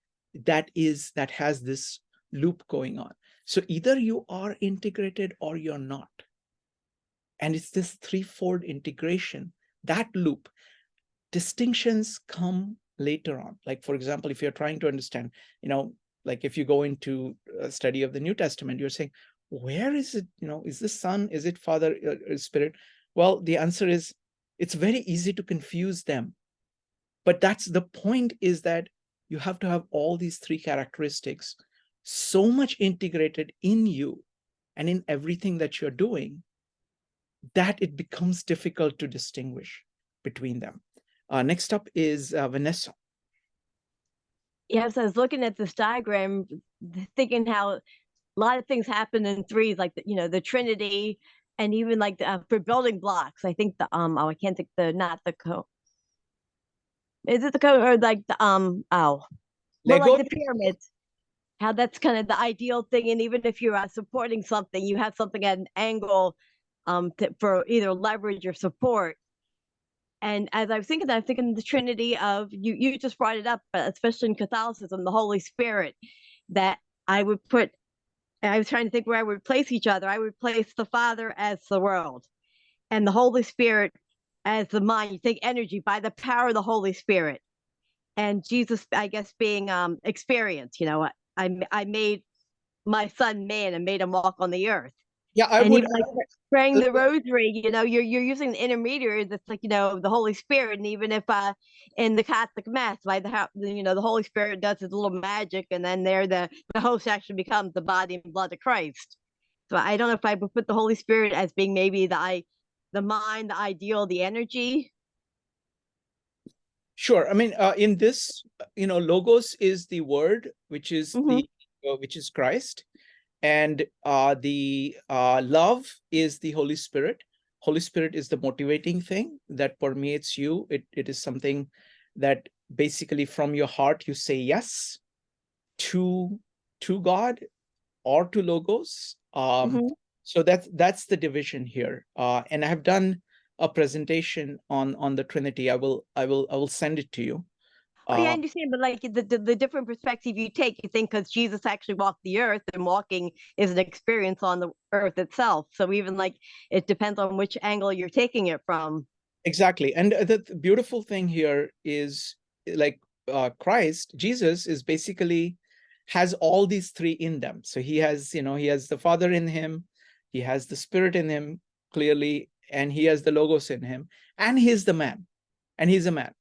that has this loop going on. So either you are integrated or you're not. And it's this threefold integration, that loop. Distinctions come later on. Like, for example, if you're trying to understand, like if you go into a study of the New Testament, you're saying, where is it? Is this Son? Is it Father, Spirit? Well, the answer is it's very easy to confuse them. But that's the point, is that you have to have all these three characteristics so much integrated in you and in everything that you're doing that it becomes difficult to distinguish between them. Next up is Vanessa. Yes, I was looking at this diagram, thinking how a lot of things happen in threes, like the Trinity, and even like for building blocks. I think I can't think not the code. Is it the code or like the well, Lego? like the pyramids? How that's kind of the ideal thing, and even if you're supporting something, you have something at an angle, for either leverage or support. And as I was thinking, the Trinity of you just brought it up, but especially in Catholicism, the Holy Spirit, that I would put. I was trying to think where I would place each other. I would place the Father as the world, and the Holy Spirit as the mind. You take energy by the power of the Holy Spirit, and Jesus, I guess, being experience. I made my son man and made him walk on the earth. Yeah, I and would. even like praying the rosary, you're using the intermediary that's like the Holy Spirit. And even if in the Catholic Mass, by the Holy Spirit does his little magic, and then the host actually becomes the body and blood of Christ. So I don't know if I would put the Holy Spirit as being maybe the mind, the ideal, the energy. Sure. I mean, in this, logos is the word, which is which is Christ, and the love is the Holy Spirit. Holy Spirit is the motivating thing that permeates you. It is something that basically from your heart you say yes to God or to logos. So that's the division here. And I have done a presentation on the Trinity. I will send it to you. Oh, yeah, I understand, but like the different perspective you take, you think because Jesus actually walked the earth, and walking is an experience on the earth itself. So even like it depends on which angle you're taking it from. Exactly. And the beautiful thing here is like Christ, Jesus is basically has all these three in them. So he has the Father in him, he has the Spirit in him clearly, and he has the Logos in him, and he's the man, and he's a man.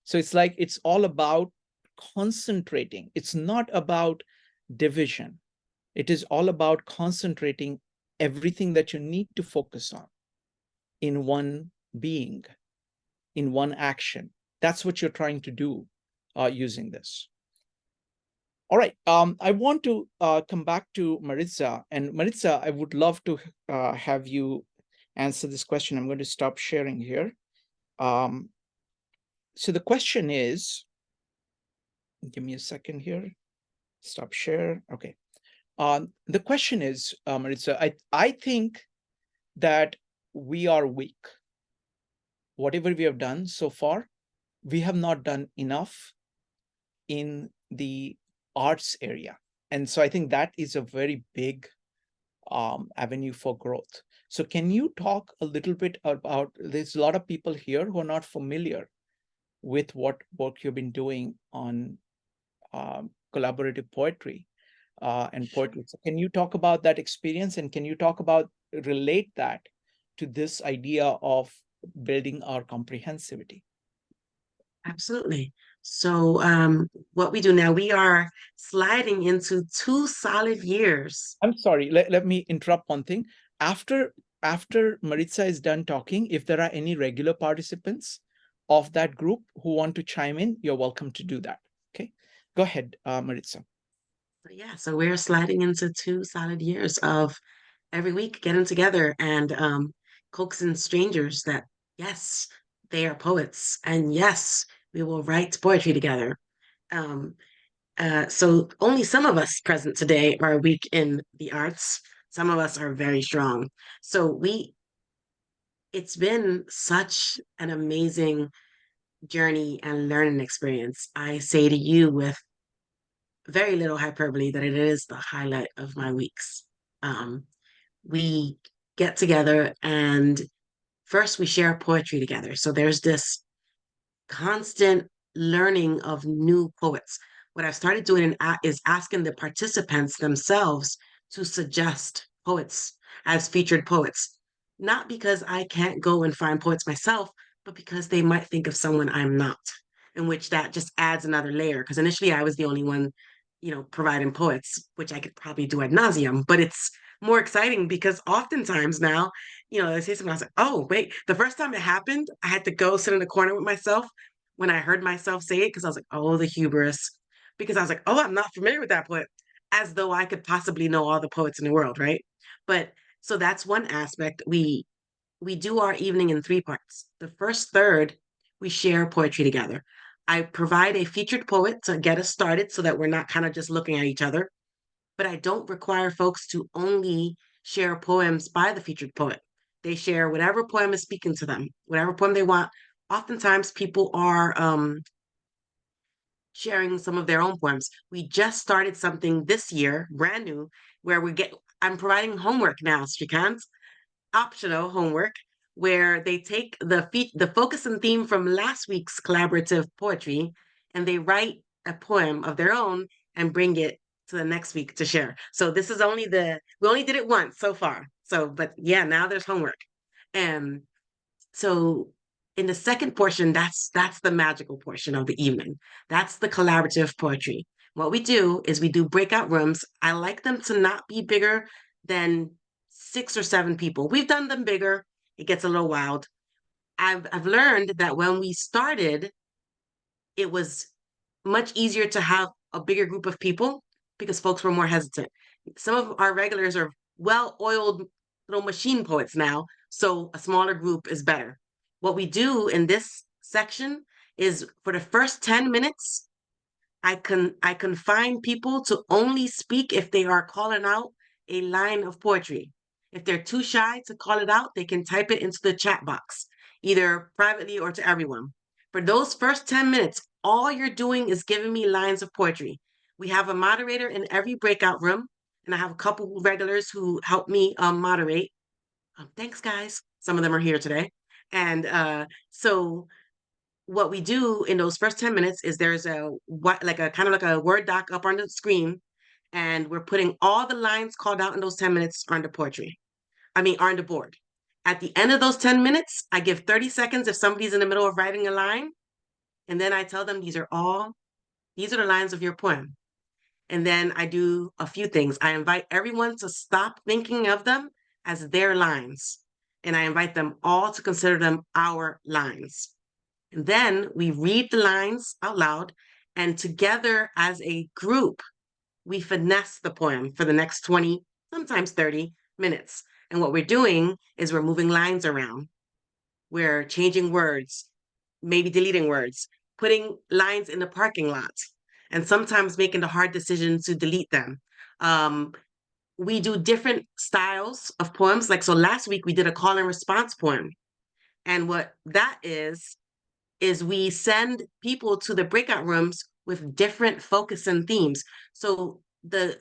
So it's like, it's all about concentrating. It's not about division. It is all about concentrating everything that you need to focus on in one being, in one action. That's what you're trying to do using this. All right. I want to come back to Maritza. And Maritza, I would love to have you answer this question. I'm going to stop sharing here. So the question is, give me a second here. Stop share. Okay. The question is, Maritza, I think that we are weak. Whatever we have done so far, we have not done enough in the arts area. And so I think that is a very big avenue for growth. So can you talk a little bit about, there's a lot of people here who are not familiar with what work you've been doing on collaborative poetry and poetry. So can you talk about that experience, and can you relate that to this idea of building our comprehensivity? Absolutely. So what we do now, we are sliding into 2 solid years. I'm sorry, let me interrupt one thing. After Maritza is done talking, if there are any regular participants of that group who want to chime in, you're welcome to do that. Okay, go ahead, Maritza. So we're sliding into 2 solid years of every week getting together and coaxing strangers that, yes, they are poets, and yes, we will write poetry together. So only some of us present today are weak in the arts. Some of us are very strong. So it's been such an amazing journey and learning experience. I say to you with very little hyperbole that it is the highlight of my weeks. We get together and first we share poetry together. So there's this constant learning of new poets. What I've started doing is asking the participants themselves to suggest poets as featured poets. Not because I can't go and find poets myself, but because they might think of someone I'm not, in which that just adds another layer. Because initially I was the only one, providing poets, which I could probably do ad nauseum, but it's more exciting because oftentimes now, I say something, I was like, oh, wait, the first time it happened, I had to go sit in the corner with myself when I heard myself say it, because I was like, oh, the hubris. Because I was like, oh, I'm not familiar with that poet, as though I could possibly know all the poets in the world, right? But so that's one aspect. We do our evening in 3 parts. The first third, we share poetry together. I provide a featured poet to get us started so that we're not kind of just looking at each other. But I don't require folks to only share poems by the featured poet. They share whatever poem is speaking to them, whatever poem they want. Oftentimes, people are sharing some of their own poems. We just started something this year, brand new, where I'm providing homework now, Shrikant, optional homework, where they take the focus and theme from last week's collaborative poetry and they write a poem of their own and bring it to the next week to share. So this is we only did it once so far. So, but yeah, now there's homework. And so in the second portion, that's the magical portion of the evening. That's the collaborative poetry. What we do is we do breakout rooms. I like them to not be bigger than 6 or 7 people. We've done them bigger. It gets a little wild. I've learned that when we started, it was much easier to have a bigger group of people because folks were more hesitant. Some of our regulars are well-oiled little machine poets now, so a smaller group is better. What we do in this section is for the first 10 minutes, I confine people to only speak if they are calling out a line of poetry. If they're too shy to call it out, they can type it into the chat box, either privately or to everyone. For those first 10 minutes, all you're doing is giving me lines of poetry. We have a moderator in every breakout room, and I have a couple regulars who help me moderate. Thanks, guys. Some of them are here today. And so what we do in those first 10 minutes is there's a kind of like a Word doc up on the screen, and we're putting all the lines called out in those 10 minutes on the on the board. At the end of those 10 minutes, I give 30 seconds if somebody's in the middle of writing a line, and then I tell them these are the lines of your poem. And then I do a few things. I invite everyone to stop thinking of them as their lines, and I invite them all to consider them our lines. And then we read the lines out loud, and together as a group, we finesse the poem for the next 20, sometimes 30 minutes. And what we're doing is we're moving lines around. We're changing words, maybe deleting words, putting lines in the parking lot, and sometimes making the hard decision to delete them. We do different styles of poems. So last week we did a call and response poem. And what that is we send people to the breakout rooms with different focus and themes. So the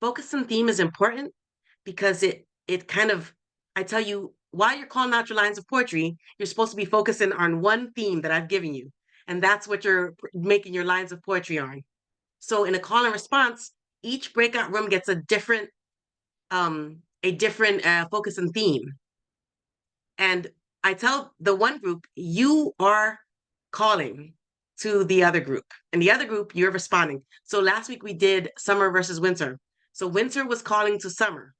focus and theme is important because it kind of, I tell you, while you're calling out your lines of poetry, you're supposed to be focusing on one theme that I've given you. And that's what you're making your lines of poetry on. So in a call and response, each breakout room gets a different focus and theme. And I tell the one group, you are calling to the other group, and the other group, you're responding. So last week we did summer versus winter. So winter was calling to summer.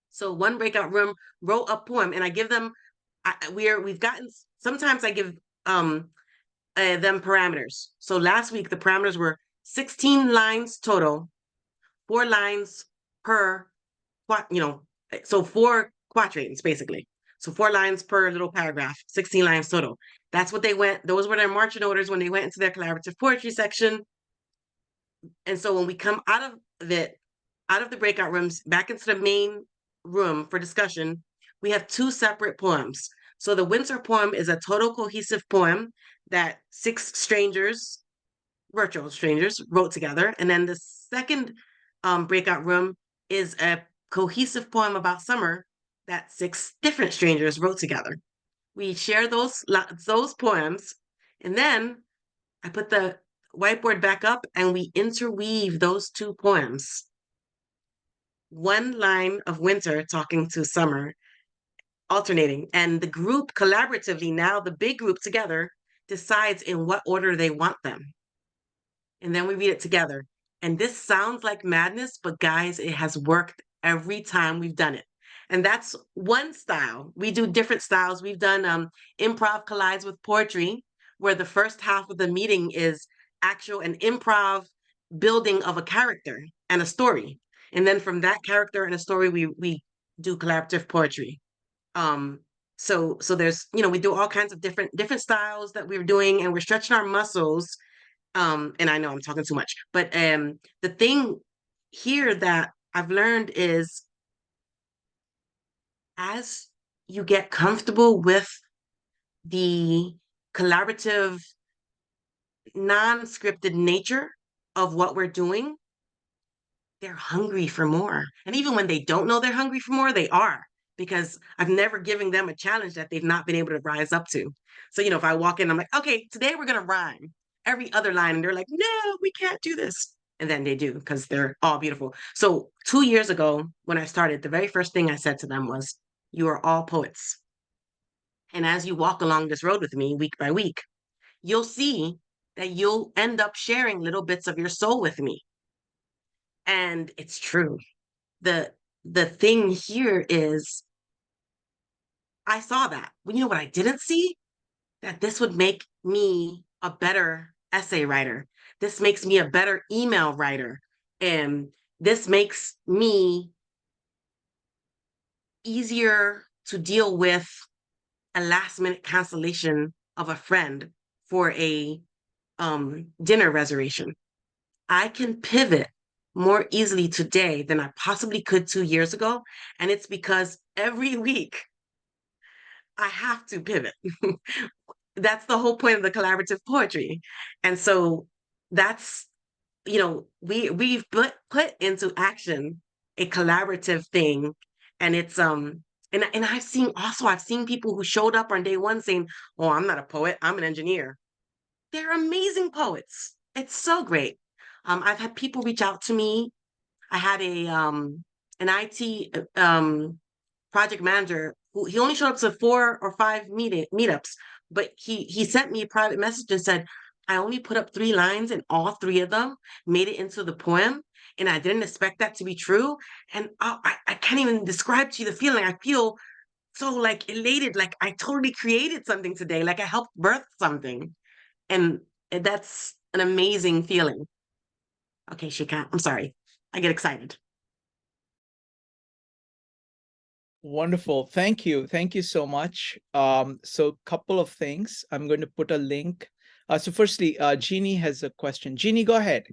So one breakout room wrote a poem, and I give them, sometimes I give them parameters. So last week the parameters were 16 lines total, 4 lines per, so 4 quatrains basically. So 4 lines per little paragraph, 16 lines total. That's what those were their marching orders when they went into their collaborative poetry section. And so when we come out of the breakout rooms, back into the main room for discussion, we have 2 separate poems. So the winter poem is a total cohesive poem that 6 virtual strangers, wrote together. And then the second breakout room is a cohesive poem about summer that 6 different strangers wrote together. We share those poems, and then I put the whiteboard back up and we interweave those 2 poems. One line of winter talking to summer, alternating, and the group collaboratively, now the big group together, decides in what order they want them. And then we read it together. And this sounds like madness, but guys, it has worked every time we've done it. And that's one style. We do different styles. We've done improv collides with poetry, where the first half of the meeting is actual an improv building of a character and a story. And then from that character and a story, we do collaborative poetry. So there's, we do all kinds of different styles that we're doing, and we're stretching our muscles. And I know I'm talking too much, but the thing here that I've learned is, as you get comfortable with the collaborative, non-scripted nature of what we're doing, they're hungry for more. And even when they don't know they're hungry for more, they are, because I've never given them a challenge that they've not been able to rise up to. So, if I walk in, I'm like, okay, today we're going to rhyme every other line. And they're like, no, we can't do this. And then they do, because they're all beautiful. So 2 years ago, when I started, the very first thing I said to them was, you are all poets. And as you walk along this road with me week by week, you'll see that you'll end up sharing little bits of your soul with me. And it's true. The thing here is, I saw that. Well, you know what I didn't see? That this would make me a better essay writer. This makes me a better email writer. And this makes me easier to deal with a last minute cancellation of a friend for a dinner reservation. I can pivot more easily today than I possibly could 2 years ago. And it's because every week I have to pivot. That's the whole point of the collaborative poetry. And so that's, we've put into action a collaborative thing. And it's and I've seen people who showed up on day one saying, oh, I'm not a poet, I'm an engineer. They're amazing poets. It's so great. I've had people reach out to me. I had an IT project manager who, he only showed up to 4 or 5 meetups, but he sent me a private message and said, I only put up 3 lines and all 3 of them made it into the poem. And I didn't expect that to be true. And I can't even describe to you the feeling. I feel so like elated, like I totally created something today, like I helped birth something. And that's an amazing feeling. Okay, Shika, I'm sorry. I get excited. Wonderful. Thank you. Thank you so much. So couple of things. I'm going to put a link. So firstly, Jeannie has a question. Jeannie, go ahead.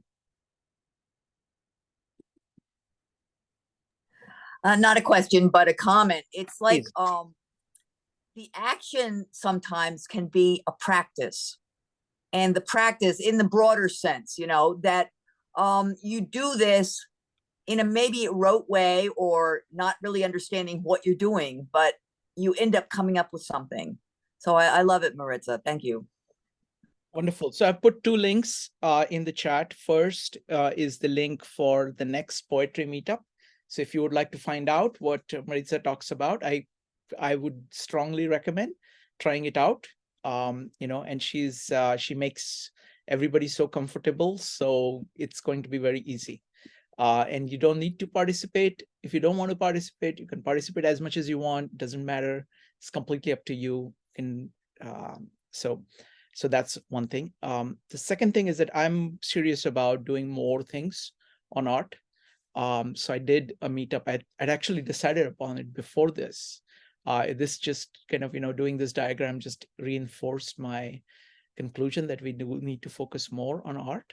Not a question, but a comment. It's like Please. the action sometimes can be a practice, and the practice in the broader sense, that you do this in a maybe rote way or not really understanding what you're doing, but you end up coming up with something. So I love it, Maritza. Thank you. Wonderful. So I put 2 links in the chat. First is the link for the next poetry meetup. So if you would like to find out what Maritza talks about, I would strongly recommend trying it out. And she makes everybody so comfortable. So it's going to be very easy. And you don't need to participate. If you don't want to participate, you can participate as much as you want. Doesn't matter. It's completely up to you. So that's one thing. The second thing is that I'm serious about doing more things on art. So I did a meetup. I'd actually decided upon it before this. This just kind of, doing this diagram just reinforced my conclusion that we do need to focus more on art.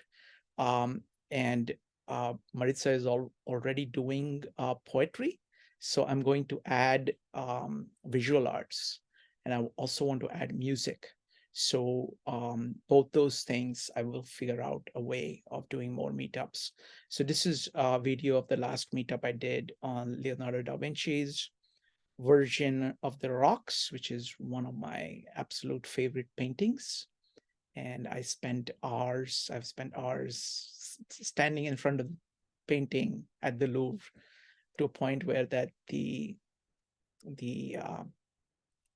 And Maritza is already doing poetry. So I'm going to add visual arts, and I also want to add music. So both those things, I will figure out a way of doing more meetups. So this is a video of the last meetup I did on Leonardo da Vinci's version of the Rocks, which is one of my absolute favorite paintings. And I've spent hours standing in front of the painting at the Louvre, to a point where that the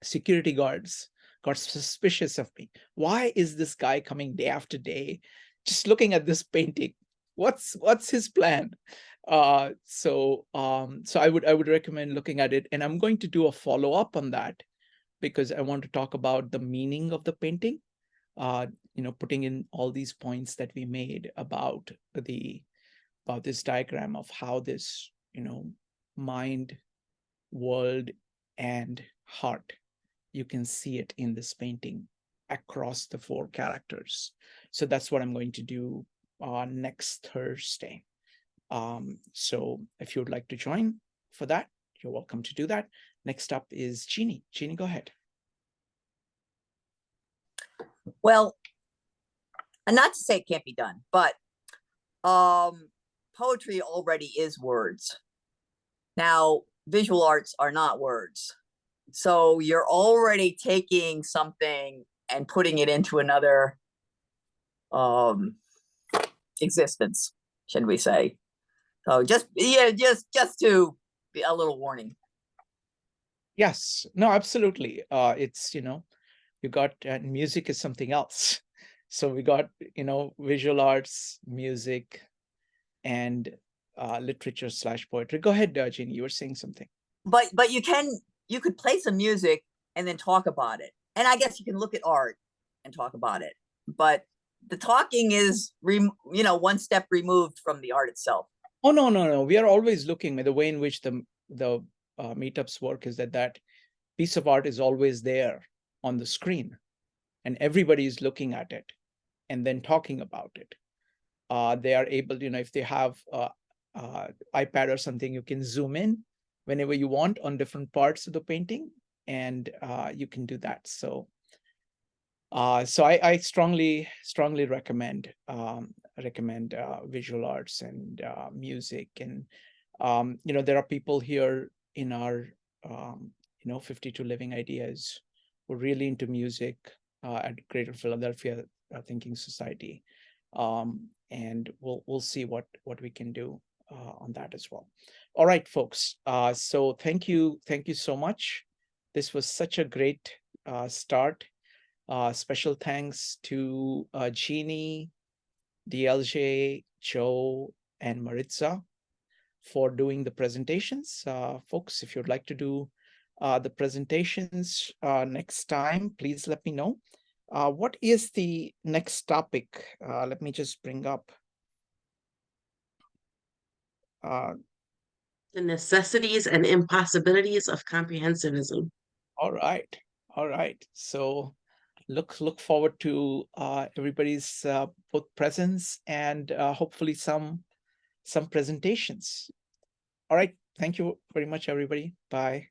security guards got suspicious of me. Why is this guy coming day after day, just looking at this painting? What's his plan? So I would recommend looking at it, and I'm going to do a follow-up on that because I want to talk about the meaning of the painting. Putting in all these points that we made about this diagram of how this, mind, world, and heart, you can see it in this painting across the 4 characters. So that's what I'm going to do next Thursday. So if you would like to join for that, you're welcome to do that. Next up is Jeannie. Jeannie, go ahead. Well, and not to say it can't be done, but poetry already is words. Now, visual arts are not words. So you're already taking something and putting it into another existence, should we say. So just to be a little warning. Yes, no, absolutely. It's, you got music is something else. So we got, visual arts, music, and literature / poetry. Go ahead, Jeannie, you were saying something. But you could play some music and then talk about it. And I guess you can look at art and talk about it. But the talking is, one step removed from the art itself. Oh, no. We are always looking at the way in which the meetups work is that piece of art is always there on the screen, and everybody is looking at it and then talking about it. They are able, if they have iPad or something, you can zoom in whenever you want on different parts of the painting, and you can do that. So I strongly recommend visual arts and music, and there are people here in our 52 Living Ideas who are really into music at Greater Philadelphia Thinking Society, and we'll see what we can do on that as well. All right, folks. So thank you so much. This was such a great start. Special thanks to Jeannie, DLJ, Joe, and Maritza for doing the presentations. Folks, if you'd like to do the presentations next time, please let me know. What is the next topic? Let me just bring up the necessities and impossibilities of comprehensivism. All right. So look forward to everybody's both presence and hopefully some presentations. All right. Thank you very much, everybody. Bye.